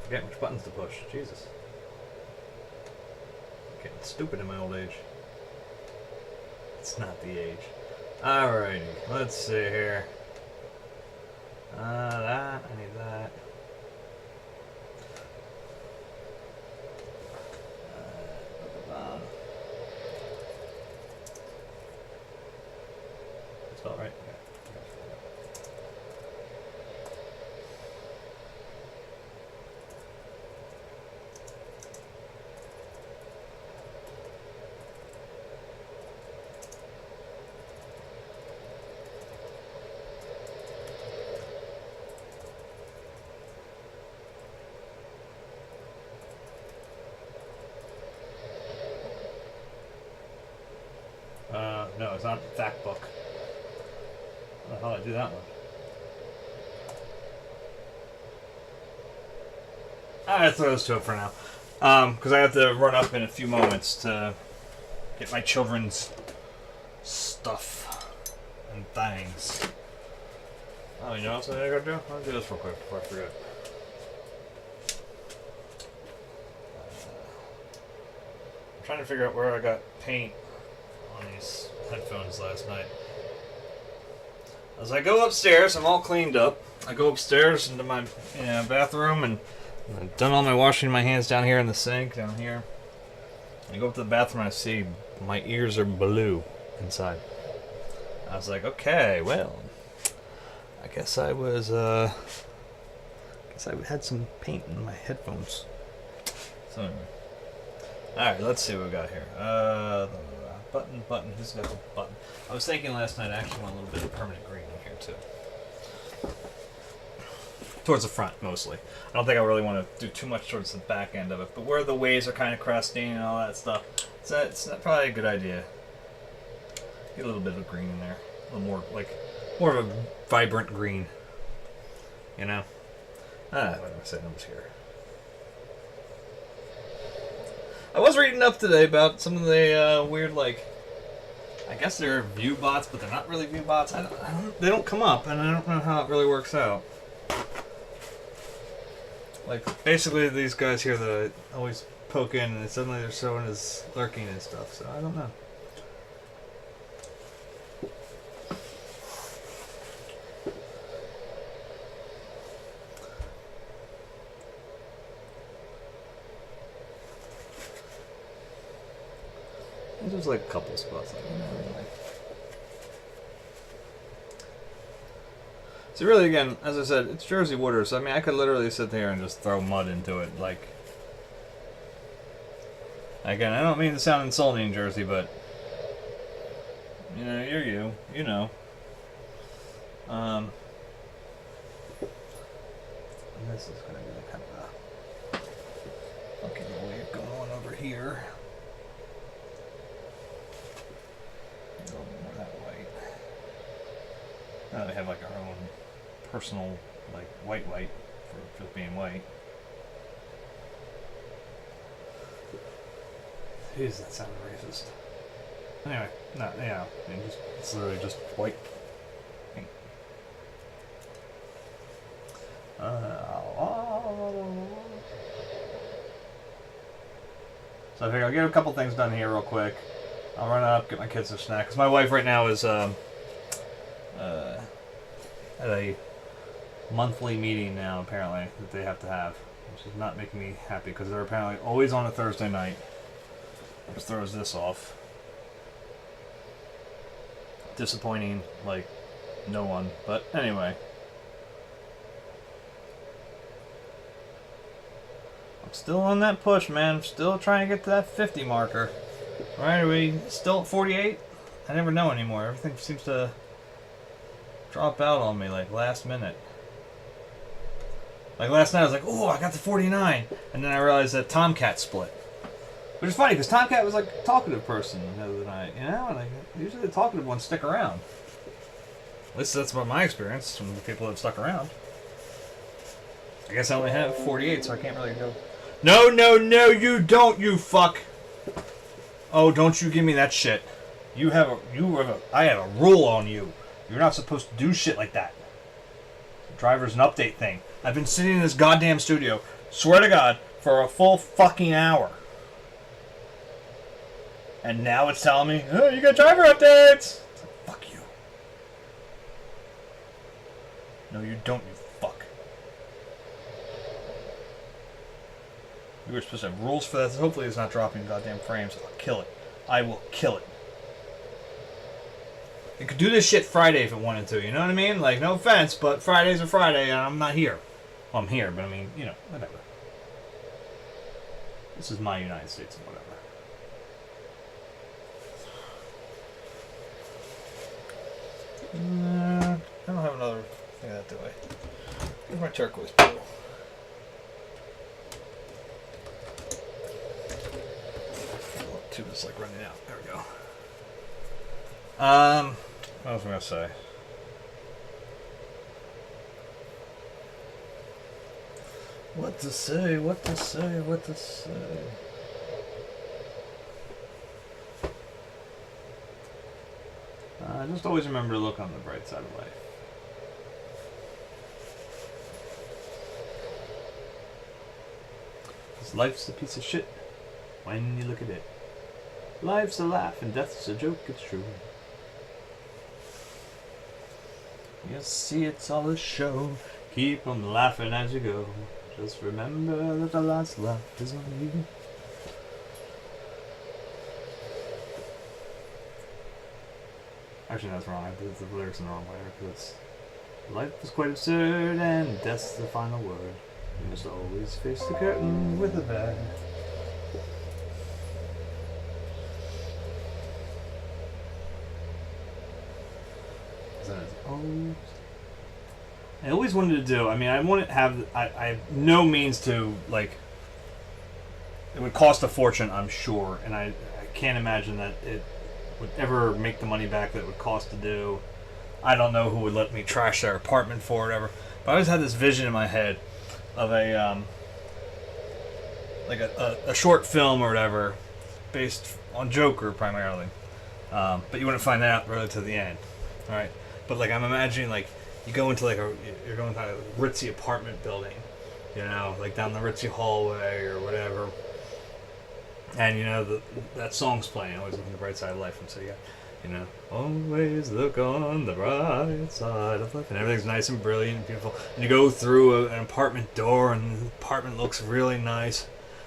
forget which buttons to push. Jesus. I'm getting stupid in my old age. It's not the age. Alrighty, let's see here. That, I need that. Spell it right? Okay. No, it's not fact book. How the hell did I do that one? Alright, throw those two up for now. Because I have to run up in a few moments to get my children's stuff and things. Oh, you know what else I gotta do? I'll do this real quick before I forget. I'm trying to figure out where I got paint on these headphones last night. As I go upstairs, I'm all cleaned up. I go upstairs into my bathroom, and I've done all my washing my hands down here in the sink, down here. I go up to the bathroom and I see my ears are blue inside. I was like, okay, well, I guess I had some paint in my headphones. So anyway. Alright, let's see what we got here. Button. Who's got the button? I was thinking last night I actually want a little bit of permanent green in here too. Towards the front, mostly. I don't think I really want to do too much towards the back end of it, but where the waves are kind of crusty and all that stuff, it's probably a good idea. Get a little bit of green in there. A little more, more of a vibrant green. You know? What am I saying? I was here. I was reading up today about some of the weird, I guess they're view bots, but they're not really view bots. They don't come up, and I don't know how it really works out. Basically, these guys here that I always poke in, and suddenly they're showing as lurking and stuff, so I don't know. There's a couple spots like. So really, again, as I said, it's Jersey water. So I mean, I could literally sit there and just throw mud into it. Again, I don't mean to sound insulting, Jersey, but you're you. You know. And this is gonna be the kind of fucking weird going on over here. Now they have our own personal white for just being white. Jeez, that sounded racist. Anyway, it's literally just white paint. So I figure I'll get a couple things done here real quick. I'll run up, get my kids a snack. Because my wife right now is at a monthly meeting now, apparently, that they have to have. Which is not making me happy, because they're apparently always on a Thursday night. Which throws this off. Disappointing, no one. But anyway. I'm still on that push, man. I'm still trying to get to that 50 marker. Alright, are we still at 48? I never know anymore. Everything seems to drop out on me last minute. Last night I was like, oh, I got to 49. And then I realized that Tomcat split. Which is funny, because Tomcat was a talkative person the other night, usually the talkative ones stick around. At least that's about my experience from the people that have stuck around. I guess I only have 48, so I can't really go. No, you don't, you fuck. Oh, don't you give me that shit. I have a rule on you. You're not supposed to do shit like that. The driver's an update thing. I've been sitting in this goddamn studio Swear to God, for a full fucking hour. And now it's telling me, oh, you got driver updates! It's like, fuck you. No, you don't, you fuck. We were supposed to have rules for that. Hopefully it's not dropping goddamn frames. I'll kill it. I will kill it. It could do this shit Friday if it wanted to, you know what I mean? Like, no offense, but Friday's a Friday and I'm not here. Well, I'm here, but I mean, you know, whatever. This is my United States and whatever. I don't have another thing that do I? Here's my turquoise blue. Tube is like running out. There we go. What was I gonna say? What to say? What to say? What to say? Just always remember to look on the bright side of life. Because life's a piece of shit when you look at it. Life's a laugh and death's a joke, it's true. You see, it's all a show. Keep on laughing as you go. Just remember that the last laugh is on you. Actually, that's wrong. I did the lyrics in the wrong way. Because life is quite absurd and death's the final word. You must always face the curtain with a bag. I always wanted to do, I mean, I want to have, I have no means to, like, it would cost a fortune, I'm sure, and I can't imagine that it would ever make the money back that it would cost to do. I don't know who would let me trash their apartment for it, whatever, but I always had this vision in my head of a, like a short film or whatever, based on Joker primarily, but you wouldn't find that out really to the end, alright? But like I'm imagining like you go into like you're going to a ritzy apartment building, you know, like down the ritzy hallway or whatever, and you know that song's playing, always look on the bright side of life, and so you know, always look on the bright side of life, and everything's nice and brilliant and beautiful, and you go through an apartment door and the apartment looks really nice,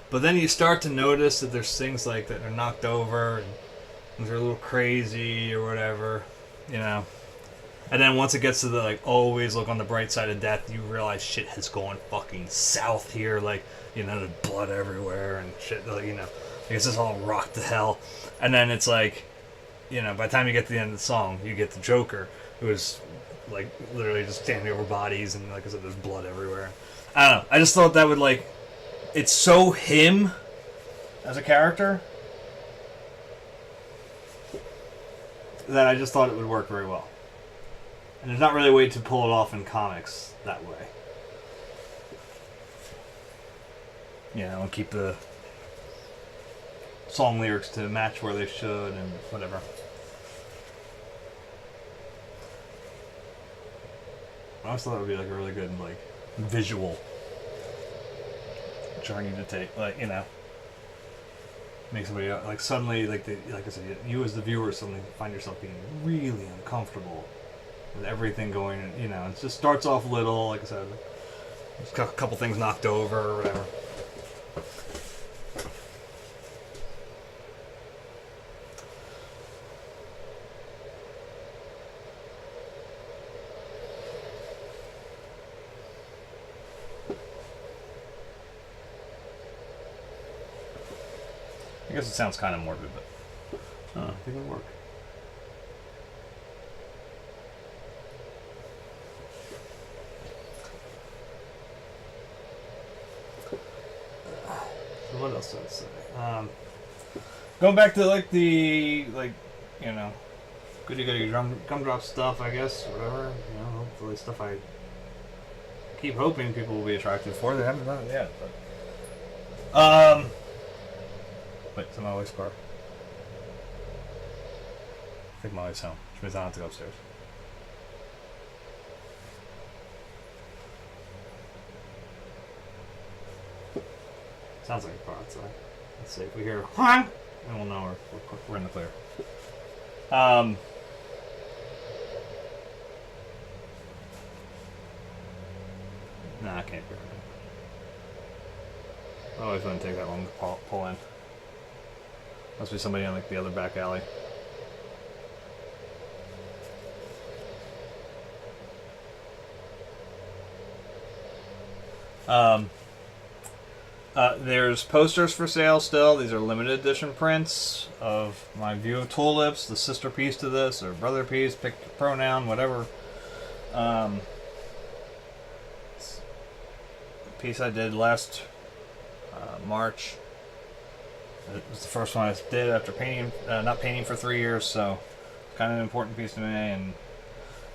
but then you start to notice that there's things like that are knocked over and things are a little crazy or whatever, you know. And then once it gets to the, like, always look on the bright side of death, you realize shit has gone fucking south here. Like, you know, there's blood everywhere and shit, like, you know. I guess it's all rocked to hell. And then it's like, you know, by the time you get to the end of the song, you get the Joker, who is, like, literally just standing over bodies and, like I said, there's blood everywhere. I don't know. I just thought that would, like, it's so him as a character that I just thought it would work very well. And there's not really a way to pull it off in comics that way. You know, and keep the song lyrics to match where they should and whatever. I always thought it would be like a really good, like, visual journey to take. Like, you know, make somebody, like, suddenly, like I said, you as the viewer suddenly find yourself being really uncomfortable with everything going, you know, it just starts off little, like I said, there's a couple things knocked over or whatever. I guess it sounds kind of morbid, but I think it'll work. What else did I say? Going back to like the you know, goody gumdrop stuff, I guess, whatever. You know, hopefully stuff I keep hoping people will be attracted for. They haven't done it yet, but wait, it's my wife's car. I think my wife's home, which means I don't have to go upstairs. Sounds like a car outside. Let's see if we hear honk, and we'll know we're in the clear. Nah, I can't hear it. I always want to take that long to pull in. Must be somebody in like the other back alley. There's posters for sale still. These are limited edition prints of my view of tulips, the sister piece to this, or brother piece, pick your pronoun, whatever. Piece I did last March. It was the first one I did after painting, not painting for 3 years, so it's kind of an important piece to me. And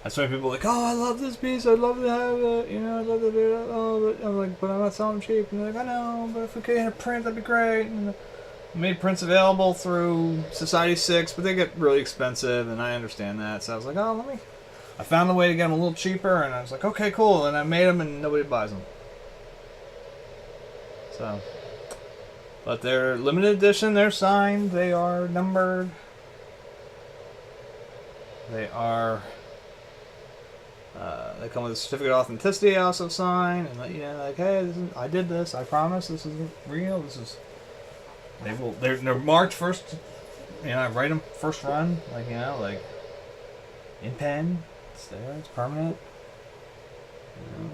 that's why people are like, oh, I love this piece, I'd love to have it, you know, I'd love to do it. Oh, but I'm like, but I'm not selling cheap. And they're like, I know, but if we could get a print, that'd be great. And I made prints available through Society 6, but they get really expensive, and I understand that. So I was like, oh, I found a way to get them a little cheaper, and I was like, okay, cool. And I made them, and nobody buys them. So, but they're limited edition, they're signed, they are numbered. They are... they come with a certificate of authenticity I also sign, and let you know, like, hey, I did this, I promise, this is real, this is... They're March 1st, you know, I write them first run, like, you know, like, in pen, it's there, it's permanent, you know.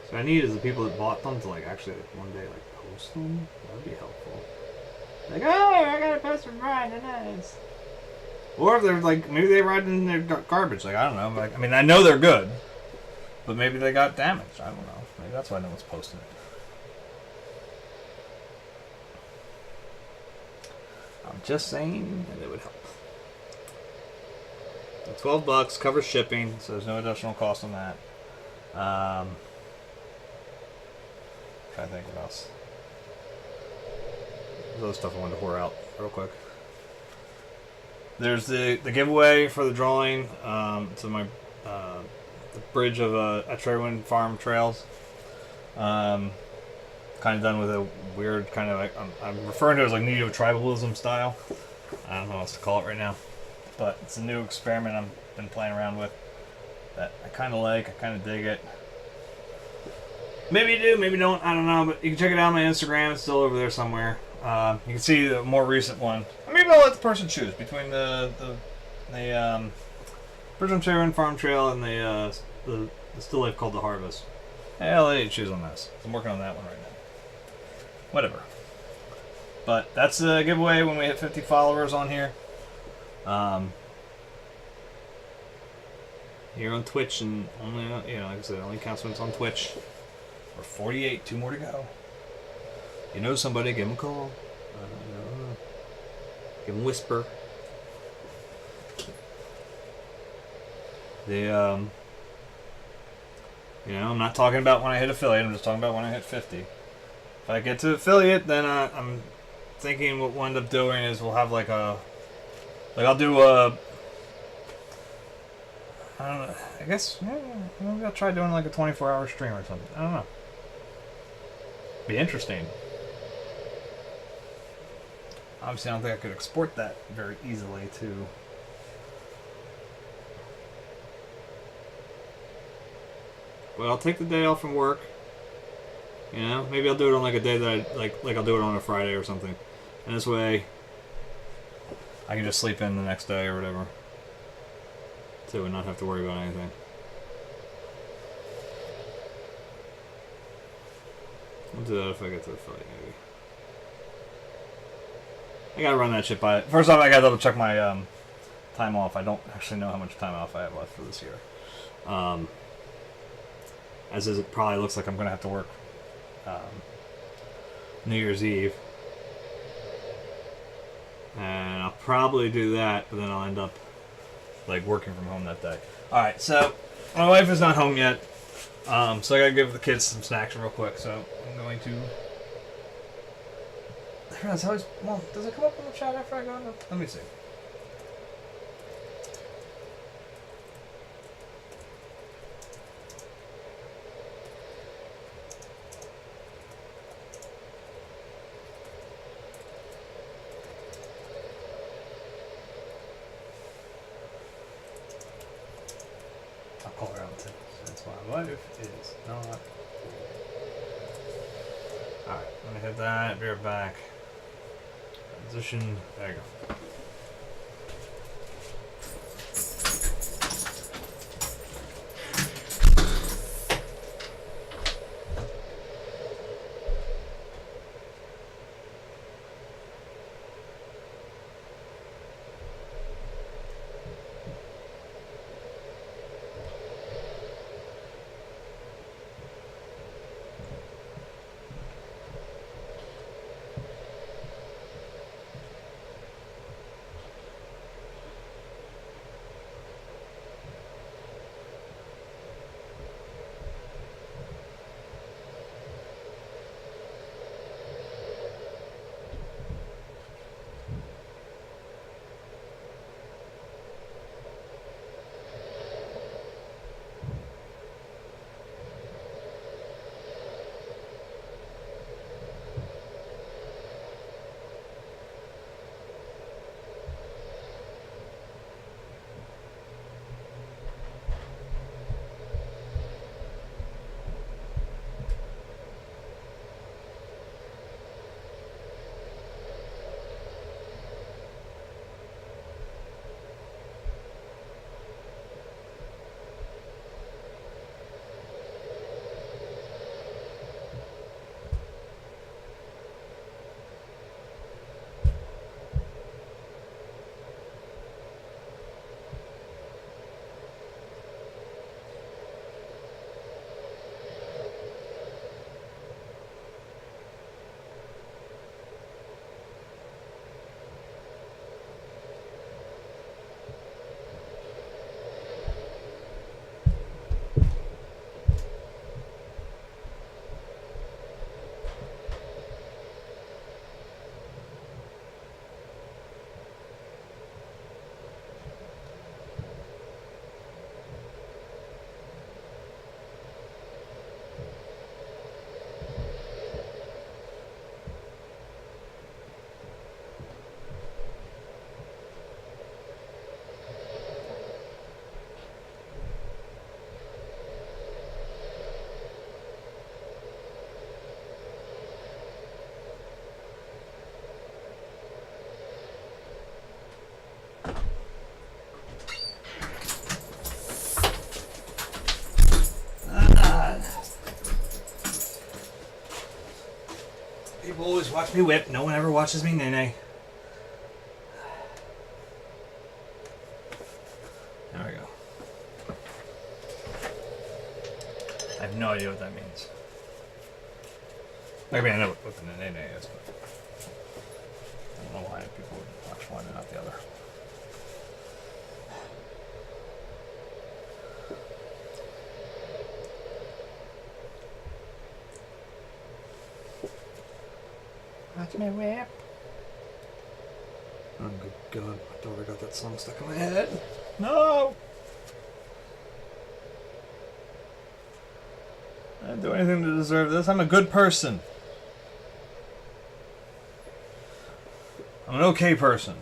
So I need is the people that bought them to, like, actually, like, one day, like, post them, that would be helpful. Like, oh, I got a poster from Brian, nice. Or if they're like, maybe they ride in their garbage. Like, I don't know. Like, I mean, I know they're good, but maybe they got damaged. I don't know. Maybe that's why no one's posting it. I'm just saying that it would help. So $12 covers shipping, so there's no additional cost on that. Trying to think what else. There's other stuff I wanted to pour out real quick. There's the giveaway for the drawing to my the bridge of Atrewan Farm Trails. Kind of done with a weird kind of like I'm referring to it as like neo-tribalism style. I don't know what else to call it right now, but it's a new experiment I've been playing around with that I kind of like. I kind of dig it. Maybe you do, maybe don't. I don't know, but you can check it out on my Instagram. It's still over there somewhere. You can see the more recent one. Maybe I'll let the person choose between the Bridge on Charon Farm Trail and the still life called the Harvest. Hey, I'll let you choose on this. I'm working on that one right now. Whatever. But that's the giveaway when we hit 50 followers on here. Here on Twitch, and only like I said, only counts when it's on Twitch. We're 48, 2 more to go. You know somebody, give them a call. Give them a whisper. I'm not talking about when I hit affiliate, I'm just talking about when I hit 50. If I get to affiliate, then I'm thinking what we'll end up doing is we'll have like I'll do I don't know, I guess, maybe I'll try doing like a 24-hour stream or something. I don't know. Be interesting. Obviously, I don't think I could export that very easily to... But I'll take the day off from work. You know, maybe I'll do it on like a day that I like I'll do it on a Friday or something. And this way, I can just sleep in the next day or whatever. Too, and not have to worry about anything. I'll do that if I get to the affiliate, maybe. I gotta run that shit by. First off, I gotta double check my time off. I don't actually know how much time off I have left for this year. As it probably looks like I'm gonna have to work New Year's Eve, and I'll probably do that, but then I'll end up like working from home that day. All right, so my wife is not home yet, so I gotta give the kids some snacks real quick. So I'm going to. Does it come up in the chat after I go? Let me see. is not. Alright, I'm gonna hit that, be right back. Transition, there you go. People always watch me whip. No one ever watches me nay-nay. There we go. I have no idea what that means. I mean, I know what the nay-nay is, but I don't know why people would watch one and not the other. Watch me whip. Oh, good God. My daughter got that song stuck in my head. No! I didn't do anything to deserve this. I'm a good person. I'm an okay person.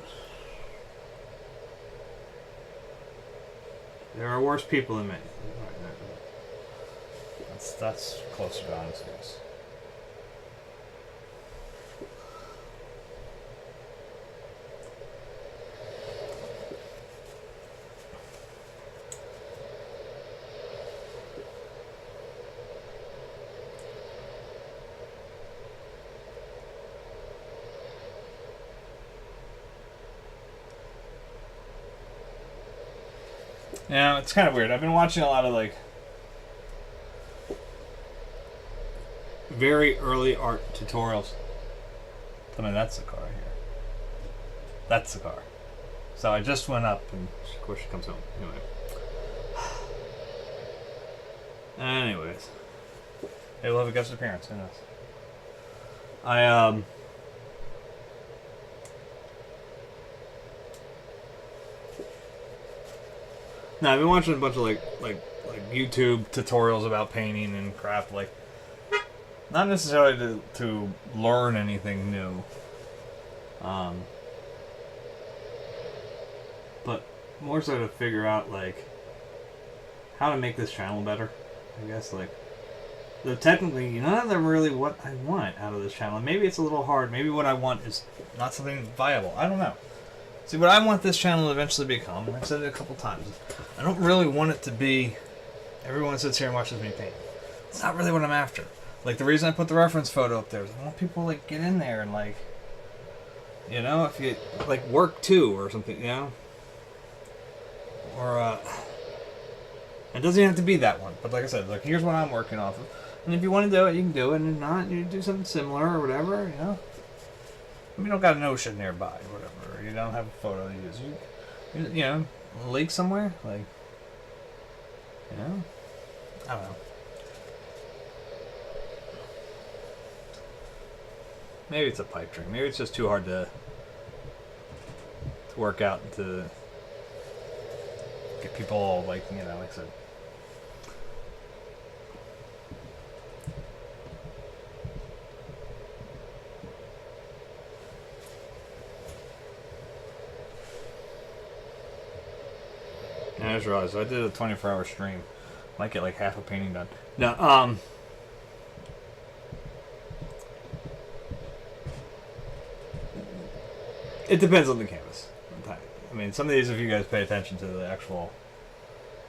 There are worse people than me. That's closer to honesty. Yeah, it's kind of weird. I've been watching a lot of like very early art tutorials. I mean, that's the car here. That's the car. So I just went up, and of course she comes home. Anyways, hey, we'll have a guest appearance. Who knows? No, I've been watching a bunch of like YouTube tutorials about painting and crap, like not necessarily to learn anything new, but more so to figure out like how to make this channel better. I guess, like, though technically, none of them really what I want out of this channel. Maybe it's a little hard. Maybe what I want is not something viable. I don't know. See, what I want this channel to eventually become, and I've said it a couple times, I don't really want it to be everyone sits here and watches me paint. It's not really what I'm after. Like, the reason I put the reference photo up there is I want people, like, get in there and, like, you know, if you, like, work too or something, you know? Or, it doesn't have to be that one. But like I said, like, here's what I'm working off of. And if you want to do it, you can do it. And if not, you do something similar or whatever, you know? If you don't got an ocean nearby or whatever, or you don't have a photo to use, you know, a lake somewhere, like, you know? I don't know. Maybe it's a pipe dream. Maybe it's just too hard to work out and to get people all, like, you know, like I said. I just realized, if I did a 24-hour stream, I might get like half a painting done. No, it depends on the canvas. I mean, some of these, if you guys pay attention to the actual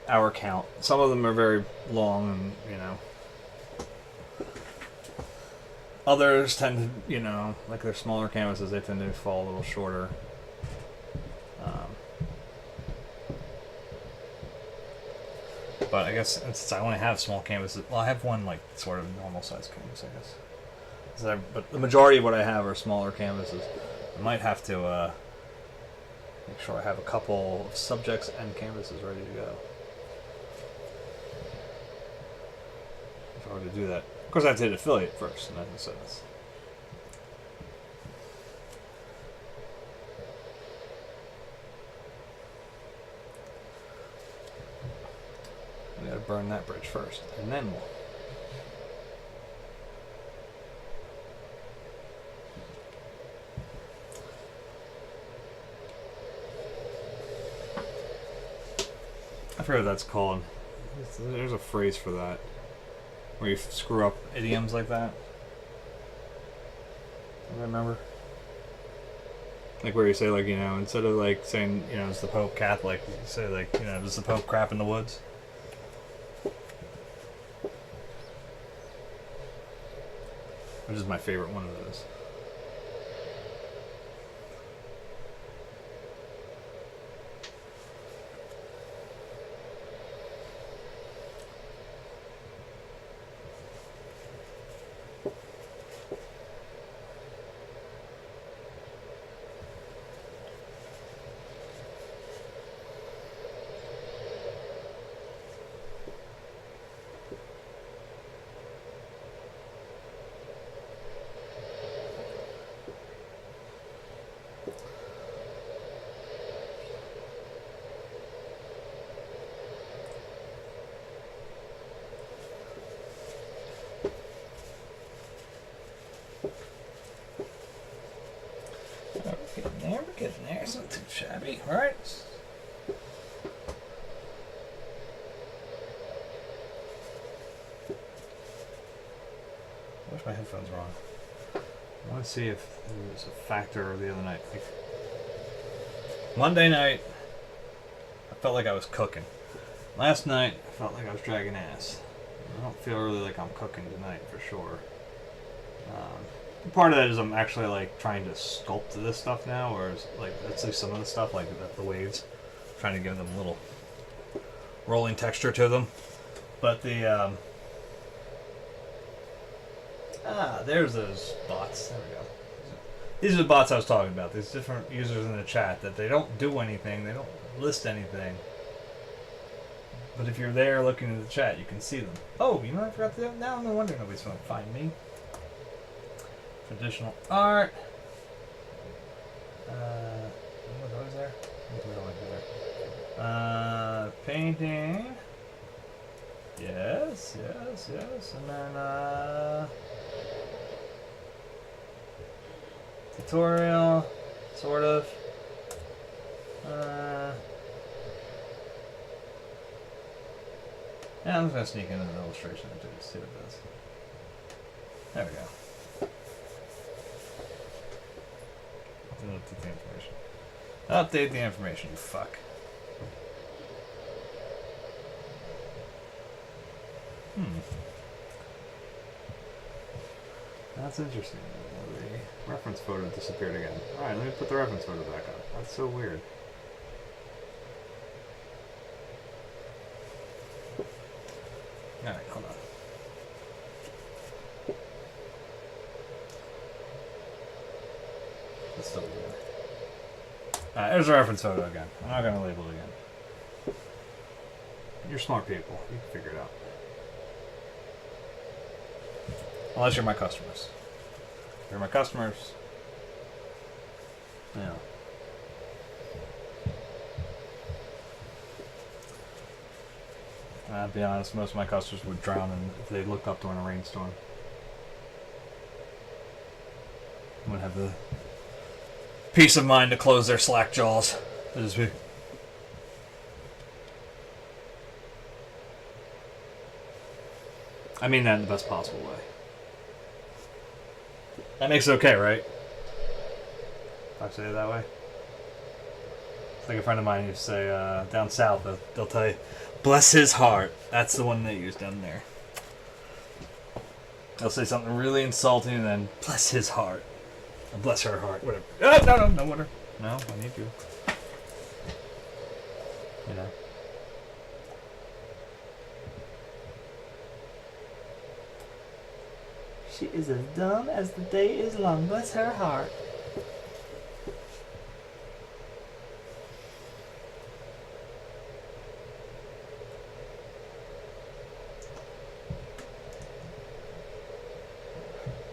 hour count, some of them are very long, and, you know, others tend to, you know, like they're smaller canvases, they tend to fall a little shorter. But I guess since I only have small canvases, well, I have one like sort of normal size canvas, I guess. So but the majority of what I have are smaller canvases. I might have to make sure I have a couple of subjects and canvases ready to go. If I were to do that. Of course, I have to hit affiliate first, and then it says. We gotta burn that bridge first, and then we'll. I forget what that's called. There's a phrase for that, where you screw up idioms like that. I remember. Like where you say, like, you know, instead of like saying, you know, is the Pope Catholic, you say, like, you know, does the Pope crap in the woods? Which is my favorite one of those. We're getting there. It's not too shabby, right? I wish my headphones were on. I want to see if there was a factor the other night. Like Monday night, I felt like I was cooking. Last night, I felt like I was dragging ass. I don't feel really like I'm cooking tonight for sure. Part of that is I'm actually like trying to sculpt this stuff now, whereas like let's say some of the stuff like the waves, trying to give them a little rolling texture to them. But the there's those bots. There we go. These are the bots I was talking about. These different users in the chat that they don't do anything, they don't list anything. But if you're there looking at the chat, you can see them. Oh, you know what I forgot to do? Now no wonder nobody's going to find me. Traditional art. What was there? Painting. Yes. And then tutorial, sort of. And I'm just going to sneak in an illustration into it, see what it does. There we go. Update the information. Update the information, you fuck. That's interesting. The reference photo disappeared again. Alright, let me put the reference photo back up. That's so weird. Alright, hold on. Let's still do that. Alright, there's the reference photo again. I'm not going to label it again. You're smart people. You can figure it out. Unless you're my customers. If you're my customers, yeah. I'll be honest, most of my customers would drown if they looked up during a rainstorm. Wouldn't have the peace of mind to close their slack jaws. Just be. I mean that in the best possible way. That makes it okay, right? If I say it that way. It's like a friend of mine used to say, down south, they'll tell you, bless his heart. That's the one they use down there. They'll say something really insulting and then, bless his heart. Or bless her heart. Whatever. Oh, no water. No, I need you. You know. She is as dumb as the day is long. Bless her heart.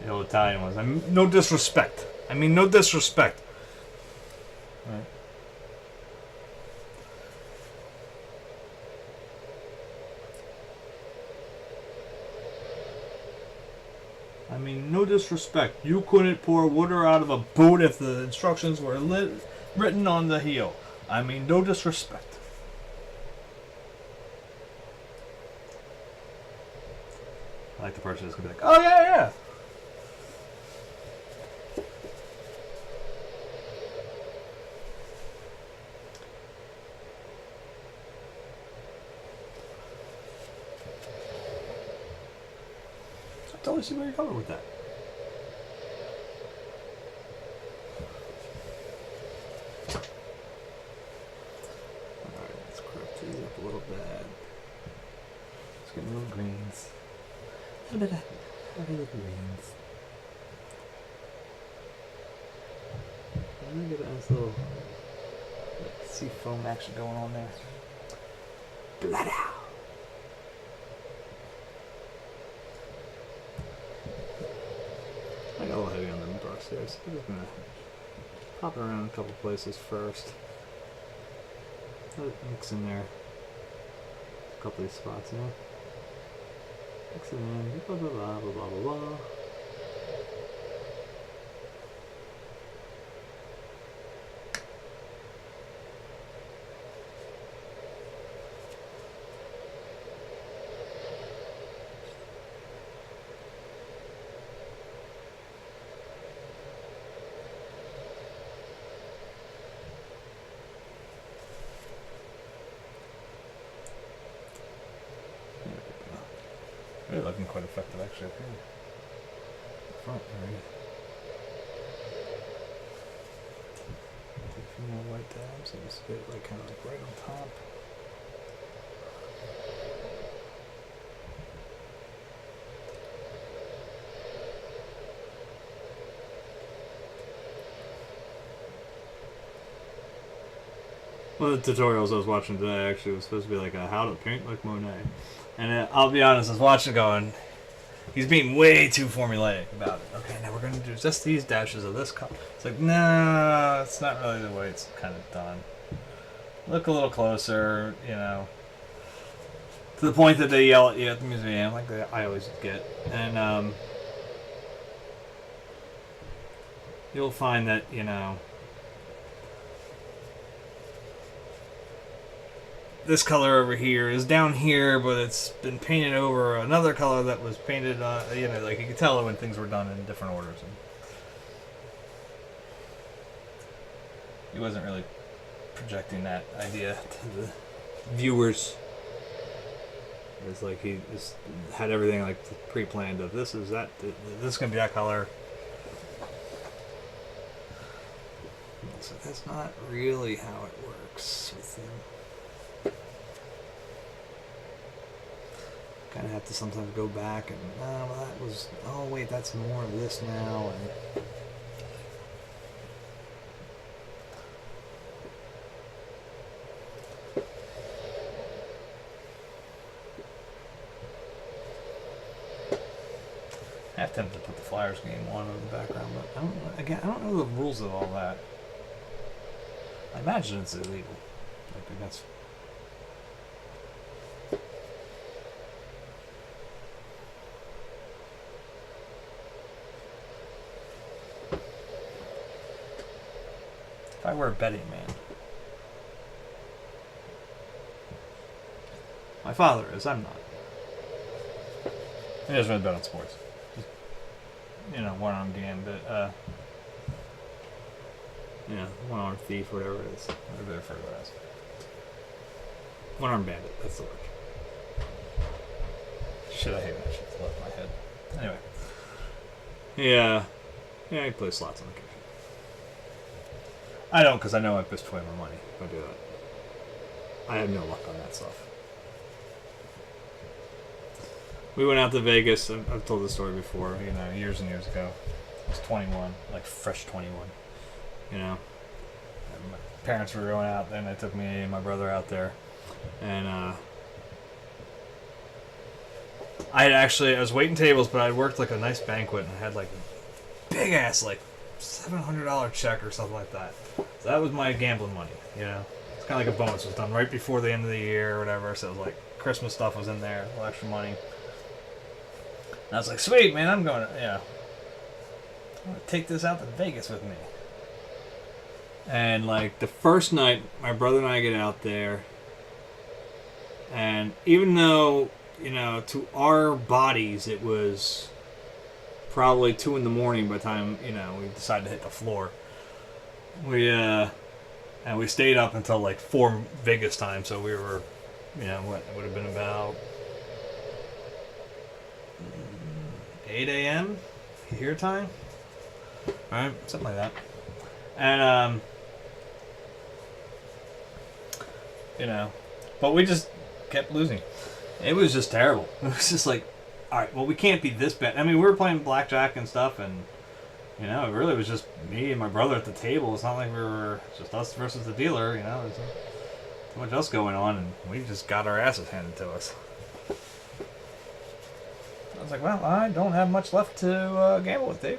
The old Italian ones. I mean, no disrespect. I mean, no disrespect. Right. I mean, no disrespect. You couldn't pour water out of a boot if the instructions were written on the heel. I mean, no disrespect. I like the person that's going to be like, oh, yeah. I totally see where you're going with that. Alright, let's crop these up a little bit. Let's get little greens. A little bit of little greens. I'm gonna get a nice little sea foam action going on there. Blood out! I got a little heavy on the brush there, so I'm just gonna pop it around a couple places first. Let it mix in there. A couple of these spots, you know? Mix it in, blah blah blah blah blah blah blah. Really looking quite effective actually up here. Front area. Take a few more white dabs and just get it like kind of like right on top. One of the tutorials I was watching today actually was supposed to be like a how to paint like Monet. And I'll be honest, I was watching going, he's being way too formulaic about it. Okay, now we're going to do just these dashes of this color. It's like, no, it's not really the way it's kind of done. Look a little closer, you know, to the point that they yell at you at the museum, like I always get. And you'll find that, you know, this color over here is down here, but it's been painted over another color that was painted on, you know, like you could tell when things were done in different orders. And he wasn't really projecting that idea to the viewers. It's like he just had everything like pre-planned of this is that, this is going to be that color. So that's not really how it works with them. Kind of have to sometimes go back and, oh, well, that was, oh wait, that's more of this now. And I have tempted to put the Flyers game on in the background, but I don't know the rules of all that. I imagine it's illegal. Like that's. If I were a betting man, my father is. I'm not. He doesn't really bet on sports. You know, one-arm game, but you know, one-arm thief, whatever it is, whatever they refer to it as. One-arm bandit, that's the word. Shit, I hate that shit. It's left my head. Anyway. Yeah, he plays slots on occasion. I don't, because I know I pissed away my money if I do that. I have no luck on that stuff. We went out to Vegas. I've told this story before, you know, years and years ago. I was 21, like fresh 21, you know. And my parents were going out, and they took me and my brother out there. And I was waiting tables, but I worked like a nice banquet, and I had like a big ass, like $700 check or something like that. So that was my gambling money, you know. It's kind of like a bonus. It was done right before the end of the year or whatever, so it was like Christmas stuff was in there, a little extra money. And I was like, sweet, man, I'm going to take this out to Vegas with me. And, like, the first night, my brother and I get out there, and even though, you know, to our bodies, it was probably 2 in the morning by the time, you know, we decided to hit the floor. And we stayed up until, like, 4 Vegas time, so we were, you know, what, it would have been about 8 a.m. here time, right? Something like that. And you know, but we just kept losing. It was just terrible. It was just like, all right, well, we can't be this bad. I mean, we were playing blackjack and stuff, and you know, it really was just me and my brother at the table. It's not like we were just us versus the dealer. You know, there's too much else going on, and we just got our asses handed to us. I was like, well, I don't have much left to gamble with, Dave,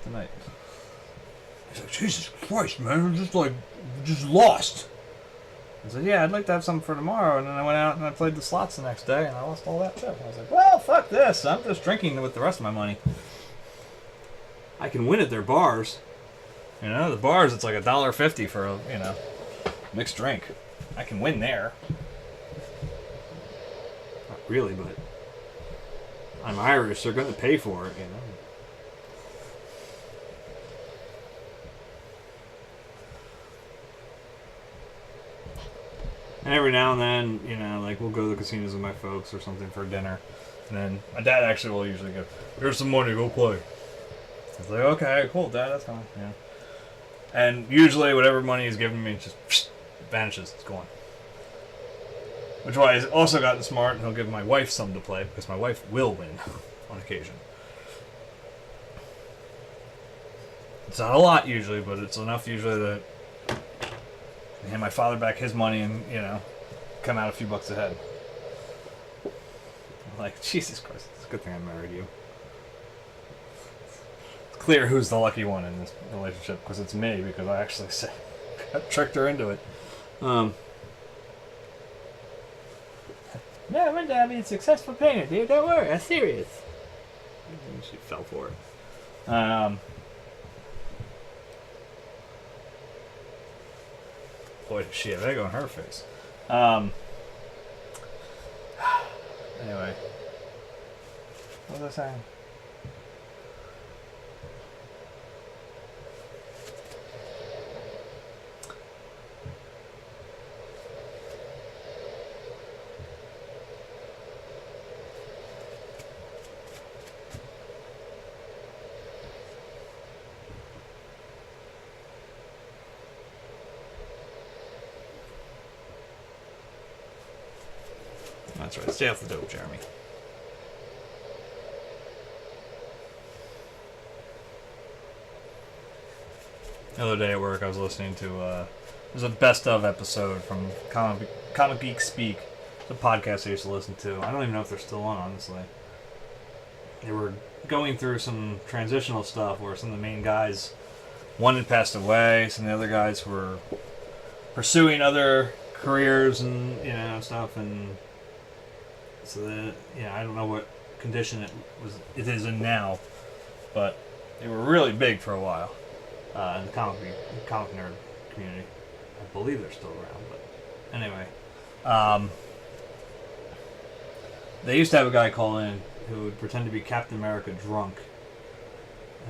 tonight. He's like, Jesus Christ, man, I'm just lost. I said, yeah, I'd like to have something for tomorrow. And then I went out and I played the slots the next day, and I lost all that too. I was like, well, fuck this. I'm just drinking with the rest of my money. I can win at their bars. You know, the bars, it's like $1.50 for a, you know, mixed drink. I can win there. Not really, but I'm Irish. They're going to pay for it, you know. And every now and then, you know, like we'll go to the casinos with my folks or something for dinner. And then my dad actually will usually go, here's some money, go play. It's like, okay, cool, Dad, that's fine. Yeah. And usually whatever money he's giving me just vanishes. It's gone. Which is why he's also gotten smart, and he'll give my wife some to play, because my wife will win on occasion. It's not a lot usually, but it's enough usually that I hand my father back his money and, you know, come out a few bucks ahead. I'm like, Jesus Christ, it's a good thing I married you. It's clear who's the lucky one in this relationship, because it's me, because I actually tricked her into it. Yeah, one day I'll be a successful painter, dude. Don't worry, I'm serious. And she fell for it. Boy, did she have egg on her face. Anyway. What was I saying? That's right. Stay off the dope, Jeremy. The other day at work, I was listening to there's a best of episode from Comic Geek Speak. It's a podcast I used to listen to. I don't even know if they're still on, honestly. They were going through some transitional stuff where some of the main guys, one had passed away, some of the other guys were pursuing other careers and stuff, and so that I don't know what condition it is in now, but they were really big for a while in the comic nerd community. I believe they're still around, but anyway, they used to have a guy call in who would pretend to be Captain America drunk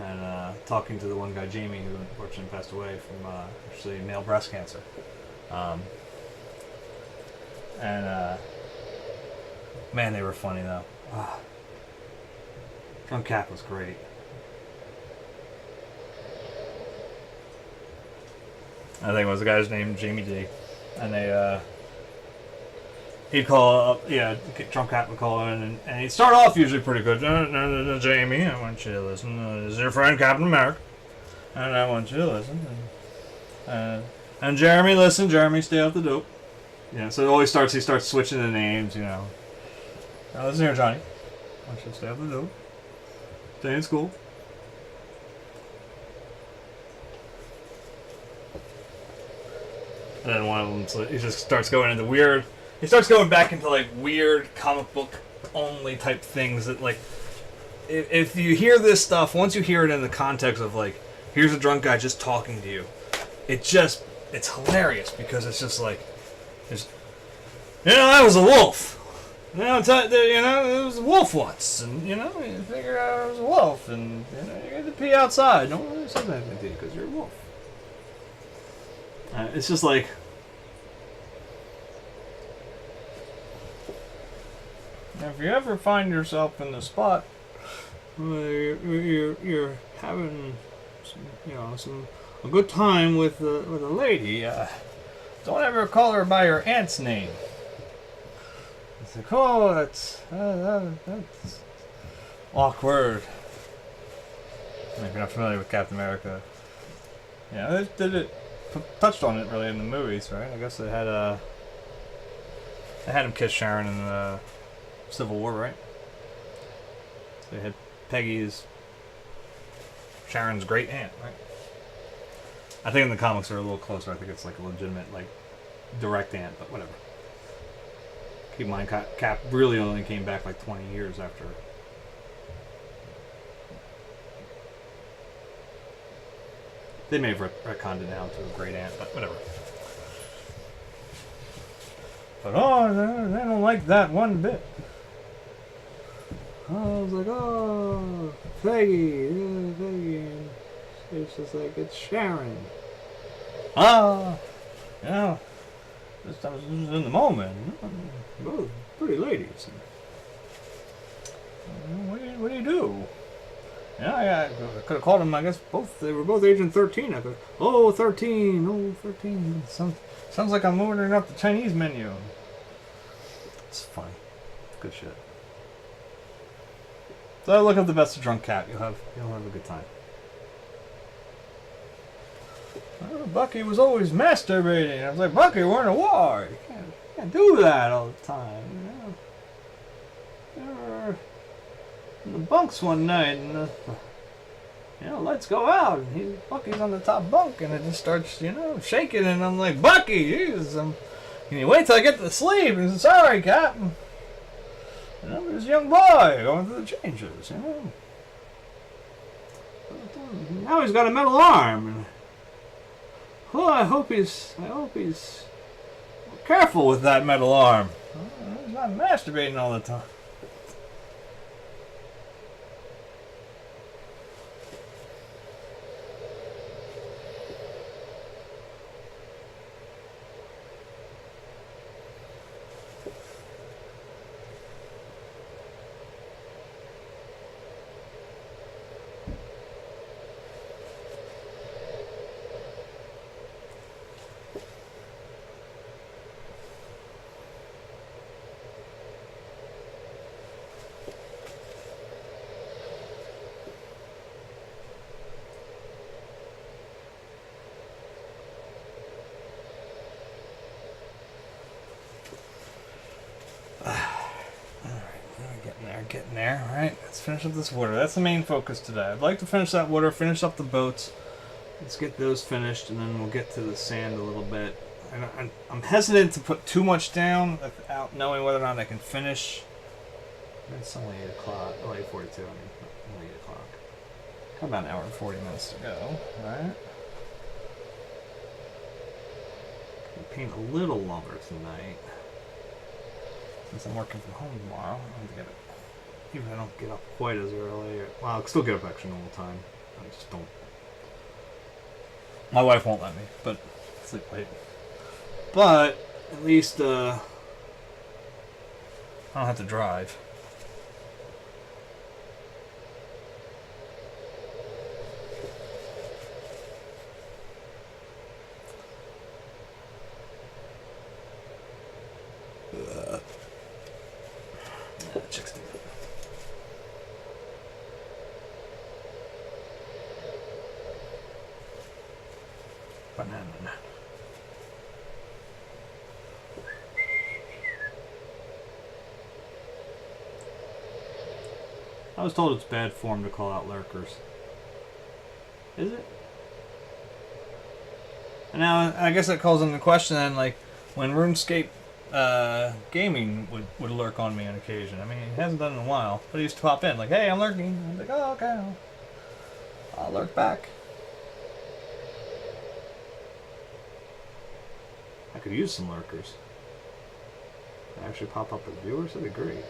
and talking to the one guy, Jamie, who unfortunately passed away from actually male breast cancer. Man, they were funny though. Drunk Cap was great. I think it was the guy's name, Jamie D. And he'd call up, Drunk Cap would call in, and he'd start off usually pretty good. No, Jamie, I want you to listen. This is your friend Captain America, and I want you to listen. And Jeremy, listen. Jeremy, stay off the dope. So it always he starts switching the names, Now listen here, Johnny. I want you to stay off the dope. Stay in school. And then one of them, he just starts going into weird. He starts going back into like weird comic book only type things that like, if you hear this stuff, once you hear it in the context of like, here's a drunk guy just talking to you, it's hilarious because it's just like, I was a wolf. There was a wolf once, and you figure out I was a wolf, and you get to pee outside. No one really says anything to you because you're a wolf. It's just like, if you ever find yourself in the spot where you're having a good time with a lady, don't ever call her by her aunt's name. It's like, oh, that's awkward. If you're not familiar with Captain America, they did it. Touched on it really in the movies, right? I guess they had him kiss Sharon in the Civil War, right? They had Peggy as Sharon's great aunt, right? I think in the comics they're a little closer. I think it's like a legitimate, like, direct aunt, but whatever. Keep in mind, Cap really only came back like 20 years after. They may have retconned it down to a great aunt, but whatever. But they don't like that one bit. I was like, Peggy. It's just like, it's Sharon. This was in the moment. Both pretty ladies. What do you do? I could have called them, I guess, they were both Agent 13. I could, 13. Sounds like I'm ordering up the Chinese menu. It's funny. Good shit. So look up the best of Drunk Cat. You'll have a good time. Bucky was always masturbating. I was like, Bucky, we're in a war. You can't do that all the time. You're in the bunks one night, and lights go out, and Bucky's on the top bunk, and it just starts, shaking, and I'm like, Bucky, Jesus, can you wait till I get to sleep? And he says, sorry, Captain. There's a young boy going through the changes, Now he's got a metal arm, and I hope he's careful with that metal arm. He's not masturbating all the time. getting there, right? Let's finish up this water. That's the main focus today. I'd like to finish that water, finish up the boats. Let's get those finished, and then we'll get to the sand a little bit. I'm hesitant to put too much down without knowing whether or not I can finish. It's only 8 o'clock. Oh, 8:42, I mean. Only 8 o'clock. Got about an hour and 40 minutes to go, right? Paint a little longer tonight. Since I'm working from home tomorrow, I have to get it. Even if I don't get up quite as early. Well, I'll still get up actually normal time. I just don't. My wife won't let me, but sleep late. But at least I don't have to drive. Chicks do that. Banana. I was told it's bad form to call out lurkers. Is it? And now I guess that calls into question then, like, when RuneScape gaming would lurk on me on occasion. I mean, he hasn't done it in a while, but he used to pop in like, "Hey, I'm lurking." I'm like, "Oh, okay, I'll lurk back." I could use some lurkers. They actually pop up as viewers. That'd be great.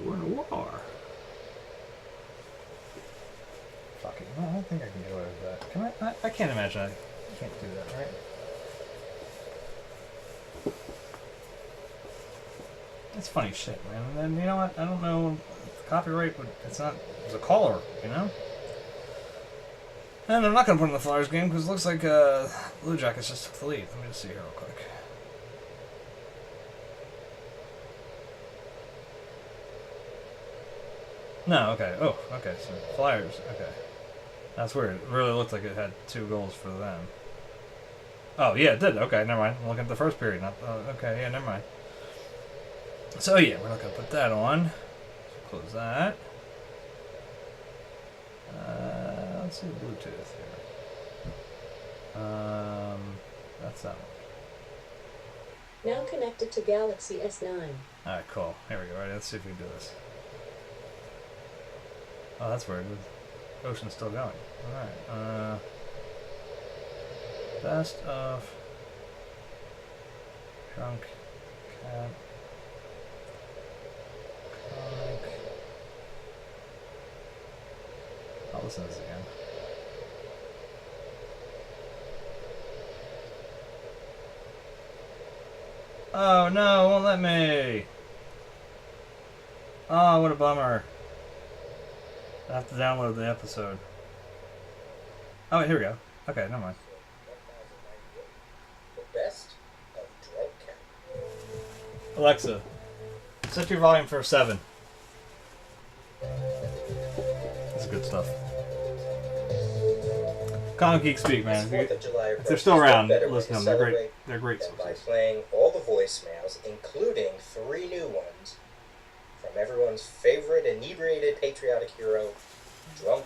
We're in a war. Fuck it. No, I don't think I can get away with that. Can I can't imagine I can't do that, right? That's funny shit, man. And then, you know what? I don't know. Copyright, but it's not. It's a caller, you know? And I'm not going to put in the Flyers game because it looks like Blue Jackets just took the lead. Let me just see here real quick. No, okay. Oh, okay. So Flyers. Okay. That's weird. It really looked like it had 2 goals for them. Oh, yeah, it did. Okay, never mind. I'm looking at the first period. Not, okay, yeah, never mind. So, yeah, we're not going to put that on. Close that. Let's see Bluetooth here. That's that one. Now connected to Galaxy S9. Alright, cool. Here we go. All right, let's see if we can do this. Oh, that's weird. The ocean's still going. Alright. Best of Drunk Cat Comic. I'll listen to this again. Oh no, it won't let me. Oh, what a bummer. I have to download the episode. Oh, wait, here we go. Okay, never mind. The best of Drunk Cat. Alexa, set your volume for 7. This is good stuff. Comic Geek Speak, man. If they're still around, listen to them. They're great. They're great sources. By playing all the voicemails, including 3 new ones, from everyone's favorite inebriated patriotic hero, Drunk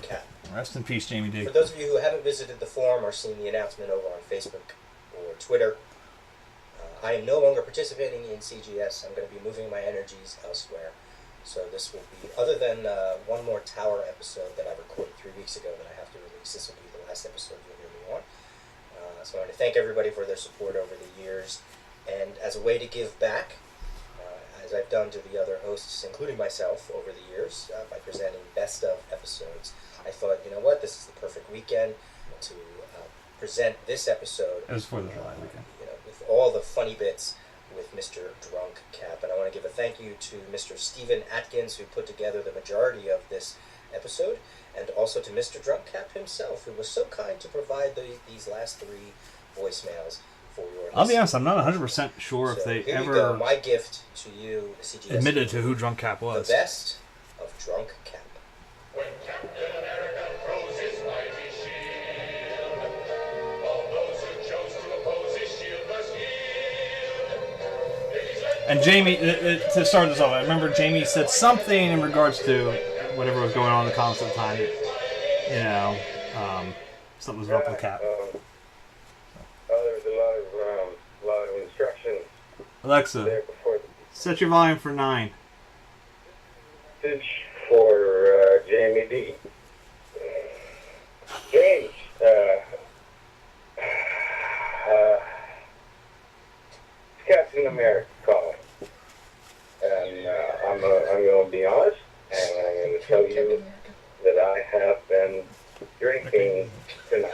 Cat. Rest in peace, Jamie D. For those of you who haven't visited the forum or seen the announcement over on Facebook or Twitter, I am no longer participating in CGS. I'm going to be moving my energies elsewhere. So this will be, other than one more Tower episode that I recorded 3 weeks ago that I have to release, this will be the last episode you'll hear me on. So I want to thank everybody for their support over the years. And as a way to give back, as I've done to the other hosts, including myself, over the years, by presenting best of episodes, I thought, you know what, this is the perfect weekend to present this episode. It was for the July weekend. You know, with all the funny bits with Mr. Drunk Cap. And I want to give a thank you to Mr. Stephen Atkins, who put together the majority of this episode, and also to Mr. Drunk Cap himself, who was so kind to provide these last 3 voicemails for your I'll be listening. honest, I'm not 100% sure if So they here you go. ever My gift to you, the CGS. admitted to who Drunk Cap The was. best of Drunk Cap. When Captain America throws his mighty shield, all those who chose to oppose his shield must yield. If he's led And Jamie, to start this off, I remember Jamie said something in regards to whatever was going on in the comics at the time. You know, something was up with Cap. There was a lot of instructions Alexa, there before the set your volume for 9. message for Jamie D. James, Captain America calling, and I'm going to be honest, and I'm going to tell you that I have been drinking tonight.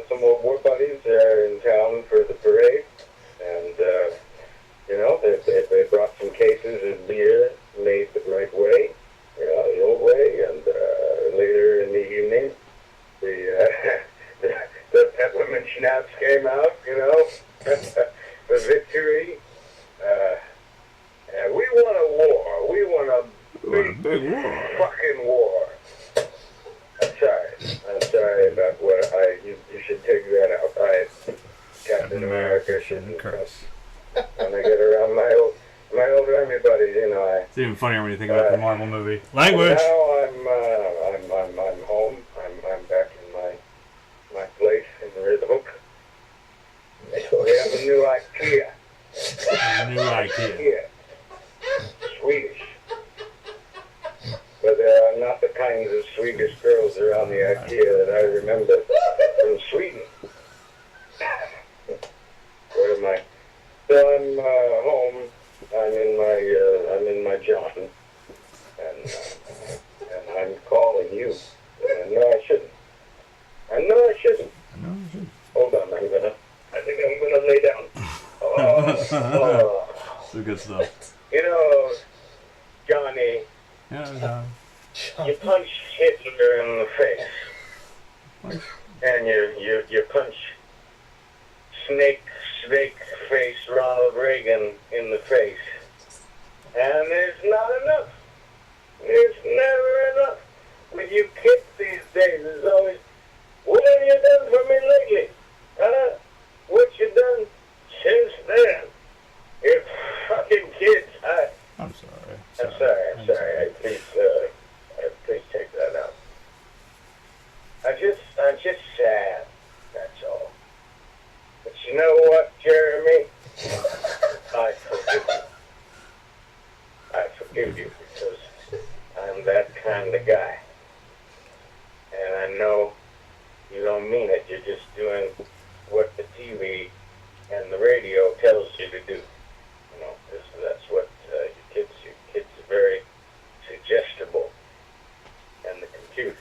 Some old war buddies are in town for the parade, and you know they brought some cases of beer made the right way, the old way, and later in the evening, the peppermint schnapps came out, for victory. And we won a war. We won a Big war. fucking war. I'm sorry about what you should take that out. Captain America shouldn't curse. When I get around my old army buddies, It's even funnier when you think about the Marvel movie. Language. Now I'm home. I'm back in my place in Red Hook. We have a new IKEA. New idea. IKEA. Swedish. But there are not the kinds of Swedish girls around the IKEA that I remember from Sweden. Where am I? So I'm home. I'm in my John, and I'm calling you. And no, I shouldn't. Hold on, I think I'm gonna lay down. So good stuff. Johnny, Yeah, you punch Hitler in the face, and you punch snake face Ronald Reagan in the face, and there's not enough. There's never enough. With you kids these days, there's always, what have you done for me lately? Huh? What you done since then? You fucking kids. I'm sorry. I'm sorry. Please take that out. I'm just sad. That's all. But you know what, Jeremy? I forgive you because I'm that kind of guy. And I know you don't mean it. You're just doing what the TV and the radio tells you to do. That's what your kids are very suggestible. And the computers.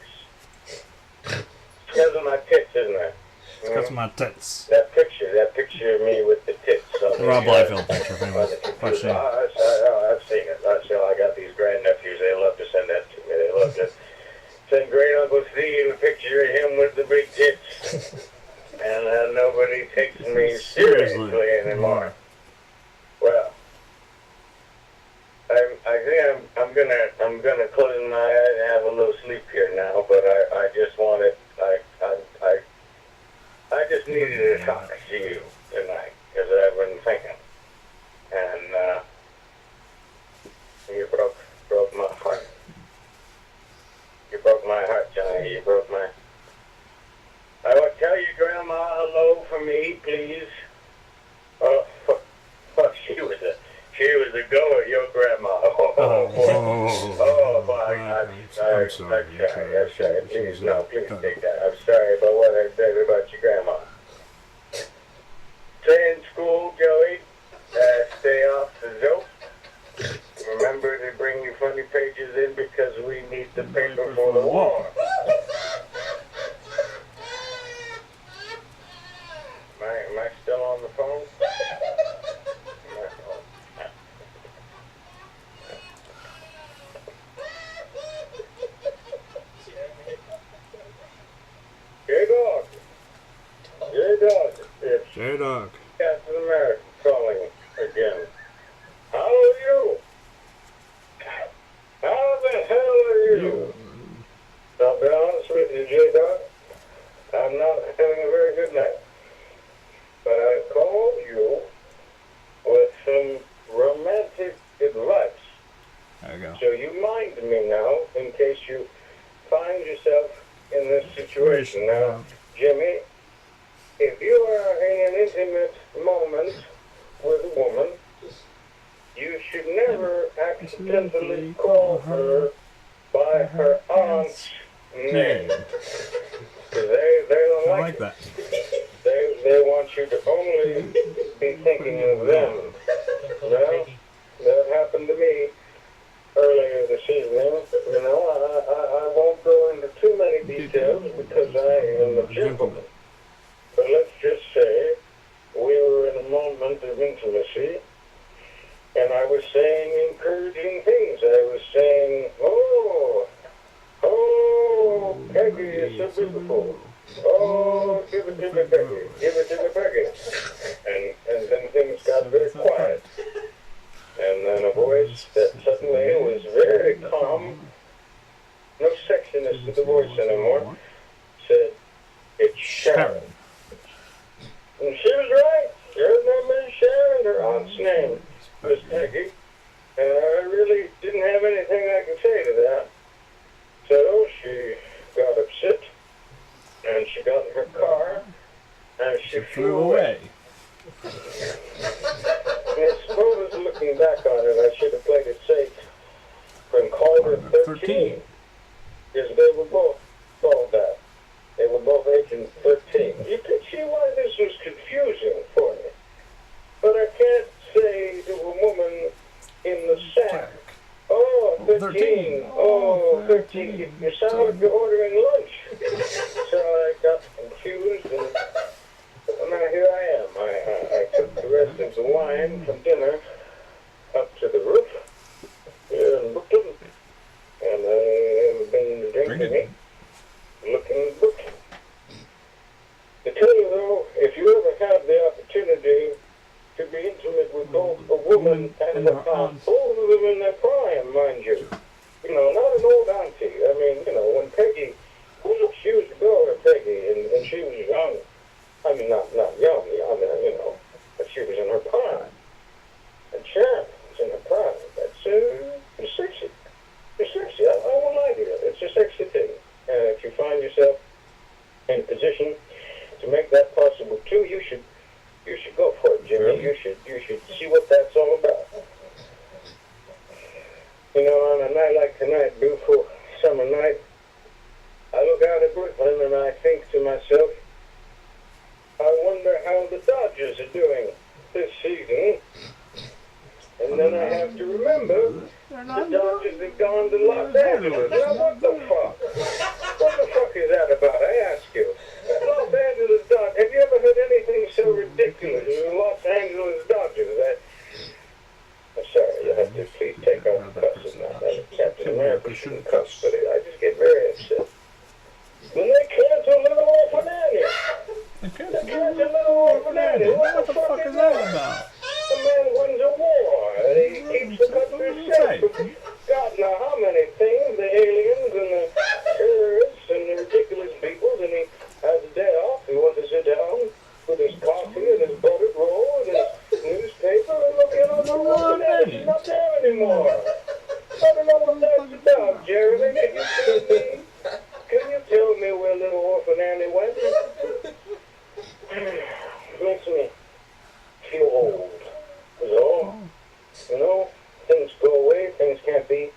It's because of my tits, isn't it? It's because of my tits. That picture of me with the tits. On The Rob the, Liefeld picture, if anyone's questioning. I've seen it. I got these grandnephews. They love to send that to me. They love to send great Uncle Steve a picture of him with the big tits. And nobody takes me seriously anymore. Well, I think I'm gonna close my eyes and have a little sleep here now. But I just wanted I just needed to talk to you tonight because I've been thinking, and you broke my heart. You broke my heart, Johnny. You broke my. I would tell your grandma hello for me, please. Oh, she was a goer, your grandma. I'm sorry. Please take that. I'm sorry about what I said about your grandma. Stay in school, Joey. Stay off the dope. Remember to bring your funny pages in because we need the paper for the war. Am I still on the phone? Hey, dog. Hey, dog. Captain America calling again. How are you? How the hell are you? I'll be honest with you, J-Dog. I'm not having a very good night. But I called you with some romantic advice. There you go. So you mind me now in case you find yourself in this situation. Now, Jimmy, if you are in an intimate moment with a woman, you should never accidentally call her by her aunt's name. They don't I like like it. that. They want you to only be thinking of them. Well, that happened to me earlier this evening. You know, I won't go into too many details because I am a gentleman. But let's just say we were in a moment of intimacy, and I was saying encouraging things. I was saying, oh, Peggy is so beautiful. Oh, give it to me, Peggy. Give it to me, Peggy. And then things got very quiet. And then a voice that suddenly was very calm, no sexiness to the voice anymore, said, it's Sharon. And she was right. Her name is Sharon. Her aunt's name was Peggy. And I really didn't have anything I could say to that. So she got upset, and she got in her car, and she flew away. I suppose looking back on it, I should have played it safe and called her 13. Because they were both called that. They were both Agent 13. You could see why this was confusing for me. But I can't say to a woman in the sack, oh, 13. Oh, 13. You sound like you're ordering lunch. So I got confused, and now here I am. I took the rest of the wine from dinner up to the roof here in Brooklyn, and I have been drinking it, looking at Brooklyn. To tell you though, if you ever have the opportunity to be intimate with both a woman and her aunt, both of them in their prime, mind you. You know, not an old auntie. I mean, you know, when Peggy, she was a girl to Peggy, and she was young. I mean, not young, I mean, you know, but she was in her prime. And Sharon was in her prime. That's, it's sexy. It's sexy. I won't lie to you. It's a sexy thing. And if you find yourself in a position to make that possible too, you should go for it, Jimmy. You should see what that's all about. You know, on a night like tonight, beautiful summer night, I look out at Brooklyn and I think to myself, I wonder how the Dodgers are doing this season. And then I have to remember the Dodgers have gone to Los Angeles. Now what the fuck? What the fuck is that about? I ask you. Los Angeles Dodgers. Have you ever heard anything so ridiculous as Los Angeles Dodgers? I'm sorry, you have to please take out the cusses now. Captain America shouldn't cuss, but I just get very upset. When they cancel Little Orphan Annie. They cancel Little Orphan Annie. What the fuck is that about? The man wins a war, and he keeps the country safe from God knows how many things, the aliens and the terrorists and the ridiculous people, and he has a day off. He wants to sit down with his coffee and his buttered roll and his newspaper and look in on the Orphan Annie. She's not there anymore. I don't know what that's about, Jeremy. Can you tell me where Little Orphan Annie went? Makes me feel old. Is all. You know, things go away, things can't be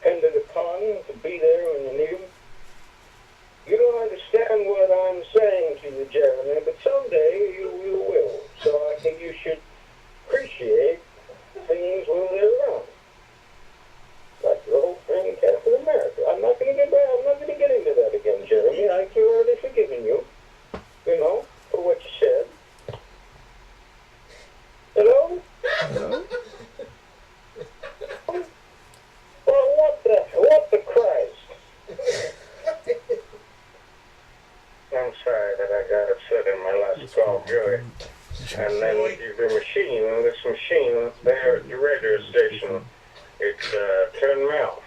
depended upon to be there when you need them. You don't understand what I'm saying to you, Jeremy, but someday you will. So I think you should appreciate things when they're around. Like your old friend Captain America. I'm not going to get into that again, Jeremy. I've already forgiven you, you know, for what you said. Hello? Hello? Well, what the Christ? I'm sorry that I got upset in my last call, Joey. And then the machine, this machine there at the radio station, it turned me off.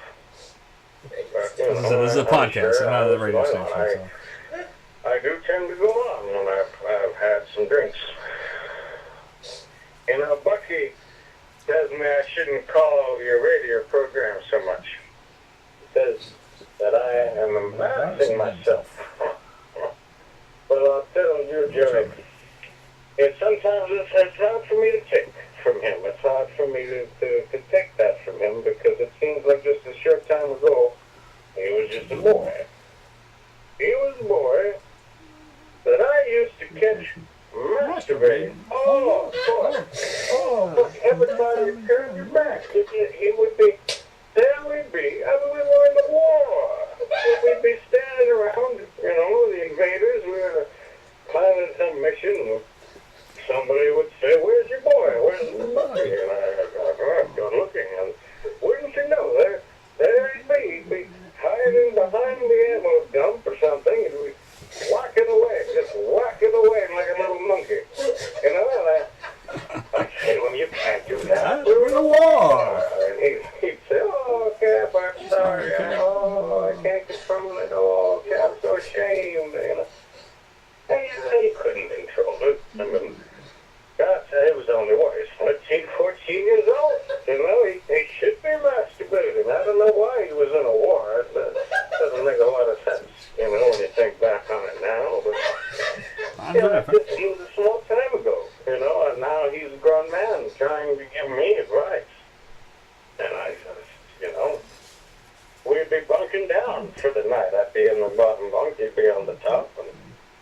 But, you know, This is a podcast, sure not I a was radio going station. on. So. I do tend to go on when I've had some drinks. You know, Bucky tells me I shouldn't call your radio program so much. He says that I am embarrassing myself. But I'll tell you, Joey, sometimes it's hard for me to take from him. It's hard for me to take that from him because it seems like just a short time ago, he was just a boy. He was a boy that I used to catch masturbating. Oh, boy. Oh, look, everybody would turn your back. He would be, there we'd be. I mean, we were in the war. We'd be standing around, you know, the invaders. We were planning some mission. Somebody would say, where's your boy? Where's the Bucky? And I'd go looking, and wouldn't you know, there he'd be. He'd be hiding behind the ammo dump or something, and we'd whack it away, just whack it away like a little monkey. You know, and I'd say, well, you can't do that. We're in a war. And he'd say, oh, Cap, I'm sorry. Oh, I can't control it. Oh, Cap, I'm so ashamed. You know. And he couldn't control it. I mean, God, he was only, what, he's 13, 14 years old. You know, he should be masturbating. I don't know why he was in a war. It doesn't make a lot of sense, you know, when you think back on it now. But, you know, he was a small time ago, you know, and now he's a grown man trying to give me advice. And I said, you know, we'd be bunking down for the night. I'd be in the bottom bunk, he'd be on the top, and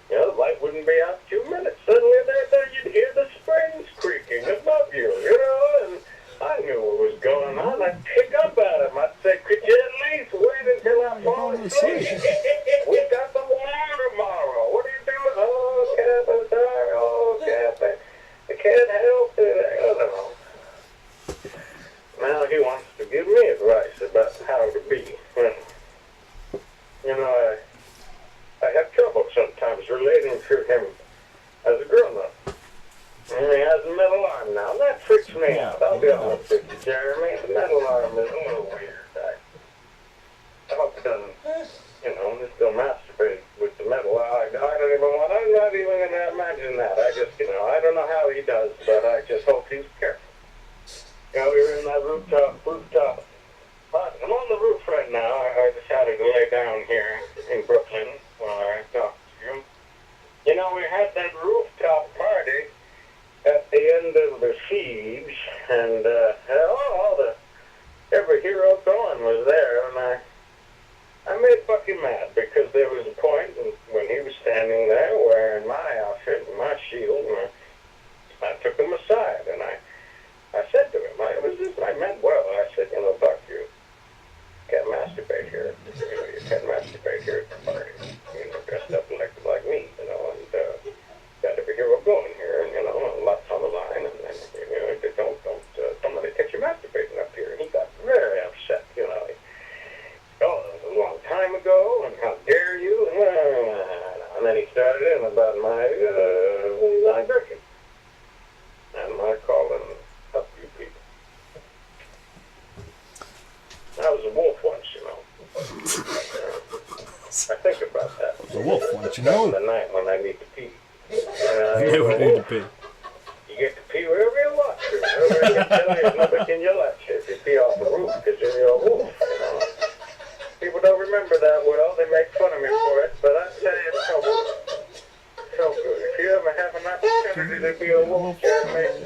you know, the light wouldn't be out 2 minutes. Suddenly there you'd hear the springs creaking above you, you know, and I knew what was going on. I'd pick up at him. I'd say, could you at least wait until I fall asleep? We got the war tomorrow. What are you doing? Oh, Cap, I'm sorry. Oh, Cap, I can't help it. I don't know. Now he wants to give me advice about how to be. You know, I have trouble sometimes relating to him as a grown-up. And he has a metal arm now. That freaks me out. I'll be honest with you, Jeremy. The metal arm is a little weird. I hope he doesn't, you know, still masturbate with the metal arm. I'm not even going to imagine that. I just, you know, I don't know how he does, but I just hope he's careful. You know, we were in that rooftop. But I'm on the roof right now. I decided to lay down here in Brooklyn while I talk to you. You know, we had that rooftop party at the end of the siege, and every hero going was there, and I made Bucky mad because there was a point when he was standing there wearing my outfit and my shield, and I took him aside, and I said to him, I meant well. I said, you know, Buck, you can't masturbate here. You know, you can't masturbate here at the party. You know, dressed up like me, you know, and got every hero going here, and you know, lots on the line, and you know, don't let me catch you masturbating up here. And he got very upset, you know. Oh, it was a long time ago, and how dare you? And then he started in about my drinking and my calling up you people. I was a wolf once, you know. I think about that. The wolf, once you know. The night when I need to pee. You would need to pee. You get to pee wherever you want to. Wherever you can tell you, nobody can yell at you if you pee off the roof because you're a wolf, you know. People don't remember that well. They make fun of me for it, but I tell you, it's so good. So good. If you ever have an opportunity to be a wolf, Jeremy,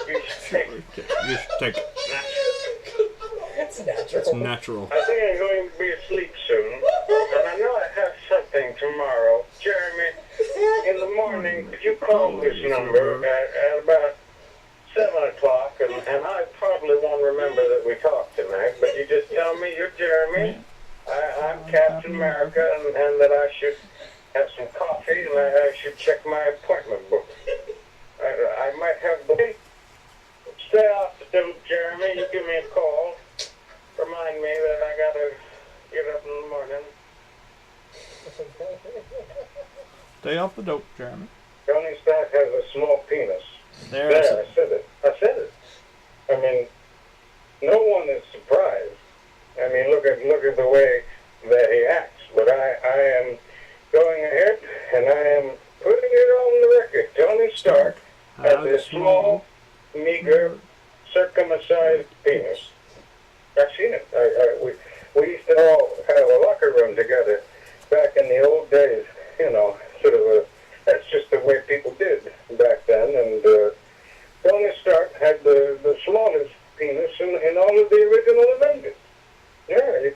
you should take it. You should take it. It's natural. It's natural. I think I'm going to be asleep soon, and I know I have something tomorrow. Jeremy, in the morning, could you call this number at about 7 o'clock, and I probably won't remember that we talked tonight, but you just tell me you're Jeremy, I'm Captain America, and that I should have some coffee, and I should check my appointment book. I might have the... Stay off the dope, Jeremy. You give me a call. Remind me that I gotta get up in the morning. Stay off the dope, Jeremy. Tony Stark has a small penis. There. There, I said it. I said it. I mean, no one is surprised. I mean, look at the way that he acts. But I am going ahead, and I am putting it on the record. Tony Stark has a small, meager, circumcised penis. I've seen it. We used to all have a locker room together back in the old days. You know, sort of that's just the way people did back then. And Tony Stark had the smallest penis in all of the original Avengers. Yeah, you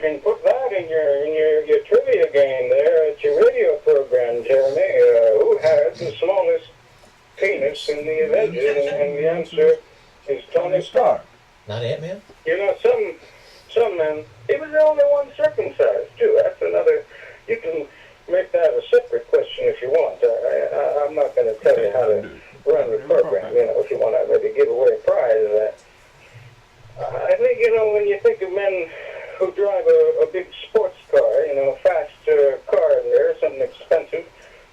can put that in your trivia game there at your radio program, Jeremy. Who has the smallest penis in the Avengers? And the answer is Tony Stark. Not Ant-Man? You know, some men, he was the only one circumcised, too. That's another, you can make that a separate question if you want. I'm not going to tell you how to run the program, you know, if you want to maybe give away a prize. I think, you know, when you think of men who drive a big sports car, you know, a fast car there, something expensive,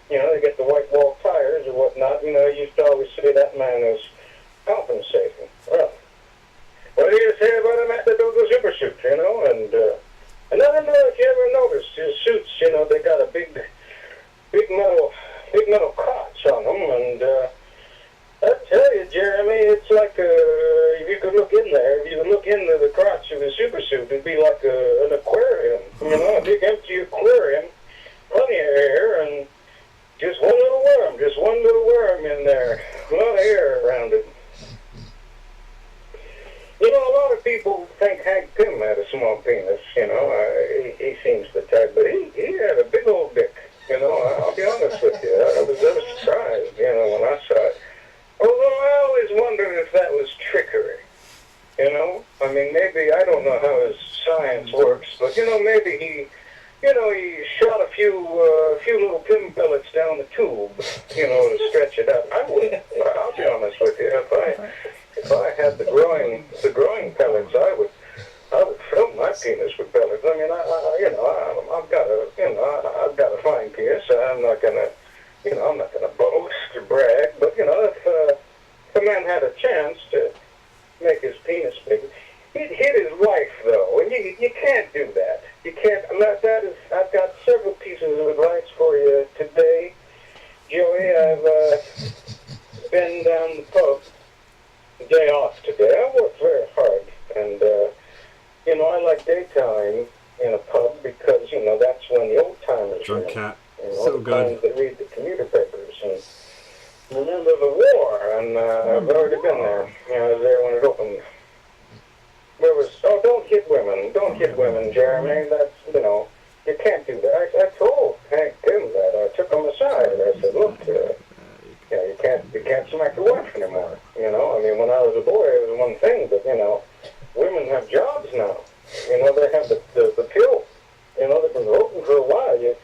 you know, they get the white wall tires or whatnot, you know, you used to always say that man is compensating. Well, what do you say about him at the super suit, you know? And I don't know if you ever noticed his suits, you know, they got a big metal crotch on them, and I tell you, Jeremy, it's like if you could look in there, if you could look into the crotch of his super suit, it'd be like an aquarium, you know, a big empty aquarium, plenty of air, and just one little worm in there, a lot of air around it. You know, a lot of people think Hank Pym had a small penis, you know, he seems the type, but he had a big old dick, you know, I'll be honest with you, I was surprised, you know, when I saw it. Although I always wondered if that was trickery, you know, I mean, maybe, I don't know how his science works, but, you know, maybe he shot a few little Pym pellets down the tube, you know, to stretch it out. I wouldn't, I'll be honest with you, if I had the growing pellets, I would fill my penis with pellets. I mean, I've got a fine penis. I'm not gonna boast or brag, but you know, if a man had a chance to make his penis big, he'd hit his wife though, and you can't do that. You can't. I've got several pieces of advice for you today, Joey. I've been down the pub. Day off today. I worked very hard, and you know, I like daytime in a pub because you know that's when the old timers Drunk are in. cat. You know, So the good. times they read the commuter papers and remember the war, and I've already been there. You know, I was there when it opened. Don't hit women, Jeremy. That's, you know, you can't do that. I told Hank Pym that. I took him aside and I said, look, you know, you can't smack your wife anymore. You know, I mean, when I was a boy, it was one thing, but you know, women have jobs now. You know, they have the pill. You know, they've been open for a while. You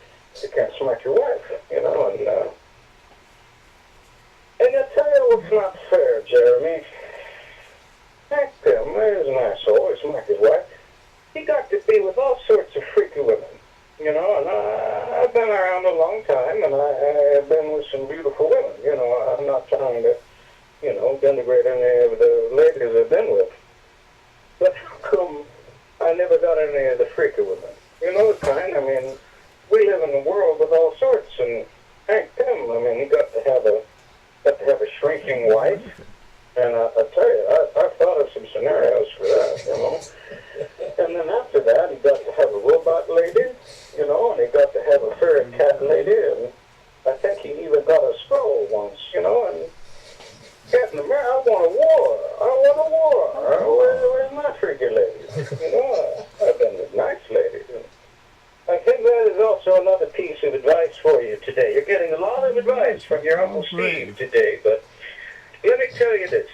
can't smack your wife. You know, and I tell you what's not fair, Jeremy. Hank Pym, he's an asshole. He smacked his wife. He got to be with all sorts of freaky women. You know, and I've been around a long time, and I have been with some beautiful women. You know, I'm not trying to, you know, denigrate any of the ladies I've been with. But how come I never got any of the freaky women? You know, the kind, I mean, we live in a world with all sorts, and Hank Pym, I mean, he got to have a shrinking wife, and I tell you, I thought of some scenarios for that, you know. And then after that, he got to have a robot lady, you know, and he got to have a fairy cat lady, and I think he even got a scroll once, you know, and Captain America, I want a war. Where's my freaky ladies? You know, I've been with nice ladies. And I think that is also another piece of advice for you today. You're getting a lot of advice from your Uncle Steve today, but let me tell you this.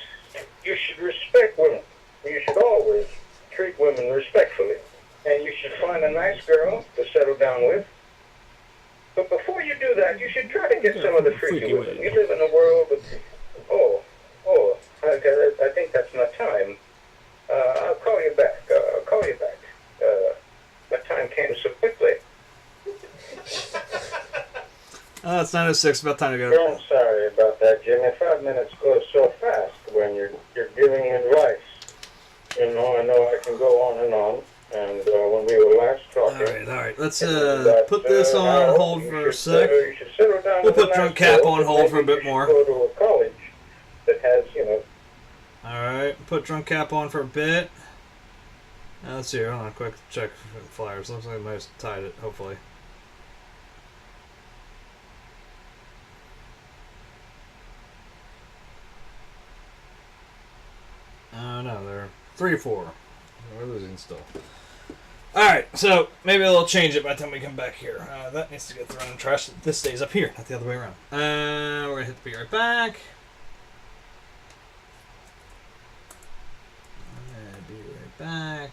You should respect women. You should always treat women respectfully. And you should find a nice girl to settle down with. But before you do that, you should try to get some of the freaky women. You live in a world with... I think that's my time. I'll call you back. My time came so quickly. Oh, it's 9:06. About time to Oh, go. I'm sorry about that, Jimmy. 5 minutes goes so fast when you're giving advice. You know I can go on and on. And when we were last talking, All right. Let's it was that, put this on now hold you for a should, sec. you should settle down We'll to the put Drunk nice Cap girl, on but hold for a maybe bit you more. should go to a college that has, All right. Put Drunk Cap on for a bit. Let's see. Hold on. Quick check for the flyers. Looks like I might have tied it. Hopefully. No, they're 3 or 4. We're losing still. Alright, so maybe they'll change it by the time we come back here. That needs to get thrown in the trash. This stays up here, not the other way around. We're going to hit the be right back. Be right back.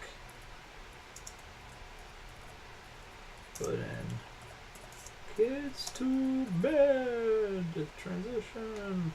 Put in kids to bed. Transition.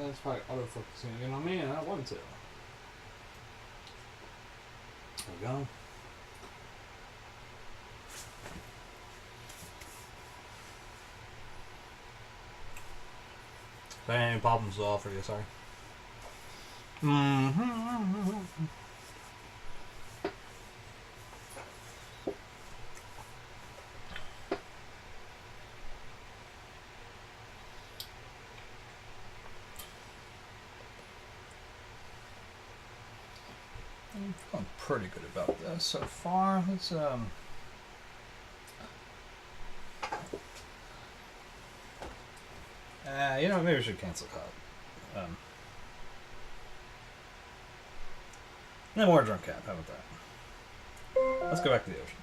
That's probably autofocusing again on me, and I don't want to. There we go. If I had any problems, I'll offer you, sorry. I'm feeling pretty good about this so far. Let's you know, maybe we should cancel Cod. No more drunk cap. How about that? Let's go back to the ocean.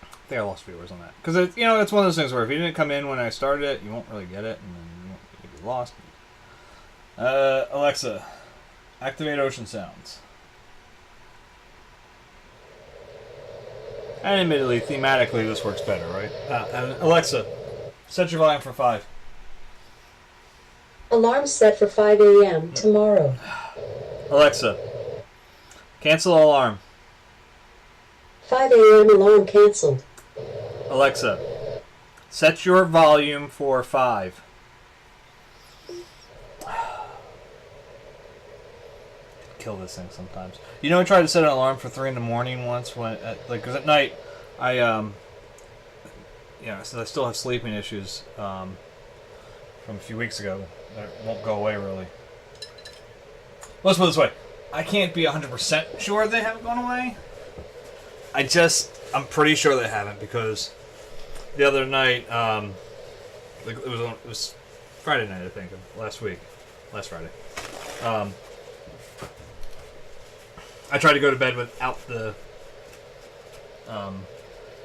I think I lost viewers on that because you know, it's one of those things where if you didn't come in when I started it, you won't really get it, and then you'll be lost. Alexa, activate ocean sounds. And admittedly, thematically, this works better, right? And Alexa, set your volume for 5. Alarm set for 5 a.m. tomorrow. Alexa, cancel alarm. 5 a.m. alarm canceled. Alexa, set your volume for 5. Kill this thing sometimes. You know, I tried to set an alarm for 3 in the morning once when, because at night, so I still have sleeping issues from a few weeks ago that won't go away really. Let's put it this way: I can't be 100% sure they haven't gone away. I'm pretty sure they haven't because the other night, it was Friday night, I think, last Friday. I tried to go to bed without the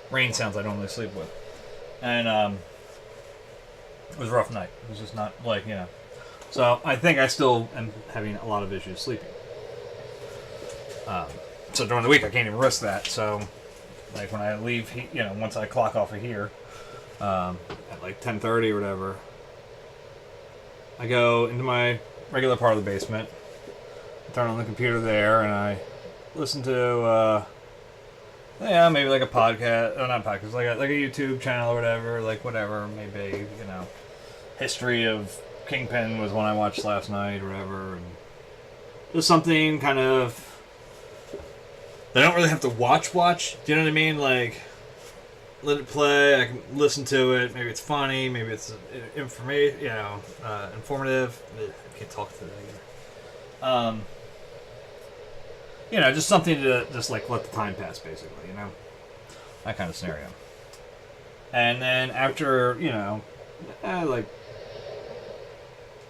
rain sounds I normally sleep with. And it was a rough night. It was just not So I think I still am having a lot of issues sleeping. So during the week I can't even risk that. So like when I leave, once I clock off of here at like 10:30 or whatever, I go into my regular part of the basement, turn on the computer there, and I listen to maybe like a podcast, not a podcast, like a YouTube channel or whatever, maybe history of Kingpin was one I watched last night or whatever, and just something kind of I don't really have to watch. Do you know what I mean? Like, let it play. I can listen to it. Maybe it's funny. Maybe it's informative. I can't talk to that either. Just something to just like let the time pass, basically, that kind of scenario. And then after, like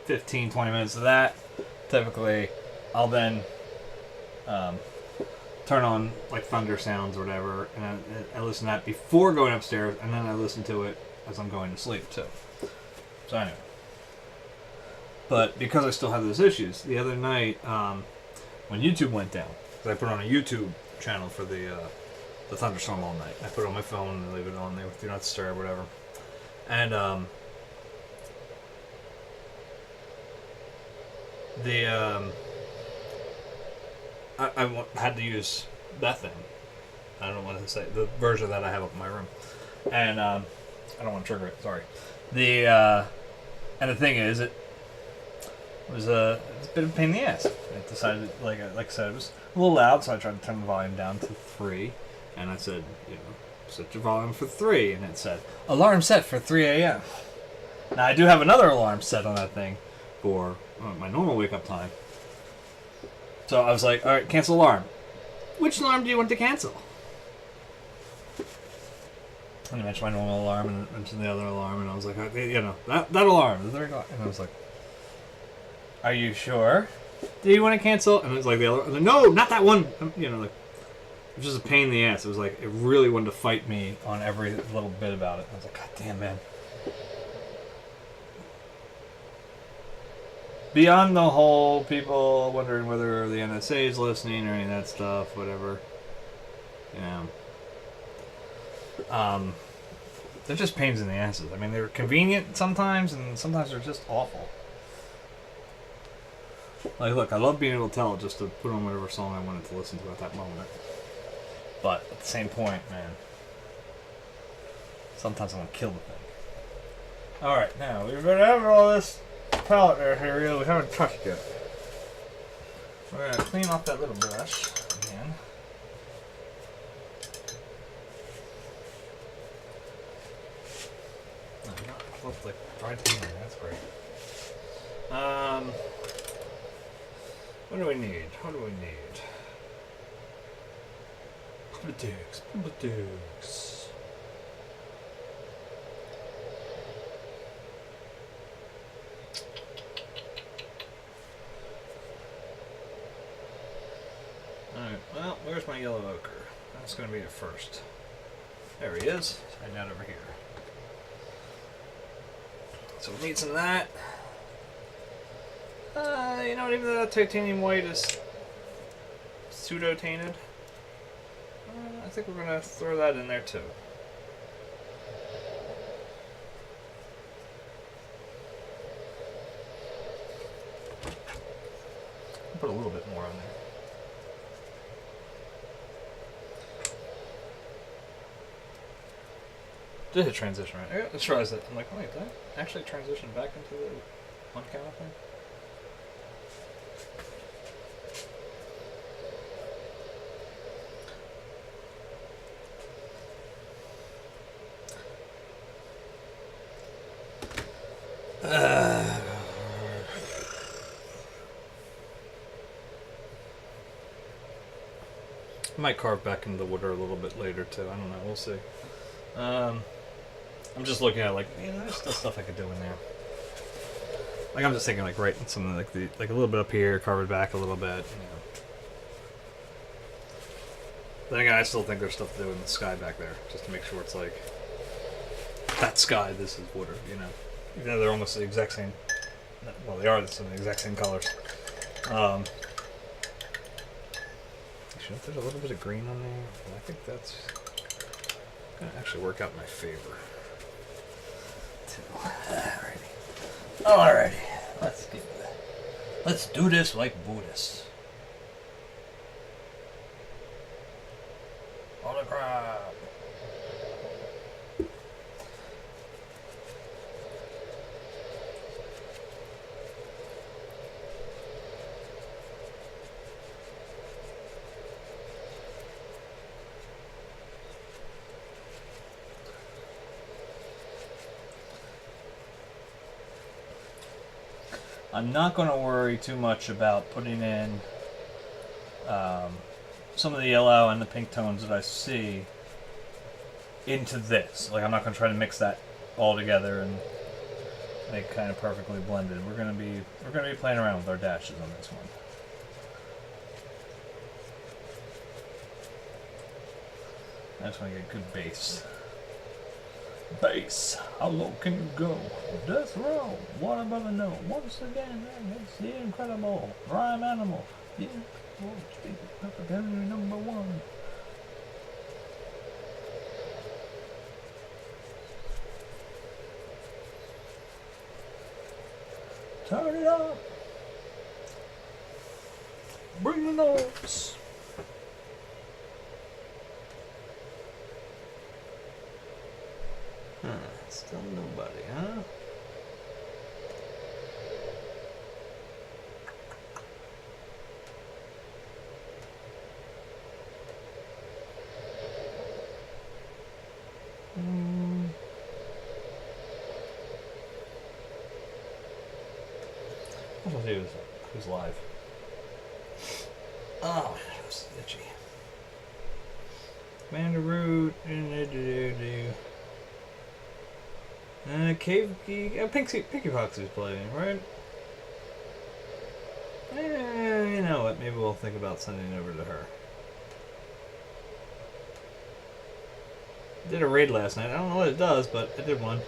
15, 20 minutes of that, typically I'll then turn on like thunder sounds or whatever, and I listen to that before going upstairs, and then I listen to it as I'm going to sleep too. So anyway. But because I still have those issues, the other night, when YouTube went down, because I put on a YouTube channel for the thunderstorm all night. I put it on my phone and leave it on there with Do Not Disturb or whatever. And I had to use that thing. I don't want to say the version that I have up in my room, and I don't want to trigger it. Sorry. And the thing is, it was it's a bit of a pain in the ass. It decided, like I said, it was a little loud, so I tried to turn the volume down to 3, and I said, set your volume for 3, and it said alarm set for 3 a.m. Now I do have another alarm set on that thing for my normal wake up time. So I was like, all right, cancel alarm. Which alarm do you want to cancel? And I mentioned my normal alarm and mentioned the other alarm, and I was like, that alarm, the 3 o'clock. And I was like, are you sure? Do you want to cancel? And it was like the other. I was like, no, not that one. It was just a pain in the ass. It was like it really wanted to fight me on every little bit about it. I was like, God damn, man. Beyond the whole people wondering whether the NSA is listening or any of that stuff, whatever. They're just pains in the asses. I mean, they're convenient sometimes, and sometimes they're just awful. Like, look, I love being able to tell it just to put on whatever song I wanted to listen to at that moment. But at the same point, man, sometimes I want to kill the thing. Alright, now, we've been over all this palette area we haven't touched yet. We're going to clean off that little brush again. Looks like dried cleaner, that's great. What do we need? What do we need? Politics, politics. Alright, well, where's my yellow ochre? That's going to be it first. There he is, right out over here. So we need some of that. You know, even though that titanium white is pseudo-tainted, I think we're going to throw that in there too. I'll put a little bit more on there. Did hit transition right? I just realized that. I'm like, wait, did I actually transition back into the one camera thing? I might carve back into the water a little bit later too. I don't know. We'll see. I'm just looking at it like, you know, there's still stuff I could do in there. Like I'm just thinking like writing something like a little bit up here, carve it back a little bit. You know. Then again, I still think there's stuff to do in the sky back there, just to make sure it's like that sky. This is water. You know, even though they're almost the exact same. Well, they are the exact same colors. Actually, if there's a little bit of green on there, I think that's gonna actually work out in my favor. Alrighty. Let's do this like Buddhists. Autograph. I'm not going to worry too much about putting in some of the yellow and the pink tones that I see into this. Like I'm not going to try to mix that all together and make it kind of perfectly blended. We're going to be playing around with our dashes on this one. I just want to get a good base. Base, how low can you go? Death row, what above a no? Once again, it's the incredible rhyme animal. Yeah, oh, perfect enemy number one. Turn it up. Bring the notes. Still nobody, huh? We'll see who's live. Oh, that was itchy. Commander Root. Cave Geek. Pinky Fox is playing, right? You know what? Maybe we'll think about sending it over to her. Did a raid last night. I don't know what it does, but I did one.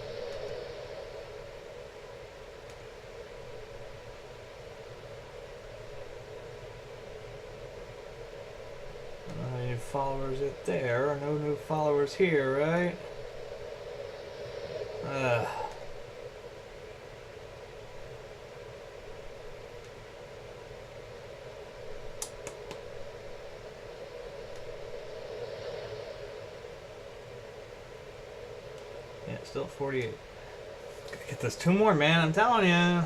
Followers it there, no new followers here, right? Yeah, still 48. Gotta get those 2 more, man. I'm telling you.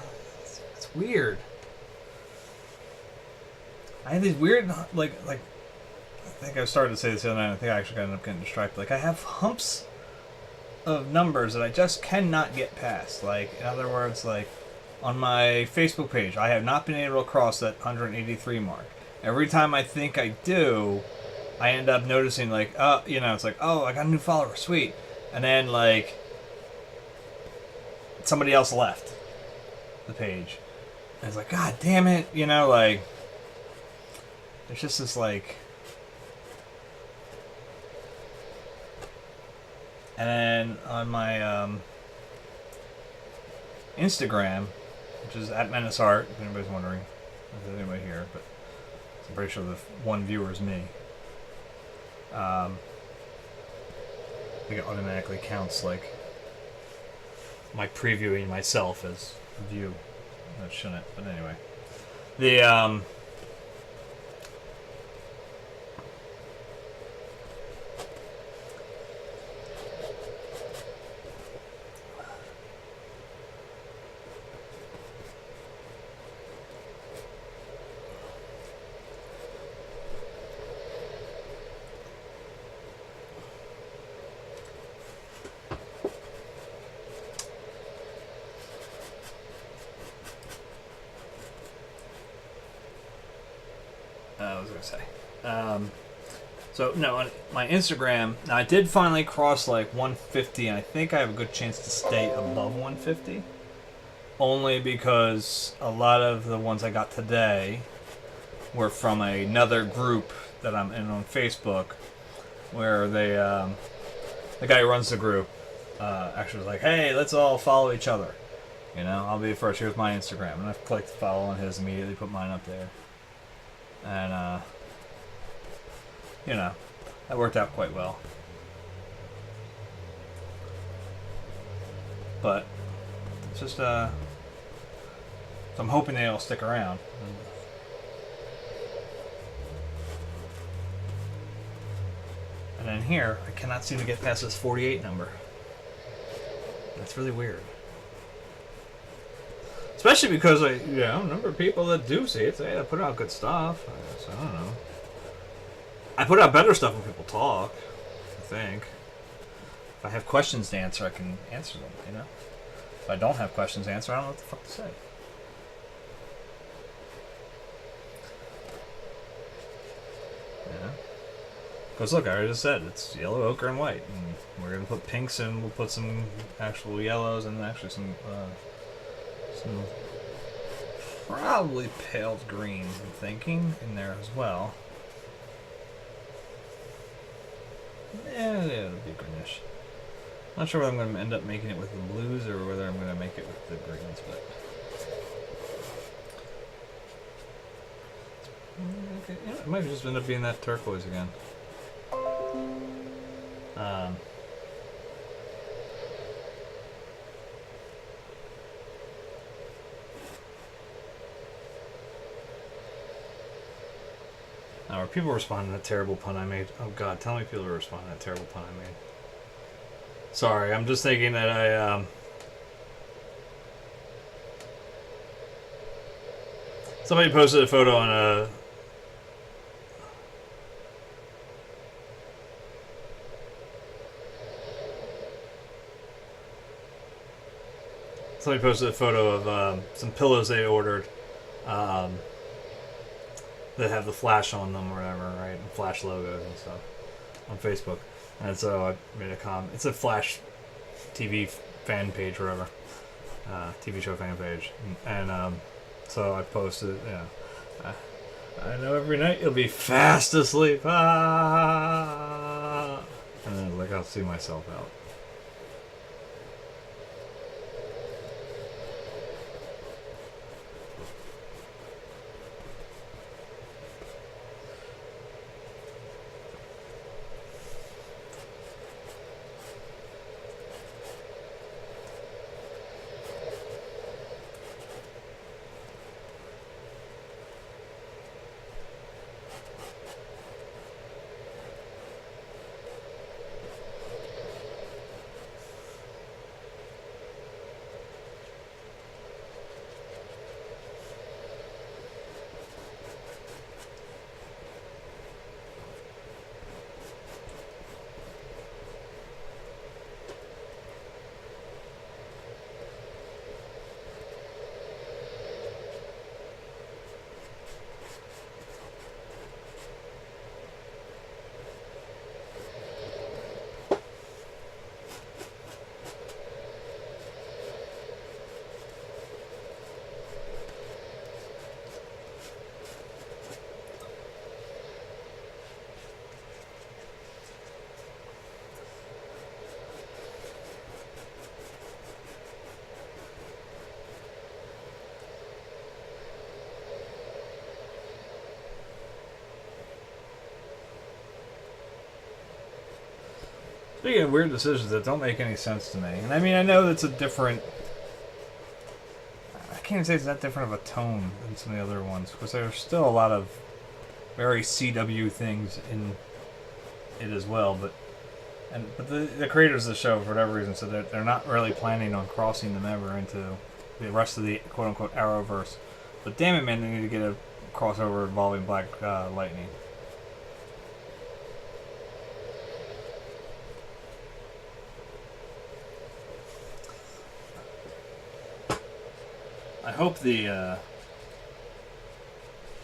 It's weird. I have these weird, like, I think I started to say this the other night. I think I actually ended up getting distracted. Like, I have humps of numbers that I just cannot get past. Like, in other words, like, on my Facebook page, I have not been able to cross that 183 mark. Every time I think I do, I end up noticing, like, you know, it's like, oh, I got a new follower, sweet. And then, like, somebody else left the page. And it's like, God damn it, you know, like, there's just this, like... And then on my Instagram, which is at @menacart, if anybody's wondering, if there's anybody here, but I'm pretty sure the one viewer is me. I think it automatically counts, like, my previewing myself as a view. That shouldn't, but anyway. The, I was gonna say. So no, on my Instagram, now I did finally cross like 150, and I think I have a good chance to stay above 150. Only because a lot of the ones I got today were from another group that I'm in on Facebook, where they, the guy who runs the group, actually was like, "Hey, let's all follow each other. You know, I'll be the first. Here's my Instagram," and I clicked follow on his, immediately put mine up there. And, you know, that worked out quite well. But, it's just, so I'm hoping they'll stick around. And then here, I cannot seem to get past this 48 number. That's really weird. Especially because, like, you know, a number of people that do see it say I put out good stuff. So, I don't know. I put out better stuff when people talk, I think. If I have questions to answer, I can answer them, you know? If I don't have questions to answer, I don't know what the fuck to say. Yeah. Because look, I already just said, it's yellow, ochre, and white. And we're going to put pinks and we'll put some actual yellows and actually some probably pale greens, I'm thinking, in there as well. Yeah, it'll be greenish. Not sure whether I'm going to end up making it with the blues or whether I'm going to make it with the greens, but... Okay, yeah, it might just end up being that turquoise again. Are people responding to that terrible pun I made? Oh god, tell me people are responding to that terrible pun I made. Sorry, I'm just thinking that I, somebody posted a photo on a... Somebody posted a photo of some pillows they ordered that have the Flash on them or whatever, right? And Flash logos and stuff on Facebook. And so I made a comment. It's a Flash TV fan page or whatever. TV show fan page. And so I posted, you know, I know every night you'll be fast asleep. Ah! And then I was like, I'll see myself out. Speaking of weird decisions that don't make any sense to me, and I mean, I know that's a different. I can't even say it's that different of a tone than some of the other ones, because there's still a lot of very CW things in it as well. But the creators of the show, for whatever reason, said that they're not really planning on crossing them ever into the rest of the quote unquote Arrowverse. But damn it, man, they need to get a crossover involving Black Lightning. I hope the I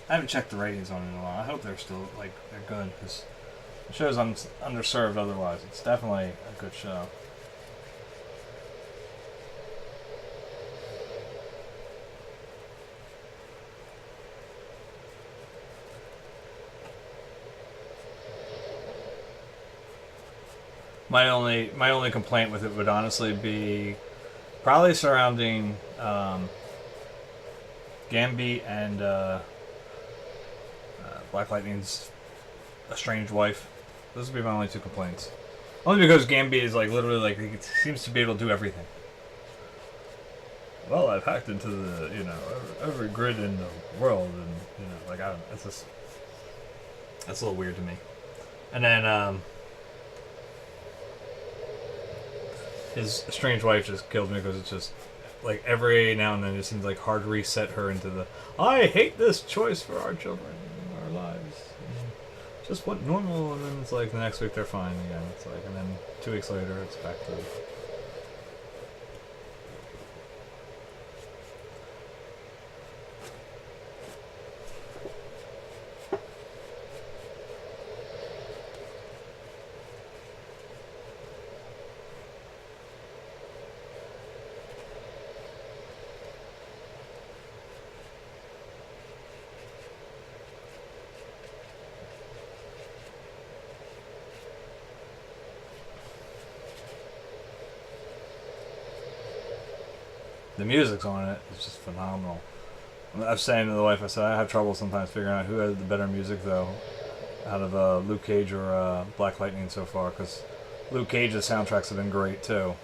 haven't checked the ratings on it in a while. I hope they're still they're good, because the show's underserved otherwise. It's definitely a good show. My only complaint with it would honestly be probably surrounding Gambit and Black Lightning's estranged wife. Those would be my only two complaints. Only because Gambit is literally he seems to be able to do everything. Well, I've hacked into the every grid in the world, and I don't. It's just that's a little weird to me. And then his estranged wife just kills me because it's just every now and then it seems hard to reset her into the I hate this choice for our children and our lives. And just what normal, and then it's the next week they're fine again. It's and then 2 weeks later it's back to. The music's on it. It's just phenomenal. I was saying to the wife, I said, I have trouble sometimes figuring out who has the better music, though, out of Luke Cage or Black Lightning so far, because Luke Cage's soundtracks have been great, too.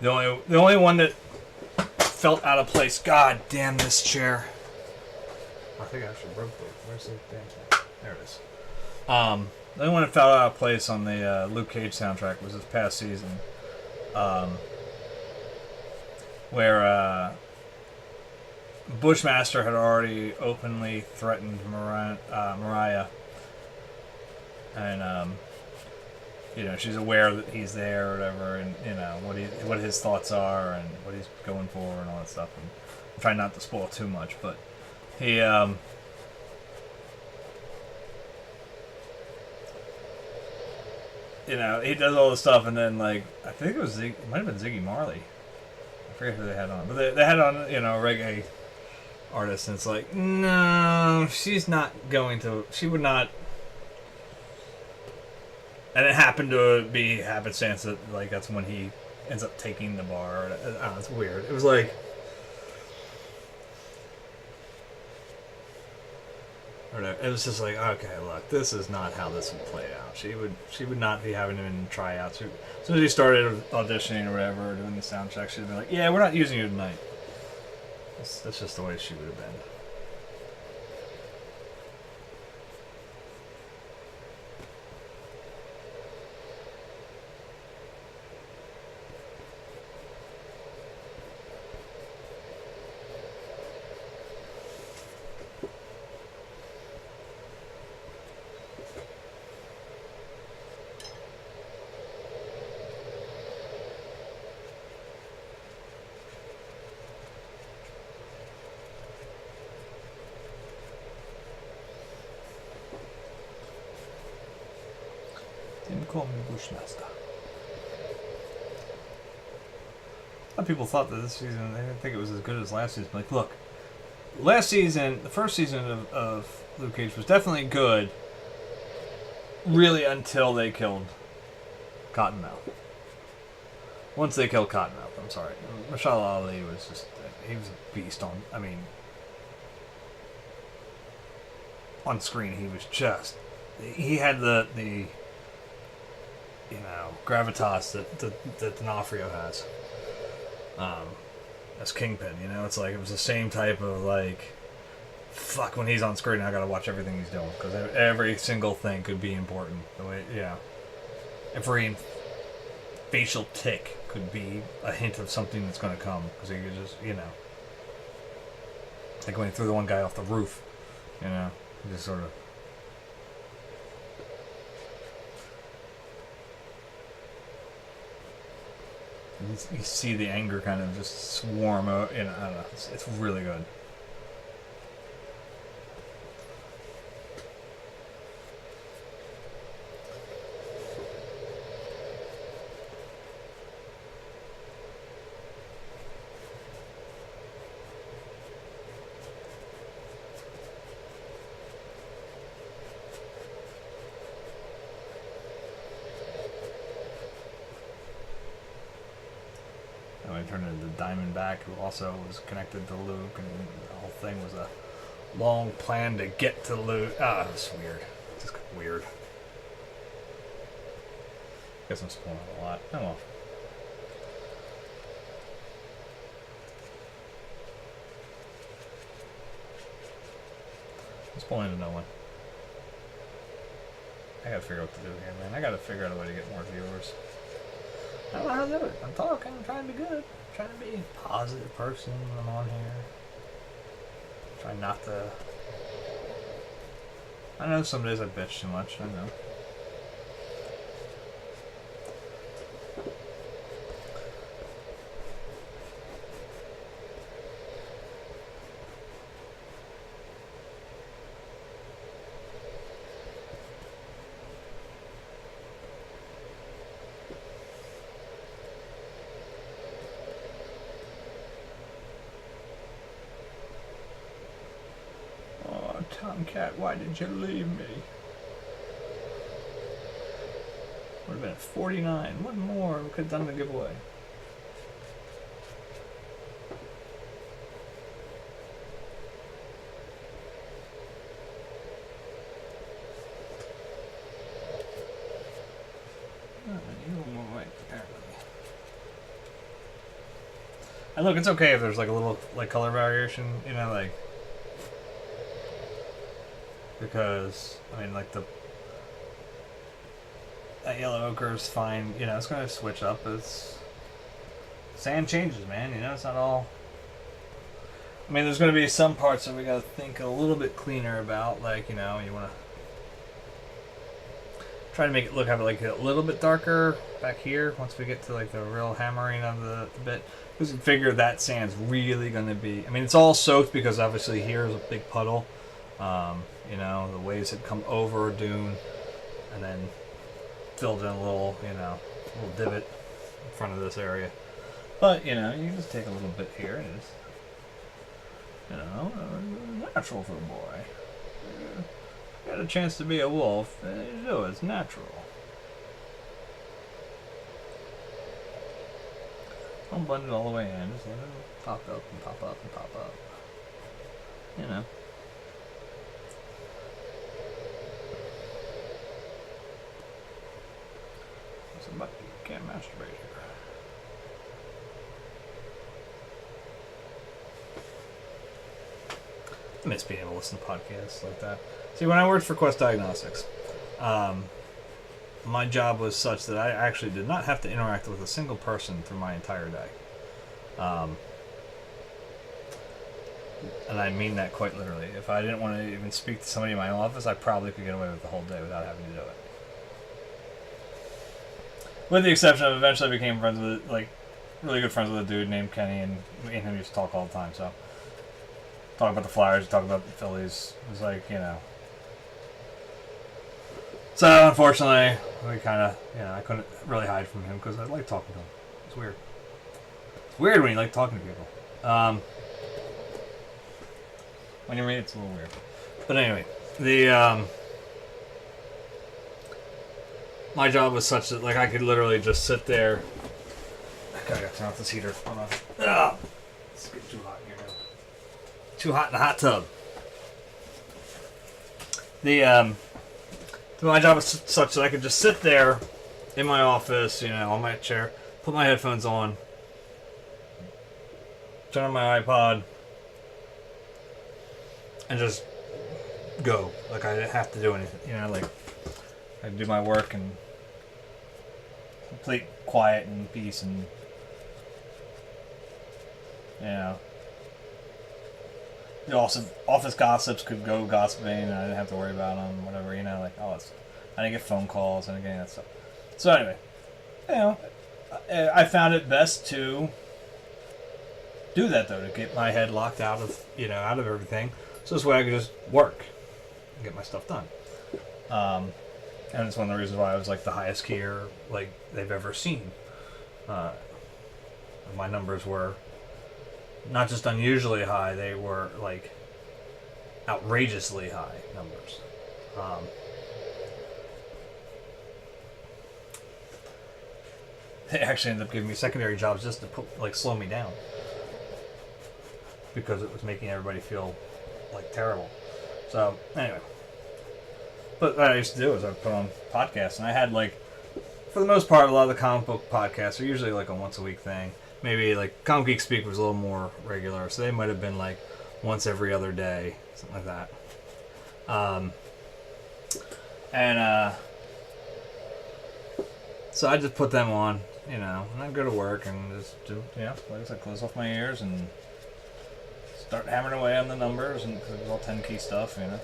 The only one that felt out of place. God damn this chair. I think I actually broke it. Where's the damn thing? There it is. The only one that felt out of place on the Luke Cage soundtrack was this past season, where Bushmaster had already openly threatened Mariah, and she's aware that he's there or whatever, and what his thoughts are and what he's going for and all that stuff. And I'm trying not to spoil too much, but he he does all this stuff, and then I think it might have been Ziggy Marley. I forget who they had on, but they had on a reggae artist, and it's no, she's not going to. She would not. And it happened to be happenstance that that's when he ends up taking the bar. I don't know, it's weird. It was it was just okay, look, this is not how this would play out. She would not be having him in tryouts. As soon as he started auditioning or whatever, doing the sound check, she'd be like, yeah, we're not using you tonight. That's just the way she would have been. Call me Bushmaster. A lot of people thought that this season, they didn't think it was as good as last season. Look, last season, the first season of Luke Cage was definitely good, really, until they killed Cottonmouth. Once they killed Cottonmouth, I'm sorry. Mashallah Ali was just, he was a beast on screen. He was just, he had the gravitas that D'Onofrio has. As Kingpin, it's like, it was the same type of, like, fuck, when he's on screen, I gotta watch everything he's doing, because every single thing could be important. The way, every facial tick could be a hint of something that's gonna come, because he could just, like when he threw the one guy off the roof, he just sort of. You see the anger kind of just swarm out, I don't know, it's really good. Turned into Diamondback, who also was connected to Luke, and the whole thing was a long plan to get to Luke. It's weird. It's just weird. Guess I'm spoiling a lot. Oh well. I'm spoiling to no one. I gotta figure out what to do here, man. I gotta figure out a way to get more viewers. I don't know how to do it. I'm talking. I'm trying to be good. I'm trying to be a positive person when I'm on here. Try not to. I know some days I bitch too much. I know. Tomcat, why did you leave me? Would have been at 49. What more we could have done the giveaway? And look, it's okay if there's like a little like color variation, like. Because, I mean, like that yellow ochre is fine, it's going to switch up. Sand changes, man, it's not all. I mean, there's going to be some parts that we got to think a little bit cleaner about, like, you want to try to make it have like a little bit darker back here once we get to like the real hammering of the bit. Because we figure that sand's really going to be, I mean, it's all soaked because obviously here's a big puddle. The waves had come over Dune and then filled in a little, little divot in front of this area. But, you can just take a little bit here and it's, natural for a boy. Got a chance to be a wolf, it's natural. Don't blend it all the way in, just let it pop up and pop up and pop up. But you can't masturbate here. I miss being able to listen to podcasts like that. See, when I worked for Quest Diagnostics, my job was such that I actually did not have to interact with a single person through my entire day. And I mean that quite literally. If I didn't want to even speak to somebody in my office, I probably could get away with the whole day without having to do it. With the exception of eventually I became friends with, really good friends with a dude named Kenny, and me and him used to talk all the time, so. Talk about the Flyers, talk about the Phillies. It was like, So, unfortunately, we kind of, I couldn't really hide from him because I like talking to him. It's weird. It's weird when you like talking to people. When you read it's a little weird. But anyway, my job was such that I could literally just sit there turn off this heater. Hold on. Ah, it's getting too hot in here now. Too hot in the hot tub. My job is such that I could just sit there in my office, on my chair, put my headphones on, turn on my iPod, and just go. Like I didn't have to do anything, like I do my work and complete quiet and peace and the office gossips could go gossiping and I didn't have to worry about them, whatever, I didn't get phone calls, I didn't get any of that stuff. So anyway, I found it best to do that though, to get my head locked out of everything. So this way I could just work and get my stuff done. And it's one of the reasons why I was like the highest keyer like they've ever seen. My numbers were not just unusually high, they were like outrageously high numbers. They actually ended up giving me secondary jobs just to slow me down because it was making everybody feel like terrible. So anyway, but what I used to do is I would put on podcasts, and I had for the most part, a lot of the comic book podcasts are usually like a once a week thing. Maybe like Comic Geek Speak was a little more regular, so they might have been like once every other day, something like that. So I just put them on, and I'd go to work and just do, like I said, close off my ears and start hammering away on the numbers, and 'cause it was all 10 key stuff, and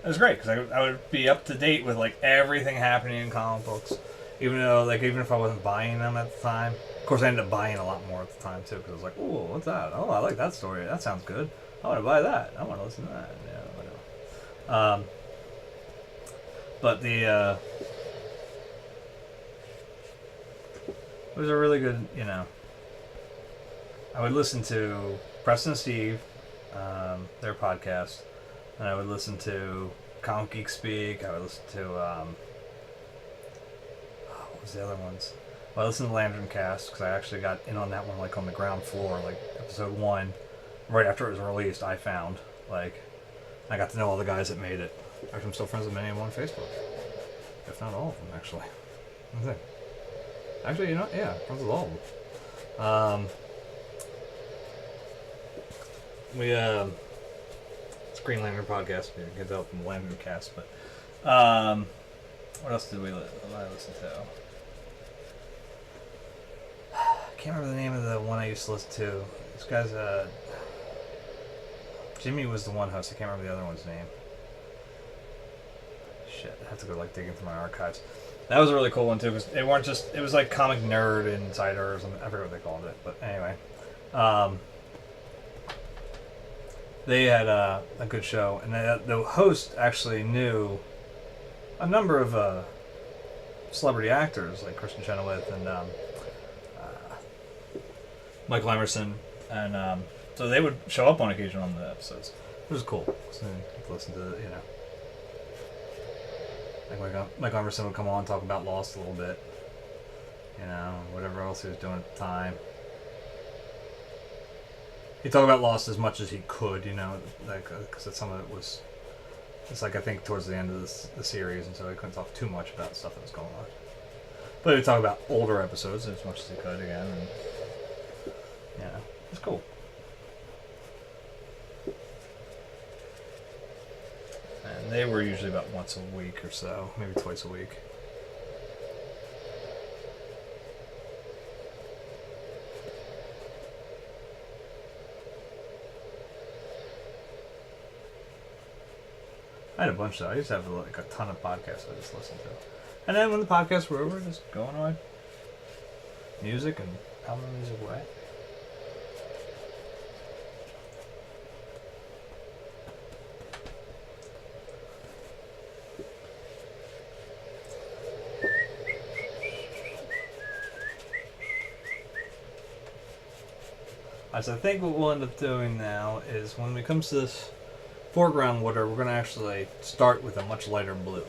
it was great because I would be up to date with like everything happening in comic books, even if I wasn't buying them at the time. Of course, I ended up buying a lot more at the time too because I was like, "Ooh, what's that? Oh, I like that story. That sounds good. I want to buy that. I want to listen to that." Whatever. But it was a really good, I would listen to Preston and Steve, their podcast. And I would listen to Comic Geek Speak. I would listen to what was the other ones? Well, I listened to Lantern Cast because I actually got in on that one, like on the ground floor, like episode 1, right after it was released. I found I got to know all the guys that made it. Actually, I'm still friends with many of them on Facebook. If not all of them, actually. I think. Actually, yeah, friends with all of them. Green Lantern podcast. You can tell from the Lantern Cast, but what else did I listen to? I can't remember the name of the one I used to listen to. This guy's Jimmy was the one host. I can't remember the other one's name. Shit, I have to go digging through my archives. That was a really cool one too because they weren't just. It was like Comic Nerd Insider or something. I forget what they called it, but anyway. They had a good show, and the host actually knew a number of celebrity actors like Kristen Chenoweth and Michael Emerson, and so they would show up on occasion on the episodes. It was cool. So to listen to, like Michael Emerson would come on and talk about Lost a little bit, whatever else he was doing at the time. He talked about Lost as much as he could, because some of it was, I think towards the end of the series, and so he couldn't talk too much about stuff that was going on. But he would talk about older episodes as much as he could again, and it's cool. And they were usually about once a week or so, maybe twice a week. I had a bunch though. I used to have a ton of podcasts I just listened to. And then when the podcasts were over, just going on music and album music away. As I think what we'll end up doing now is when it comes to this foreground water, we're going to actually start with a much lighter blue.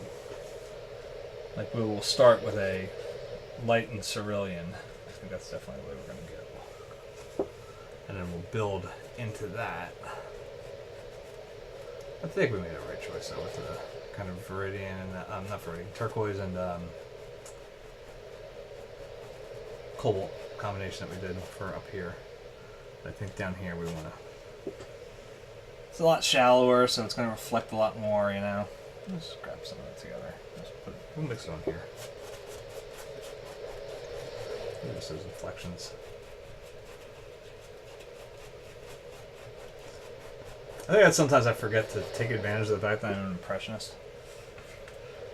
Like, we will start with a light and cerulean. I think that's definitely the way we're going to go. And then we'll build into that. I think we made a right choice though with the kind of viridian and not viridian, turquoise and cobalt combination that we did for up here. I think down here we want to. It's a lot shallower, so it's going to reflect a lot more, you know. Let's grab some of that together. We'll mix it on here. Just those inflections. I think that sometimes I forget to take advantage of the fact that I'm an impressionist.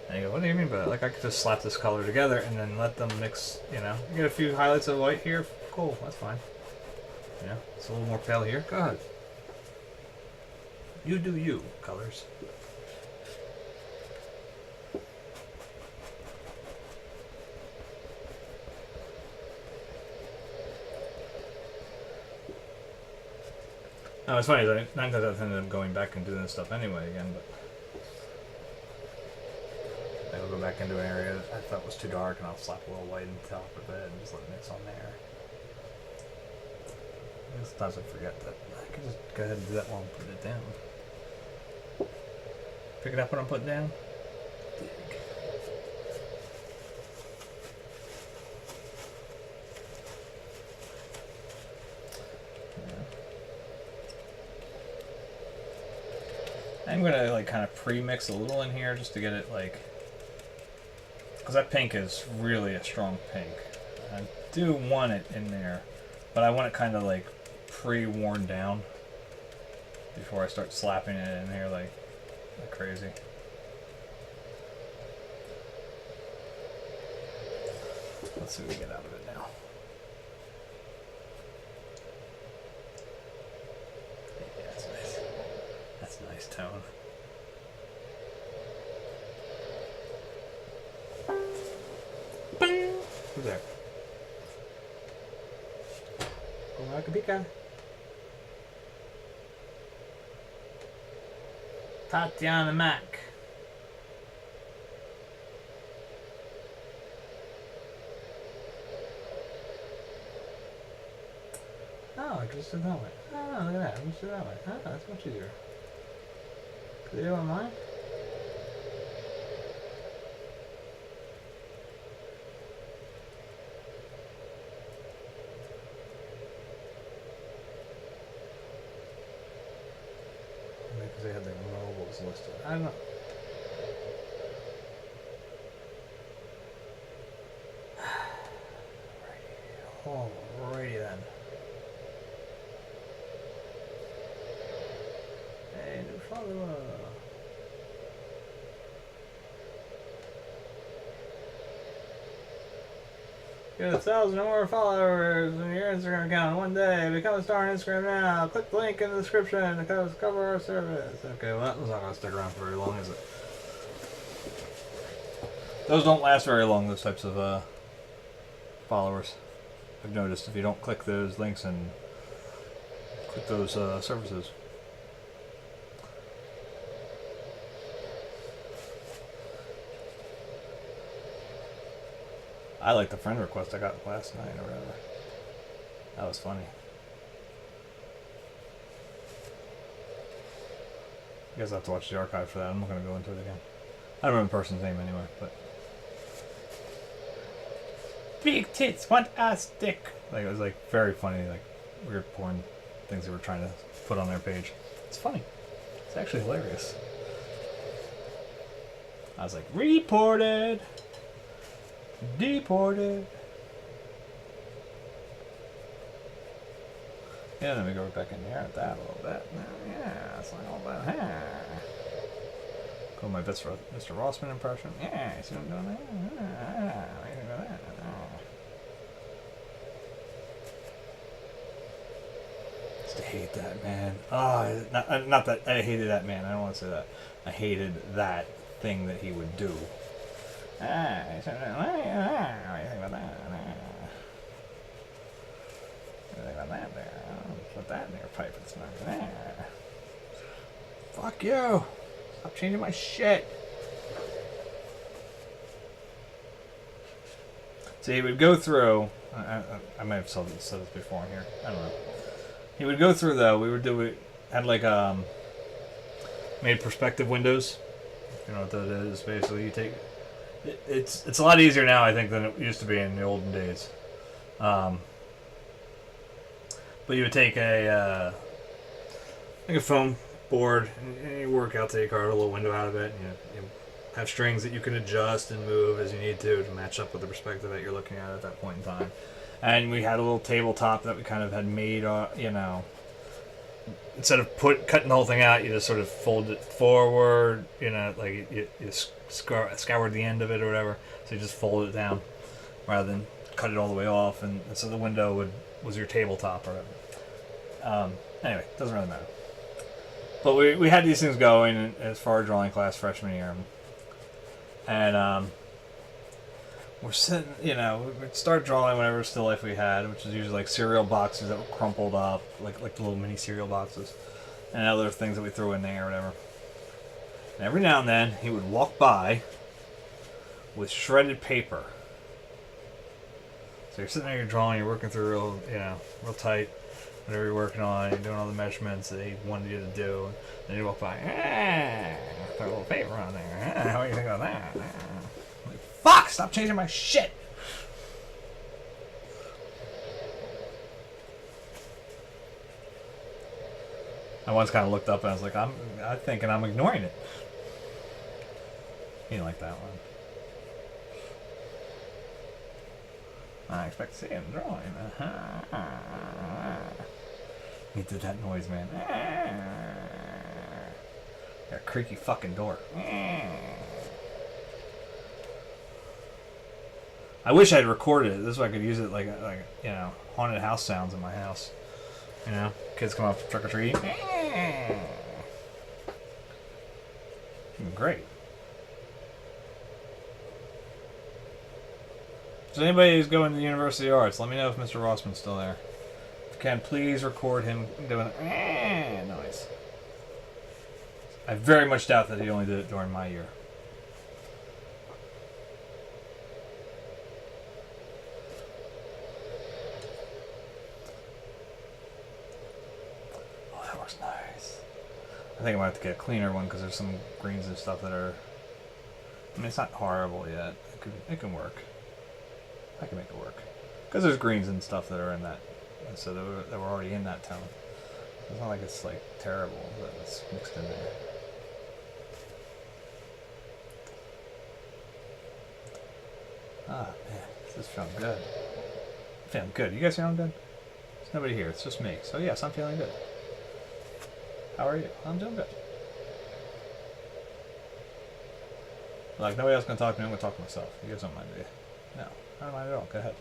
And you go, what do you mean by that? Like, I could just slap this color together and then let them mix, you know. You get a few highlights of white here, cool, that's fine. Yeah, it's a little more pale here, go ahead. You do you, colors. No, it's funny, 9 times out of 10 I'm going back and doing this stuff anyway again, but I'll go back into an area that I thought was too dark and I'll slap a little white on top of it and just let it mix on there. And sometimes I forget that I can just go ahead and do that while I'm putting it down. Pick it up when I'm putting down. Dig. I'm gonna like kind of pre-mix a little in here just to get it like, because that pink is really a strong pink. I do want it in there, but I want it kind of like pre-worn down before I start slapping it in here like crazy. Let's see what we get out of it now. Yeah, that's nice. That's a nice tone. Bing! Who's there? Pika. Tatiana Mac. Oh, I just did that way. Oh, look at that. I just did that way. Oh, that's much easier. Could you do it on mine? Because they had their mobiles listed. I don't know. Alrighty then. Hey, new follower. Get 1,000 more followers in your Instagram account in one day. Become a star on Instagram now. Click the link in the description to discover our service. Okay, well that was not going to stick around for very long, is it? Those don't last very long, those types of followers. I've noticed if you don't click those links and click those services. I like the friend request I got last night or whatever. That was funny. You guys have to watch the archive for that. I'm not going to go into it again. I don't remember the person's name anyway, but... Big tits, want a stick! Like, it was like very funny, like weird porn things they were trying to put on their page. It's funny. It's actually hilarious. I was like, reported! Deported. Yeah, let me go back in there at that a little bit. Yeah, it's like all that. Go my best Mr. Rossman impression. Yeah, you see what I'm doing there? I hate that man. Oh, not that I hated that man. I don't want to say that. I hated that thing that he would do. What do you think about that? What do you think about that there? Put that in your pipe and smoke there. Fuck you! Stop changing my shit! So he would go through. I might have said this before in here. I don't know. He would go through though. We had like made perspective windows. You know what that is? Basically, you take. It's a lot easier now, I think, than it used to be in the olden days. But you would take a foam board and you work out till you carve a little window out of it. And you have strings that you can adjust and move as you need to match up with the perspective that you're looking at that point in time. And we had a little tabletop that we kind of had made, instead of cutting the whole thing out, you just sort of fold it forward, like you scoured the end of it or whatever. So you just fold it down rather than cut it all the way off. And so the window was your tabletop or whatever. Anyway, doesn't really matter. But we had these things going as far as drawing class freshman year. And we're sitting, we'd start drawing whatever still life we had, which is usually like cereal boxes that were crumpled up, like the little mini cereal boxes, and other things that we threw in there or whatever. And every now and then, he would walk by with shredded paper. So you're sitting there, you're drawing, you're working through real tight, whatever you're working on, you're doing all the measurements that he wanted you to do. And then you walk by, throw a little paper on there. What do you think about that? Like, fuck! Stop changing my shit. I once kind of looked up and I was like, I'm thinking I'm ignoring it. He didn't like that one. I expect to see him drawing. He did that noise, man. That creaky fucking door. I wish I'd recorded it. This way I could use it like haunted house sounds in my house. Kids come up trick or treating. Great. So anybody who's going to the University of Arts, let me know if Mr. Rossman's still there. If you can, please record him doing noise. I very much doubt that he only did it during my year. Oh, that works nice. I think I might have to get a cleaner one because there's some greens and stuff that are... I mean, it's not horrible yet. It can work. I can make it work. Because there's greens and stuff that are in that. So that were already in that tone. It's not like it's like terrible that it's mixed in there. Ah, man. This is feeling good. I'm feeling good. You guys feeling good? There's nobody here. It's just me. So yes, I'm feeling good. How are you? I'm doing good. Like, nobody else is going to talk to me. I'm going to talk to myself. You guys don't mind, do you? No. I don't mind at all. Go ahead.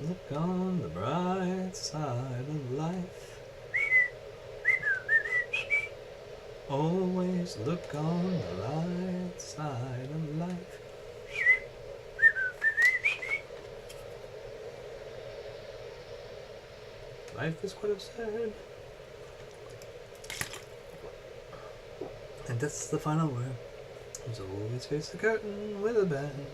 Look on the bright side of life. Always look on the light side of life. Life is quite absurd. And that's the final word. There's always face the curtain with a bang.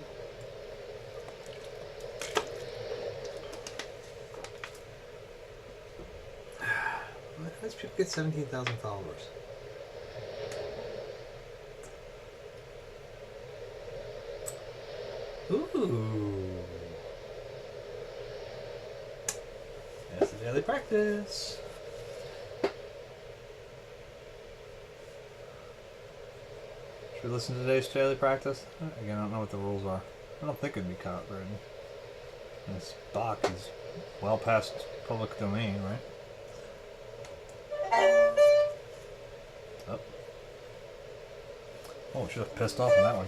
Let's people get 17,000 followers. Ooh. That's the daily practice. Should we listen to today's daily practice? Again, I don't know what the rules are. I don't think it'd be copyrighted. This Bach is well past public domain, right? Oh. Oh, should have pissed off on that one.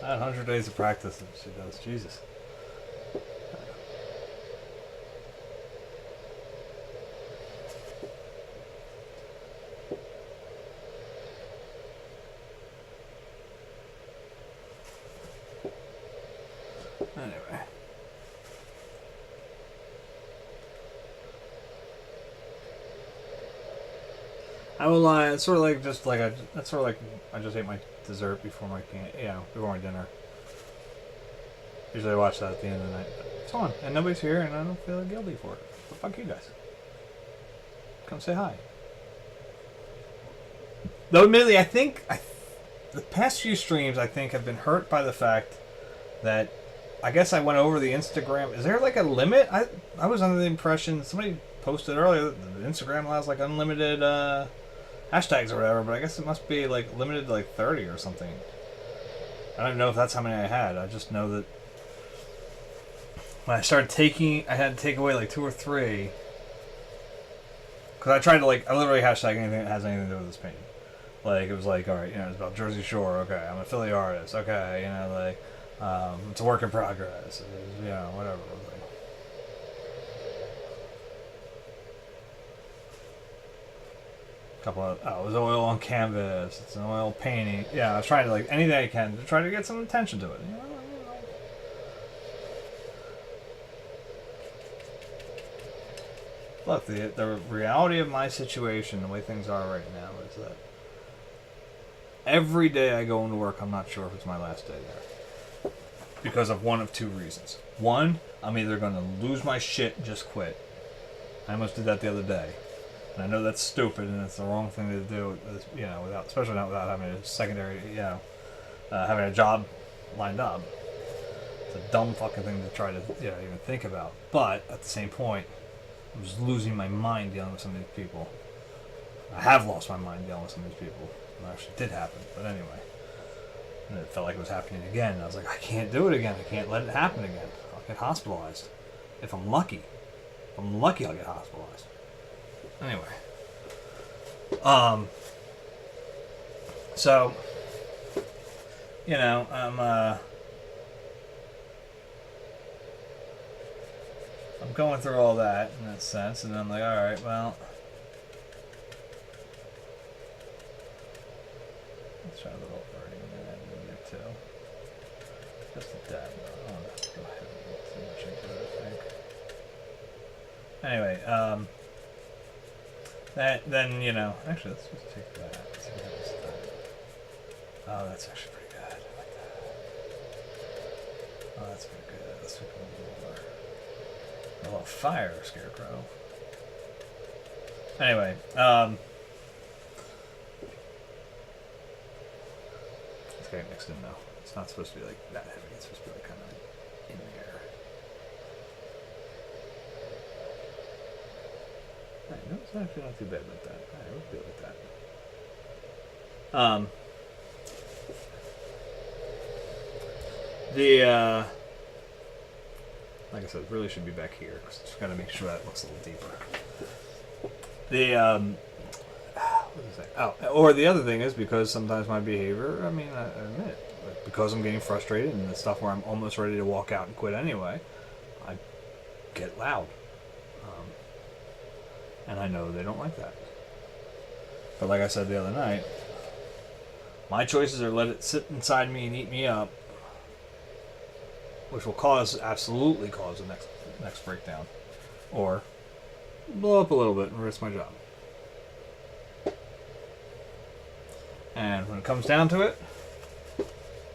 I had 100 days of practice and she does. Jesus. Anyway. I will lie. It's sort of like just like that's sort of like I just ate my dessert before my before my dinner. Usually I watch that at the end of the night. It's on, and nobody's here, and I don't feel guilty for it. But fuck you guys. Come say hi. Though admittedly, I think the past few streams I think have been hurt by the fact that I guess I went over the Instagram. Is there like a limit? I was under the impression somebody posted earlier that Instagram allows like unlimited hashtags or whatever, but I guess it must be like limited to like 30 or something. I don't know if that's how many I had. I just know that when I started taking, I had to take away like 2 or 3. Because I tried to I literally hashtag anything that has anything to do with this painting. Like, it was like, alright, it's about Jersey Shore, okay, I'm an affiliate artist, okay, it's a work in progress, whatever. Couple of, it was oil on canvas, it's an oil painting. Yeah, I was trying to, anything I can to try to get some attention to it. Look, the reality of my situation, the way things are right now, is that every day I go into work, I'm not sure if it's my last day there. Because of one of 2 reasons. One, I'm either going to lose my shit and just quit. I almost did that the other day. And I know that's stupid and it's the wrong thing to do, especially not without having a secondary, having a job lined up. It's a dumb fucking thing to try to, even think about. But at the same point, I was losing my mind dealing with some of these people. I have lost my mind dealing with some of these people. It actually did happen, but anyway. And it felt like it was happening again. And I was like, I can't do it again. I can't let it happen again. I'll get hospitalized. If I'm lucky. If I'm lucky, I'll get hospitalized. Anyway. So, I'm going through all that in that sense, and I'm like, alright, well, let's try a little birdie in there too. Just a dab. I don't want to go ahead and get too much into it, I think. Anyway, then, actually, let's just take that out. Let's see what happens to that. Oh, that's actually pretty good. I like that. Oh, that's pretty good. Let's take a little more. A little fire, Scarecrow. Anyway, let's get it mixed in now. It's not supposed to be like that heavy. It's supposed to be like kind of in there. Alright, no, it's actually not too bad like that. Alright, we'll do it like that. Like I said, it really should be back here. Just gotta make sure that looks a little deeper. What is that? Oh, or the other thing is because sometimes my behavior, I admit, because I'm getting frustrated and the stuff where I'm almost ready to walk out and quit anyway, I get loud. And I know they don't like that. But like I said the other night, my choices are let it sit inside me and eat me up, which will absolutely cause the next breakdown, or blow up a little bit and risk my job. And when it comes down to it,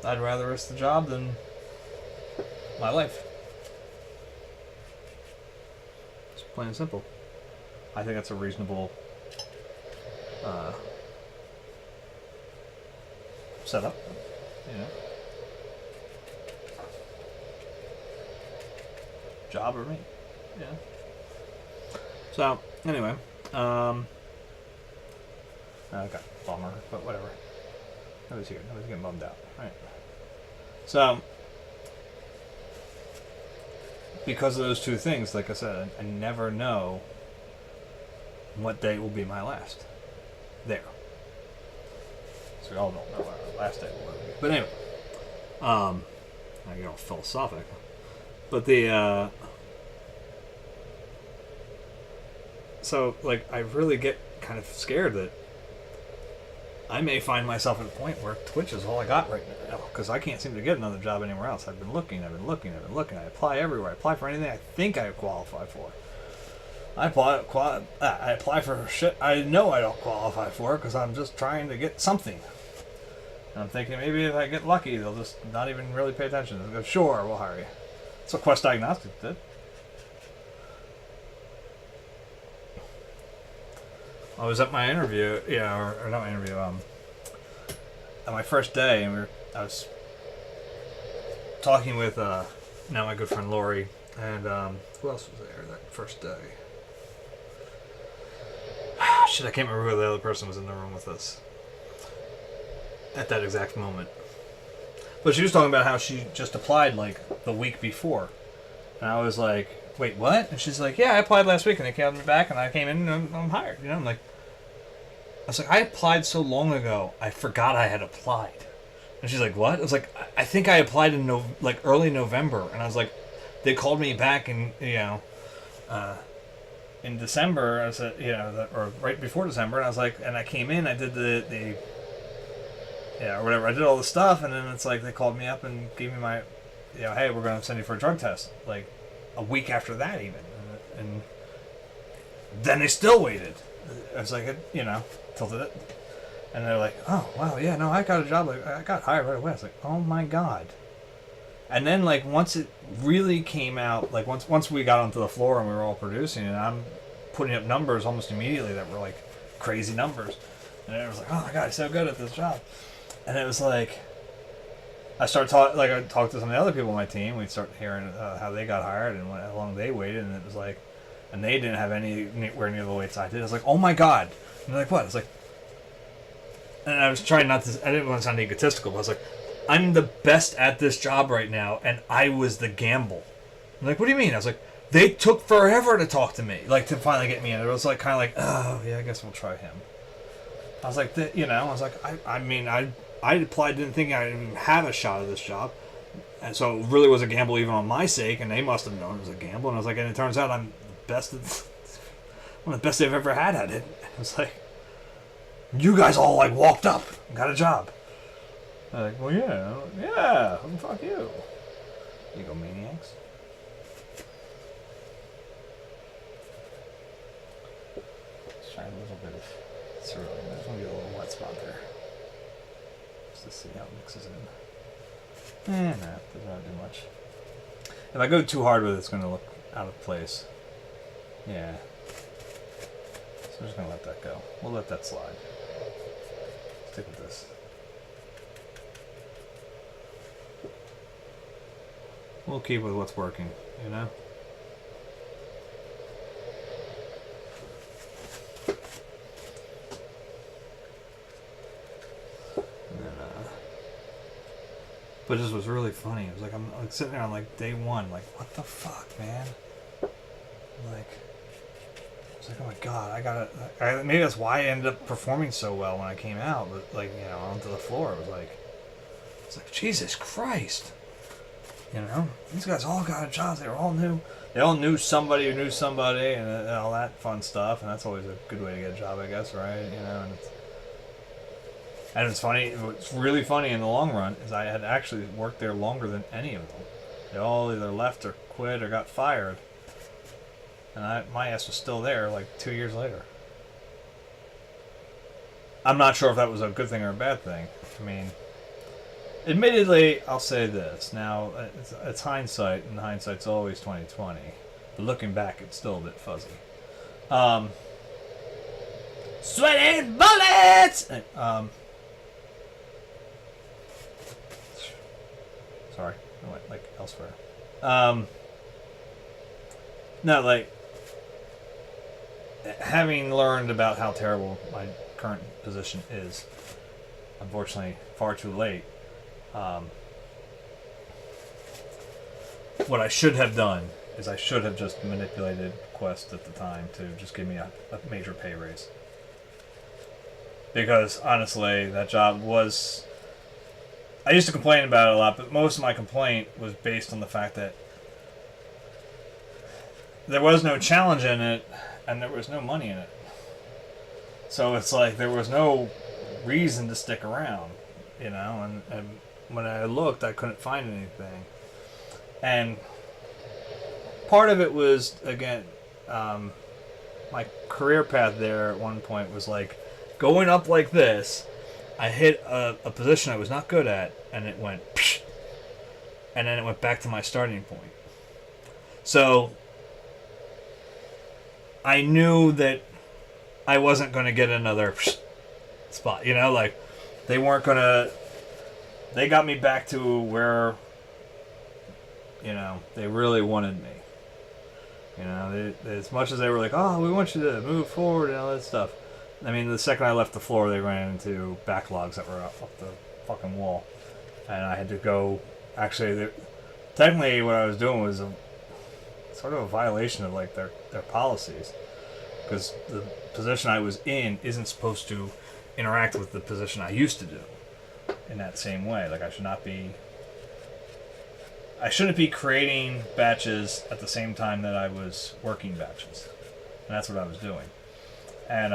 I'd rather risk the job than my life. It's plain and simple. I think that's a reasonable setup, you know. Job or me, yeah. So anyway, okay, bummer, but whatever. Nobody's here. Nobody's getting bummed out, right? So because of those two things, like I said, I never know what day will be my last there. So we all don't know what our last day will be. But anyway, I get all philosophical. But the so like I really get kind of scared that I may find myself at a point where Twitch is all I got right now because I can't seem to get another job anywhere else. I've been looking. I apply everywhere. I apply for anything I think I qualify for. I apply for shit I know I don't qualify for because I'm just trying to get something. And I'm thinking maybe if I get lucky, they'll just not even really pay attention. They'll go, sure, we'll hire you. That's what Quest Diagnostics did. I was at my interview, or not my interview, at my first day, and I was talking with now my good friend Lori, and who else was there that first day? Shit, I can't remember who the other person was in the room with us at that exact moment. But she was talking about how she just applied like the week before. And I was like, wait, what? And she's like, yeah, I applied last week and they called me back and I came in and I'm hired. You know, I'm like, I was like, I applied so long ago, I forgot I had applied. And she's like, what? I was like, I think I applied in early November. And I was like, they called me back in, in December. I said, or right before December. And I was like, and I came in, I did the or whatever. I did all the stuff, and then it's like they called me up and gave me my, hey, we're going to send you for a drug test. Like a week after that, even, and then they still waited. I was like, tilted it, and they're like, oh wow, yeah, no, I got a job. Like I got hired right away. I was like, oh my god. And then like once it really came out, like once we got onto the floor and we were all producing, and I'm putting up numbers almost immediately that were like crazy numbers, and it was like, oh my god, he's so good at this job. And it was like, I talked to some of the other people on my team. We'd start hearing how they got hired and how long they waited. And it was like, and they didn't have anywhere near the waits I did. I was like, oh my god. And they're like, what? I was like, and I was trying I didn't want to sound egotistical, but I was like, I'm the best at this job right now, and I was the gamble. I'm like, what do you mean? I was like, they took forever to talk to me, like to finally get me in. It was like kind of like, oh yeah, I guess we'll try him. I was like, I was like, I applied, didn't think I even had a shot at this job, and so it really was a gamble even on my sake, and they must have known it was a gamble. And I was like, and it turns out I'm the best one of the best they've ever had at it. And it was like, you guys all like walked up and got a job. I'm like, well, yeah, fuck you, egomaniacs. Let's try a little bit of cereal. There's gonna be a little wet spot there. To see how it mixes in. Nah, doesn't really do much. If I go too hard with it, it's going to look out of place. Yeah. So I'm just going to let that go. We'll let that slide. Stick with this. We'll keep with what's working, you know? But this was really funny. It was like I'm like sitting there on like day one, like what the fuck, man? Like, I was like, oh my god, maybe that's why I ended up performing so well when I came out. But like, onto the floor, it was like Jesus Christ, these guys all got jobs. They all knew somebody who knew somebody, and all that fun stuff. And that's always a good way to get a job, I guess, right? And it's funny, what's really funny in the long run is I had actually worked there longer than any of them. They all either left or quit or got fired. And my ass was still there like 2 years later. I'm not sure if that was a good thing or a bad thing. I mean, admittedly, I'll say this. Now, it's hindsight, and hindsight's always 20/20. But looking back, it's still a bit fuzzy. Sweating bullets! Sorry, I went like elsewhere. No, like, having learned about how terrible my current position is, unfortunately, far too late. What I should have done is I should have just manipulated Quest at the time to just give me a major pay raise. Because, honestly, that job was... I used to complain about it a lot, but most of my complaint was based on the fact that there was no challenge in it, and there was no money in it. So it's like there was no reason to stick around, you know, and when I looked, I couldn't find anything. And part of it was, again, my career path there at one point was like going up like this. I hit a position I was not good at, and it went psh, and then it went back to my starting point. So I knew that I wasn't going to get another psh spot, you know, like they weren't going to, they got me back to where, you know, they really wanted me. You know, as much as they were like, oh, we want you to move forward and all that stuff. I mean, the second I left the floor, they ran into backlogs that were up the fucking wall. And I had to go, actually, technically what I was doing was sort of a violation of, like, their policies. Because the position I was in isn't supposed to interact with the position I used to do in that same way. Like, I shouldn't be creating batches at the same time that I was working batches. And that's what I was doing. And,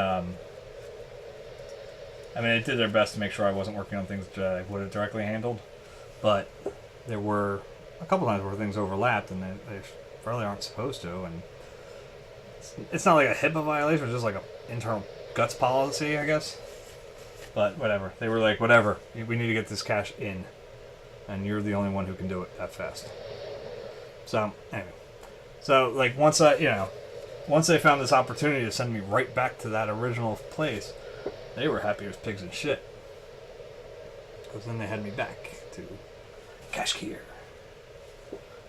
I mean, they did their best to make sure I wasn't working on things that I would have directly handled. But there were a couple times where things overlapped, and they really aren't supposed to. And it's not like a HIPAA violation, it's just like an internal guts policy, I guess. But whatever. They were like, whatever, we need to get this cash in. And you're the only one who can do it that fast. So, anyway. So, like, once they found this opportunity to send me right back to that original place, they were happy as pigs in shit. Because then they had me back to cashier.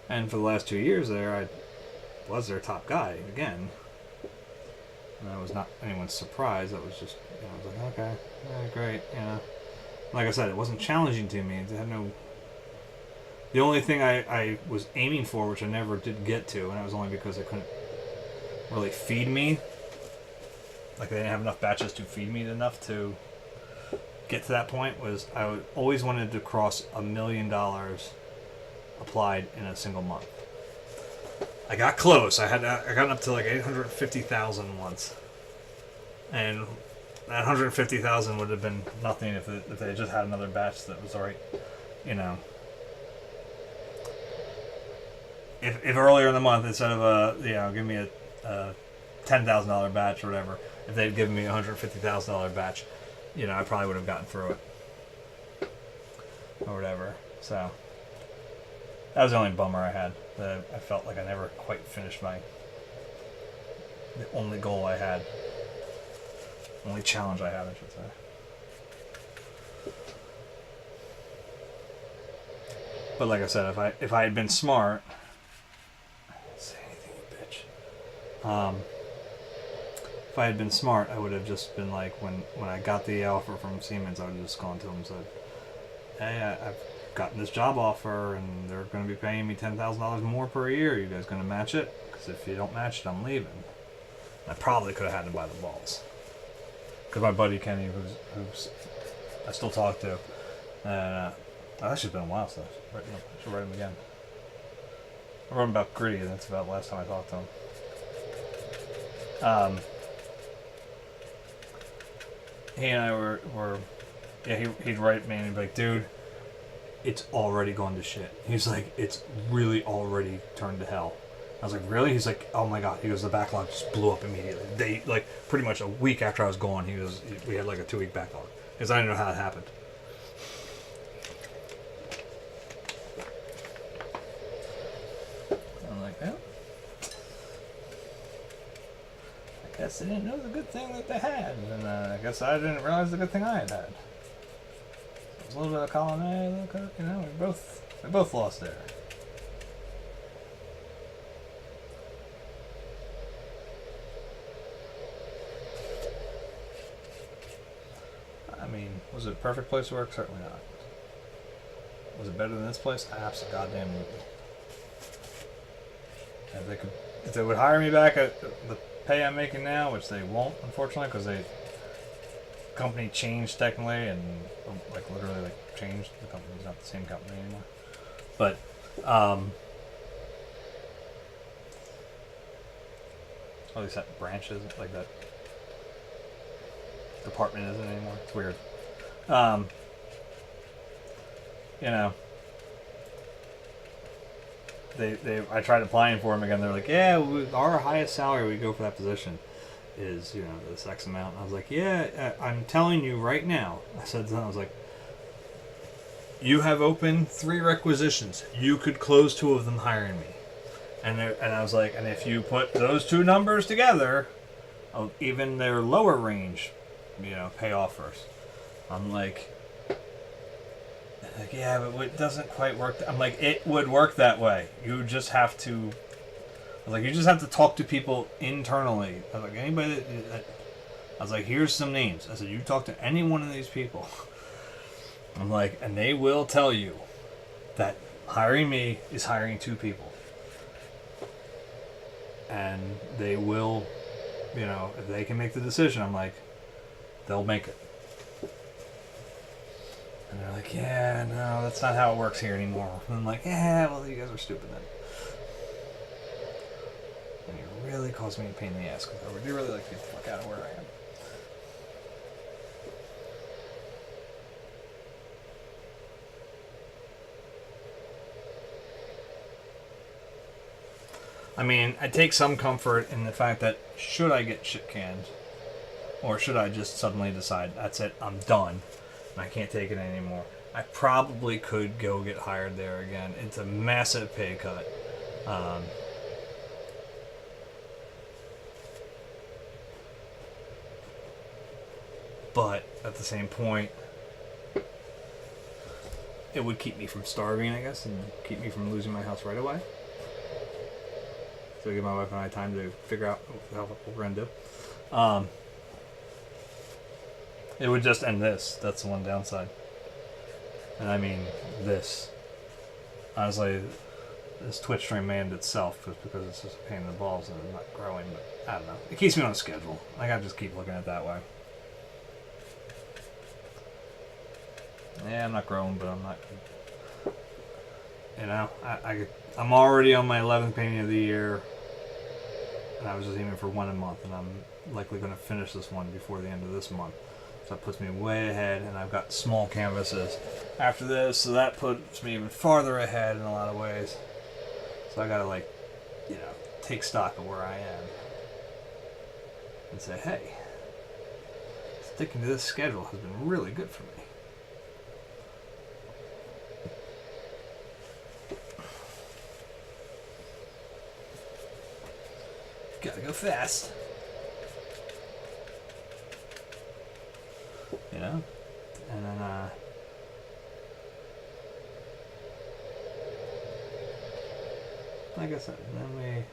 And for the last 2 years there, I was their top guy again. And that was not anyone's surprise. That was just, you know, I was like, okay, yeah, great, you know. Like I said, it wasn't challenging to me. It had no... The only thing I was aiming for, which I never did get to, and it was only because they couldn't really feed me. Like, they didn't have enough batches to feed me enough to get to that point, was I always wanted to cross $1 million applied in a single month. I got close. I got up to like 850,000 once. And that 150,000 would have been nothing if they just had another batch that was alright, you know. If earlier in the month, instead of give me a $10,000 batch or whatever, if they'd given me a $150,000 batch, you know, I probably would have gotten through it or whatever. So that was the only bummer I had. That I felt like I never quite finished the only goal I had, only challenge I had, I should say. But like I said, if I had been smart. Say anything, you bitch. If I had been smart, I would have just been like, when I got the offer from Siemens, I would have just gone to them and said, hey, I've gotten this job offer, and they're going to be paying me $10,000 more per year. You guys going to match it? Because if you don't match it, I'm leaving. I probably could have had him by the balls. Because my buddy Kenny, who's I still talk to, and that's just been a while since I should write him again. I wrote him about Gritty, and that's about the last time I talked to him. He and I were he'd write me and he'd be like, dude, it's already gone to shit. He's like, it's really already turned to hell. I was like, really? He's like, oh my god. He goes, the backlog just blew up immediately. They, like, pretty much a week after I was gone, we had like a 2-week backlog. Because I didn't know how it happened. I'm like, well, I guess they didn't know the good thing that they had. And I guess I didn't realize the good thing I had had. It was a little bit of column A, a little bit, you know, we both lost there. I mean, was it a perfect place to work? Certainly not. Was it better than this place? Absolutely goddamn. If they would hire me back at the pay I'm making now, which they won't, unfortunately, because the company changed technically, and like literally like changed. The company's not the same company anymore. But at least that branch isn't like that. Department isn't anymore. It's weird. You know, I tried applying for them again. They're like, yeah, our highest salary we go for that position is, you know, this X amount. And I was like, yeah, I'm telling you right now. I said to them, I was like, you have open 3 requisitions. You could close 2 of them hiring me. And I was like, and if you put those 2 numbers together, of even their lower range, you know, pay offers. I'm like, yeah, but it doesn't quite work. I'm like, it would work that way. You just have to. I was like, you just have to talk to people internally. I was like, anybody that I was like, here's some names. I said, you talk to any one of these people. I'm like, and they will tell you that hiring me is hiring 2 people. And they will, you know, if they can make the decision, I'm like, they'll make it. And they're like, yeah, no, that's not how it works here anymore. And I'm like, yeah, well, you guys are stupid then. And it really caused me a pain in the ass, because I do really like to get the fuck out of where I am. I mean, I take some comfort in the fact that should I get shit canned, or should I just suddenly decide, that's it, I'm done, and I can't take it anymore, I probably could go get hired there again. It's a massive pay cut. But at the same point, it would keep me from starving, I guess, and keep me from losing my house right away. So give my wife and I time to figure out what we're going to do. It would just end this. That's the one downside. And I mean this. Honestly, this Twitch stream may end itself just because it's just a pain in the balls and it's not growing. But I don't know. It keeps me on a schedule. I gotta just keep looking at it that way. Yeah, I'm not growing, but I'm not. You know, I'm already on my 11th painting of the year. And I was just aiming for 1 a month, and I'm likely going to finish this one before the end of this month. So that puts me way ahead, and I've got small canvases after this, so that puts me even farther ahead in a lot of ways. So I gotta, like, you know, take stock of where I am and say, hey, sticking to this schedule has been really good for me. Gotta go fast. You know? And then, like I said, then we...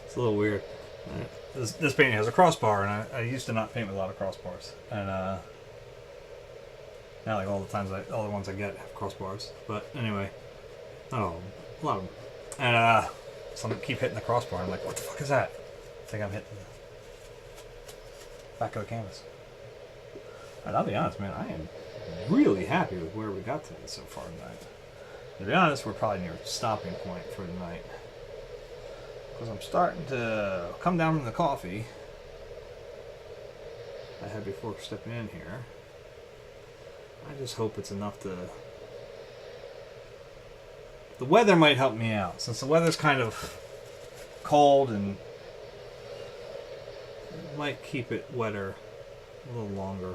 It's a little weird. This painting has a crossbar, and I used to not paint with a lot of crossbars, and now like all the ones I get have crossbars. But anyway, Oh, a lot of them. And some keep hitting the crossbar. I'm like, what the fuck is that? I think I'm hitting the back of the canvas. And I'll be honest, man, I am really happy with where we got to so far tonight. To be honest, we're probably near a stopping point for the night. Because I'm starting to come down from the coffee I had before stepping in here. I just hope it's enough to... The weather might help me out, since the weather's kind of cold and might keep it wetter a little longer.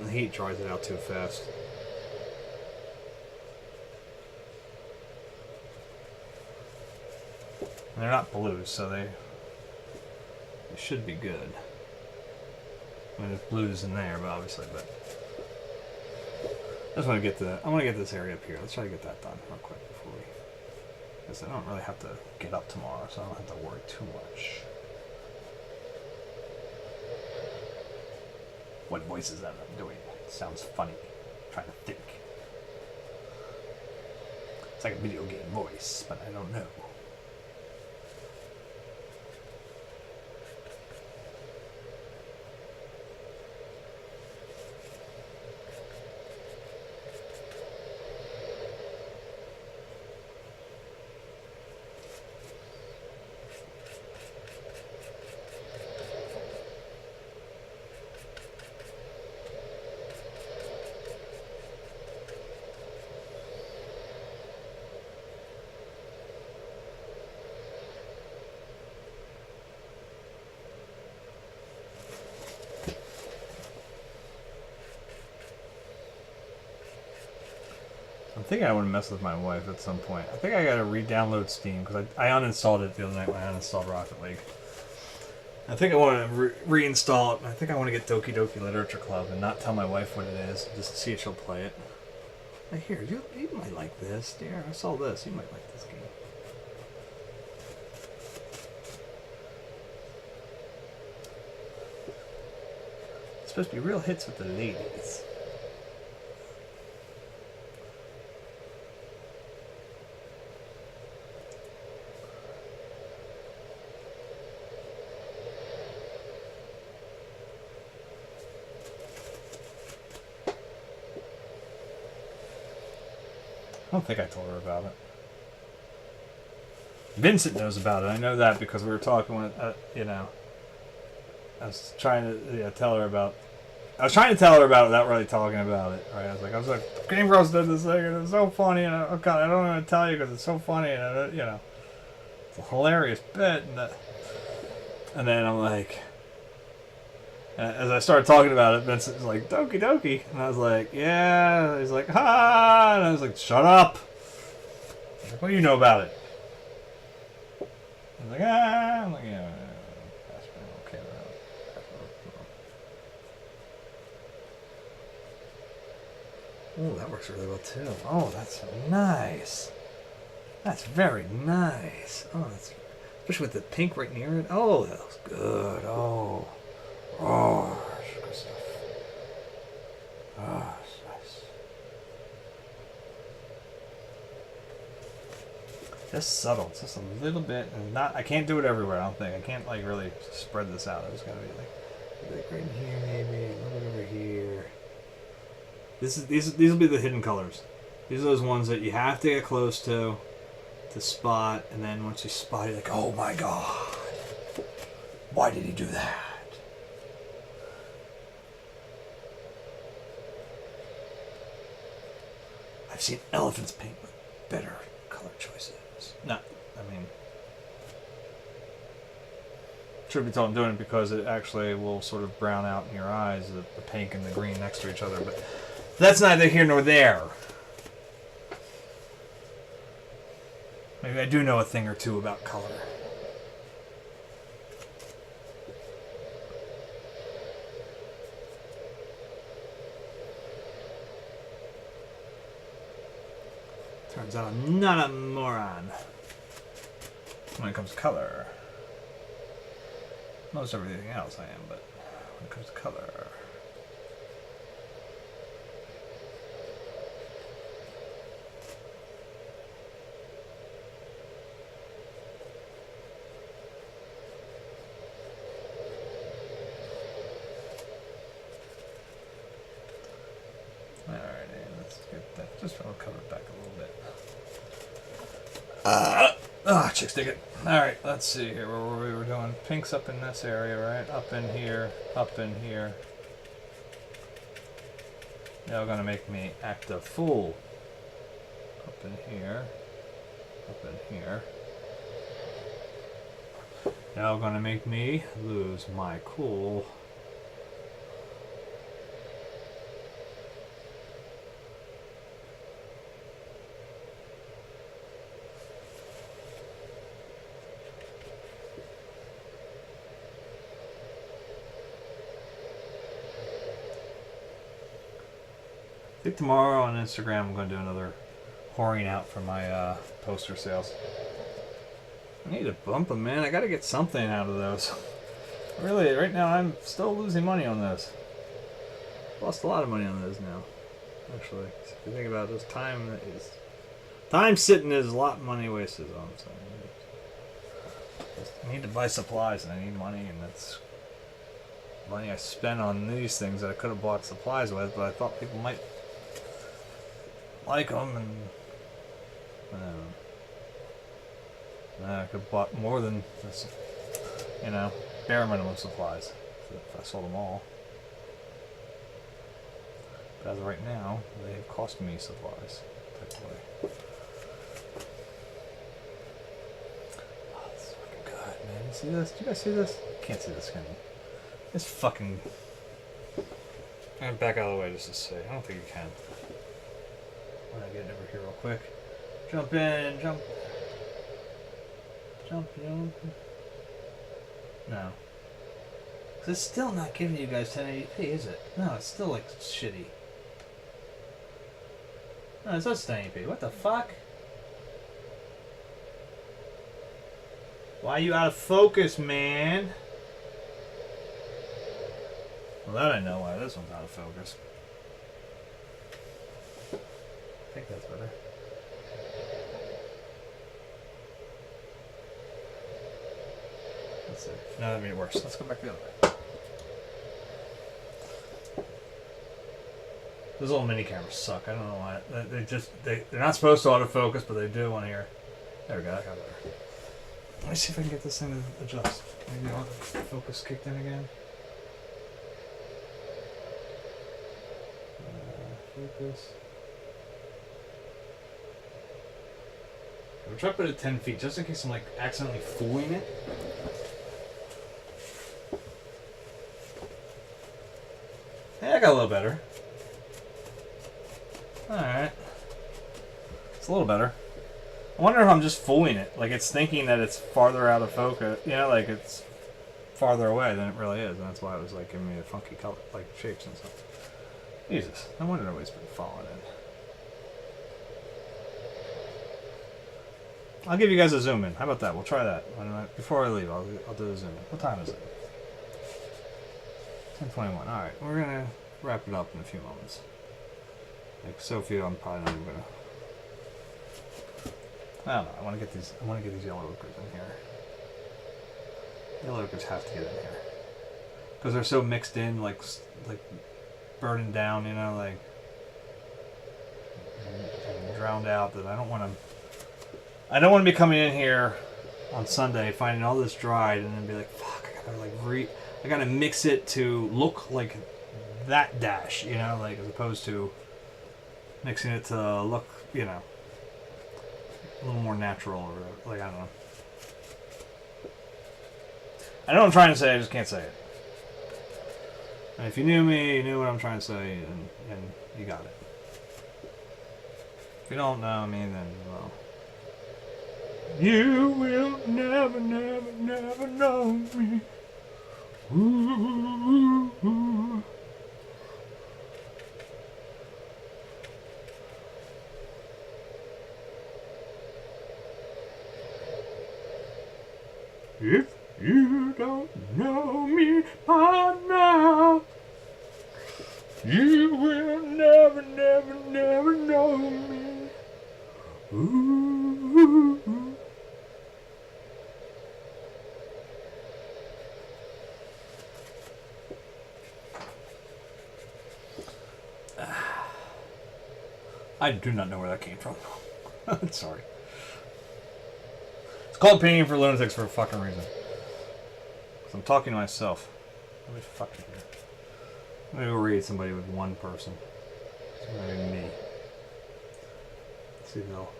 The heat dries it out too fast. And they're not blues, so they should be good. I mean, there's blues in there, but obviously, but I just want to get I want to get this area up here. Let's try to get that done real quick before we, because I don't really have to get up tomorrow, so I don't have to worry too much. What voice is that I'm doing? It sounds funny. I'm trying to think. It's like a video game voice, but I don't know. I'm thinking I want to mess with my wife at some point. I think I gotta re-download Steam because I uninstalled it the other night when I uninstalled Rocket League. I think I want to reinstall it. I think I want to get Doki Doki Literature Club and not tell my wife what it is, just see if she'll play it. Hey, here, you might like this, dear. I saw this. You might like this game. It's supposed to be real hits with the ladies. I don't think I told her about it. Vincent knows about it. I know that because we were talking when, you know, I was trying to tell her about. I was trying to tell her about it without really talking about it. Right? I was like, Game Bros did this thing and it's so funny, and I don't want to tell you because it's so funny, and you know, it's a hilarious bit, and then I'm like. As I started talking about it, Vincent was like, Doki Doki. And I was like, yeah. He's like, ha. And I was like, shut up. I was like, what do you know about it? I was like, ah. I'm like, yeah. Okay. Oh, that works really well too. Oh, that's nice. That's very nice. Oh, that's, especially with the pink right near it. Oh, that looks good. Oh. Oh, good stuff. Oh, nice. Just subtle, just a little bit, and not. I can't do it everywhere. I don't think I can't like really spread this out. It's gotta be like right in here, maybe a little bit over here. These will be the hidden colors. These are those ones that you have to get close to spot, and then once you spot it, like, oh my god, why did he do that? I've seen elephants paint with better color choices. Not, I mean, truth be told, I'm doing it because it actually will sort of brown out in your eyes, the pink and the green next to each other, but that's neither here nor there. Maybe I do know a thing or two about color. Turns out I'm not a moron when it comes to color. Most everything else I am, but when it comes to color. Chicks dig it. Alright, let's see here where we were doing. Pink's up in this area, right? Up in here, up in here. Y'all gonna make me act a fool. Up in here. Up in here. Y'all gonna make me lose my cool. I think tomorrow on Instagram I'm going to do another whoring out for my poster sales. I need to bump them, man. I got to get something out of those. Really, right now I'm still losing money on those. Lost a lot of money on those now, actually. If you think about it, time sitting is a lot of money wasted on. So I need to buy supplies and I need money, and that's money I spent on these things that I could have bought supplies with, but I thought people might like them, and I could have bought more than this, bare minimum supplies if I sold them all. But as of right now, they have cost me supplies, technically. Oh, this is fucking good, man. You see this? Do you guys see this? Can't see this, can you? It's fucking... I'm gonna back out of the way just to say. I don't think you can. I'm gonna get over here real quick. Jump in, jump. Jump. No. Cause it's still not giving you guys 1080p, is it? No, it's still like shitty. No, it's not 1080p. What the fuck? Why are you out of focus, man? Well, that I know why this one's out of focus. I think that's better. Let's see. No, that made it worse. Let's go back the other way. Those little mini cameras suck. I don't know why. They're not supposed to autofocus, but they do on here. There we go. That got better. Let me see if I can get this thing to adjust. Maybe autofocus kicked in again. Focus. I'll try to put it at 10 feet just in case I'm like accidentally fooling it. Yeah, I got a little better. Alright. It's a little better. I wonder if I'm just fooling it. Like it's thinking that it's farther out of focus. Like it's farther away than it really is. And that's why it was like giving me a funky color, like shapes and stuff. Jesus, I wonder nobody's been following in. I'll give you guys a zoom in. How about that? We'll try that. Before I leave, I'll do a zoom in. What time is it? 10:21. Alright, we're gonna wrap it up in a few moments. Like so few, I'm probably not even gonna. I don't know. I want to get these yellow ochres in here. Yellow ochres have to get in here because they're so mixed in, like burning down, like and drowned out. That I don't want to be coming in here on Sunday finding all this dried and then be like, fuck, I gotta mix it to look like that dash, like as opposed to mixing it to look, a little more natural, or like I don't know. I know what I'm trying to say. I just can't say it. And if you knew me, you knew what I'm trying to say, and you got it. If you don't know me, then well, you will never, never, never know me. Ooh, ooh, ooh. If you don't know me by now, you will never, never, never know me. Ooh. I do not know where that came from. Sorry. called Painting for Lunatics for a fucking reason. Because I'm talking to myself. Let me fucking here. I'm gonna go read somebody with one person. It's gonna be me. Let's see if they'll.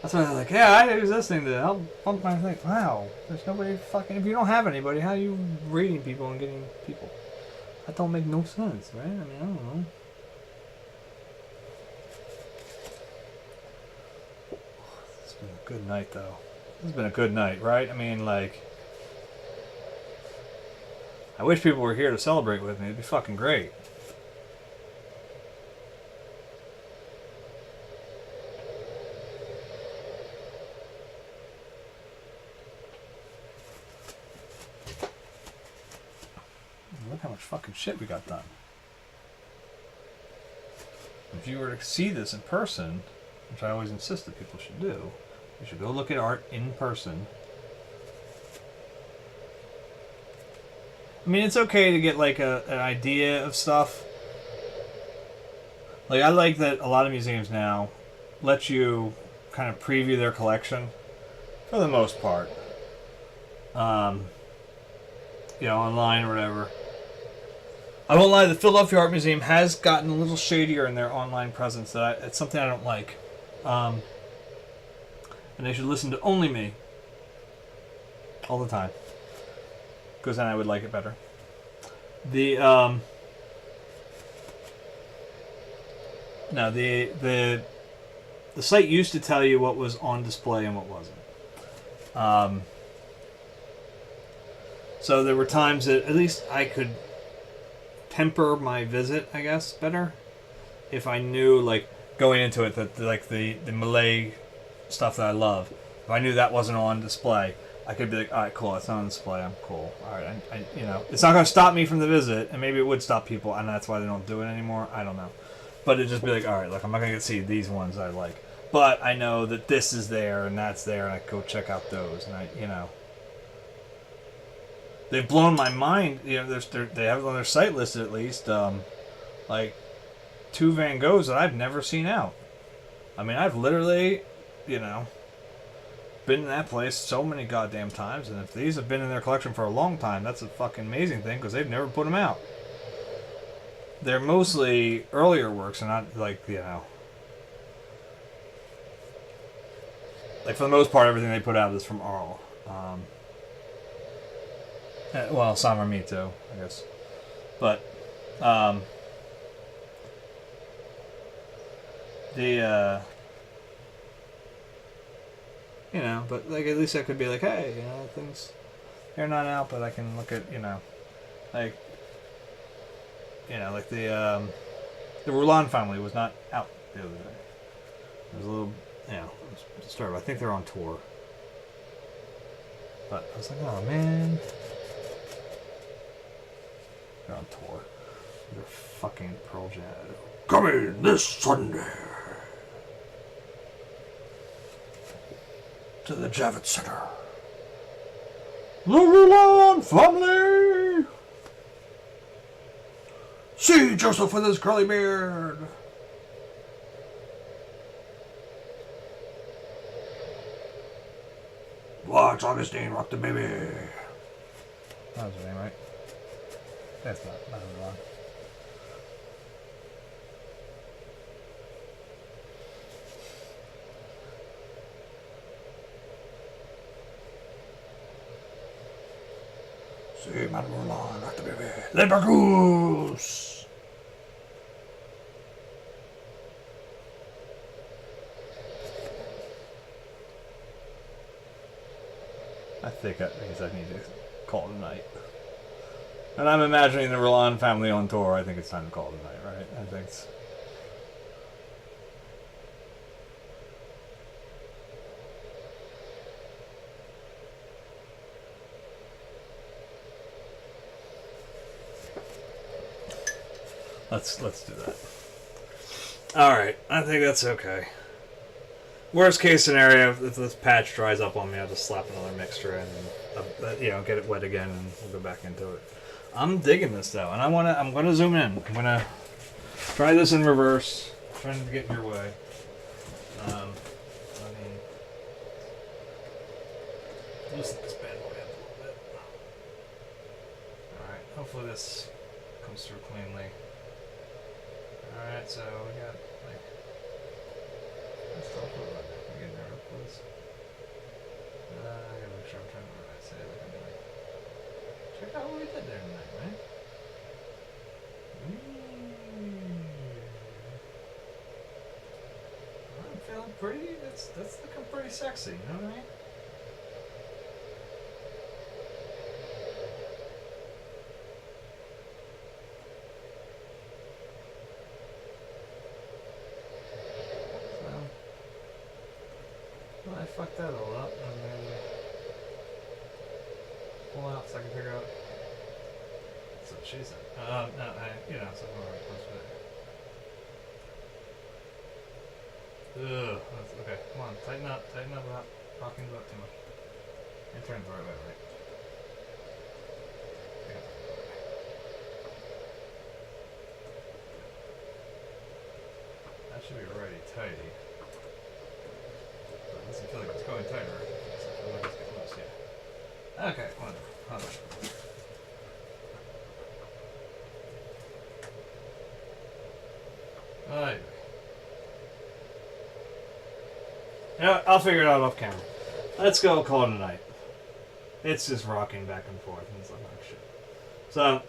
That's why they're like, yeah, I was listening to that. I'll bump my thing. Wow, there's nobody fucking. If you don't have anybody, how are you reading people and getting people? That don't make no sense, right? I mean, I don't know. It's been a good night, though. This has been a good night, right? I mean, like, I wish people were here to celebrate with me. It'd be fucking great. Look how much fucking shit we got done. If you were to see this in person, which I always insist that people should do, you should go look at art in person. I mean, it's okay to get like an idea of stuff. Like, I like that a lot of museums now let you kind of preview their collection for the most part. You know, online or whatever. I won't lie, the Philadelphia Art Museum has gotten a little shadier in their online presence. It's something I don't like. And they should listen to only me. All the time. Because then I would like it better. The site used to tell you what was on display and what wasn't. So there were times that at least I could temper my visit, I guess, better if I knew, like, going into it that, like, the Malay stuff that I love, if I knew that wasn't on display, I could be like, all right, cool, it's not on display, I'm cool. All right, I you know, it's not going to stop me from the visit, and maybe it would stop people, and that's why they don't do it anymore. I don't know. But it'd just be like, all right, look, I'm not going to get to see these ones I like. But I know that this is there, and that's there, and I go check out those, and you know. They've blown my mind. You know, they have it on their site listed at least, like 2 Van Goghs that I've never seen out. I mean, I've literally, you know, been in that place so many goddamn times, and if these have been in their collection for a long time, that's a fucking amazing thing because they've never put them out. They're mostly earlier works and not, like, you know, like, for the most part, everything they put out is from Arl. Well, some are me too, I guess. But, you know, but, like, at least I could be like, hey, you know, things, they're not out, but I can look at, you know, like, the Roulon family was not out the other day. It was a little, you know, it was disturbed. I think they're on tour. But I was like, oh, man. They're on tour. They're fucking Pearl Jam. Coming this Sunday to the Javits Center. The Roulon family. See Joseph with his curly beard. Watch Augustine rock the baby. That was her name, right? That's not wrong. See Madame Roulon rock the baby. Le Bargoose. I think that means I need to call it a night. And I'm imagining the Roulon family on tour. I think it's time to call it a night, right? I think it's... Let's do that. Alright, I think that's okay. Worst case scenario, if this patch dries up on me, I'll just slap another mixture in and, you know, get it wet again and we'll go back into it. I'm digging this though, and I'm gonna zoom in. I'm gonna try this in reverse, trying to get in your way. loosen this bad boy up a little bit. Alright, hopefully this comes through cleanly. Alright, so we got like let's talk about it. We're getting there real close. I gotta make sure I'm trying to what I say like I'm doing. Check out what we did there tonight, right? I'm feeling pretty, that's looking pretty sexy, you know what I mean? Well, I fucked that all up, and then pull out so I can figure out. That's what she said. No, so we're close to it. Ugh, okay, come on, tighten up without rocking it up too much. And turn it the right way, right? Yeah. That should be already tidy. But it doesn't feel like it's going tighter. So I feel like it's getting loose, yeah. Okay, whatever. Hold on. Alright. You know what? I'll figure it out off camera. Let's go call it a night. It's just rocking back and forth and it's like shit. So,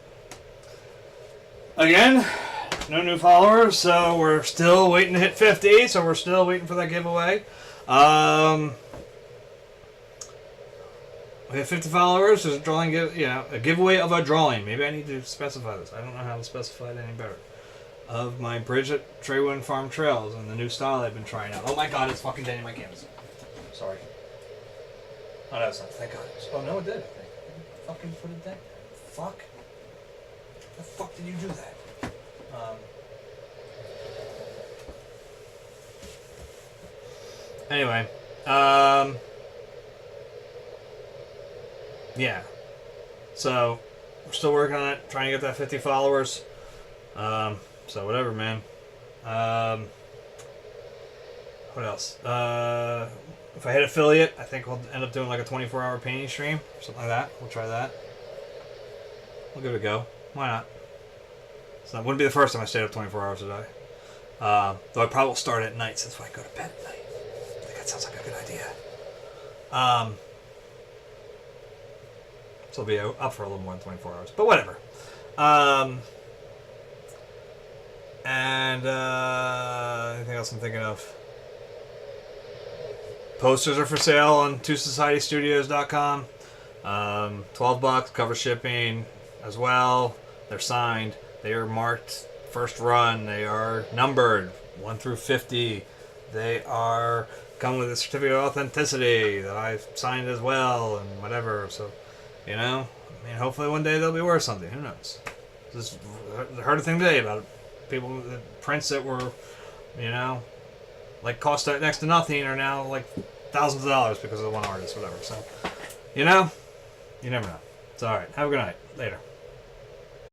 again, no new followers, so we're still waiting to hit 50, so we're still waiting for that giveaway. We have 50 followers, there's a drawing, a giveaway of a drawing. Maybe I need to specify this. I don't know how to specify it any better. Of my bridge at Traywood Farm Trails and the new style I've been trying out. Oh my god, it's fucking denting my canvas. Sorry. Oh, no, it's not. Thank god. Oh, no, it did. I think. Fucking put it dent. Fuck. The fuck did you do that? Anyway. Yeah. So, we're still working on it. Trying to get that 50 followers. So whatever, man. What else? If I hit affiliate, I think we'll end up doing like a 24-hour painting stream or something like that. We'll try that. We'll give it a go. Why not? So it wouldn't be the first time I stayed up 24 hours a day. Though I probably will start at night since I go to bed at night. I think that sounds like a good idea. So I'll be up for a little more than 24 hours. But whatever. And anything else I'm thinking of? Posters are for sale on twosocietystudios.com. $12, cover shipping as well. They're signed. They are marked first run. They are numbered 1 through 50. They are come with a certificate of authenticity that I've signed as well and whatever. So, I mean, hopefully one day they'll be worth something. Who knows? This I heard a thing today about people, the prints that were, like cost next to nothing are now like thousands of dollars because of one artist, whatever. So, you never know. It's alright. Have a good night. Later.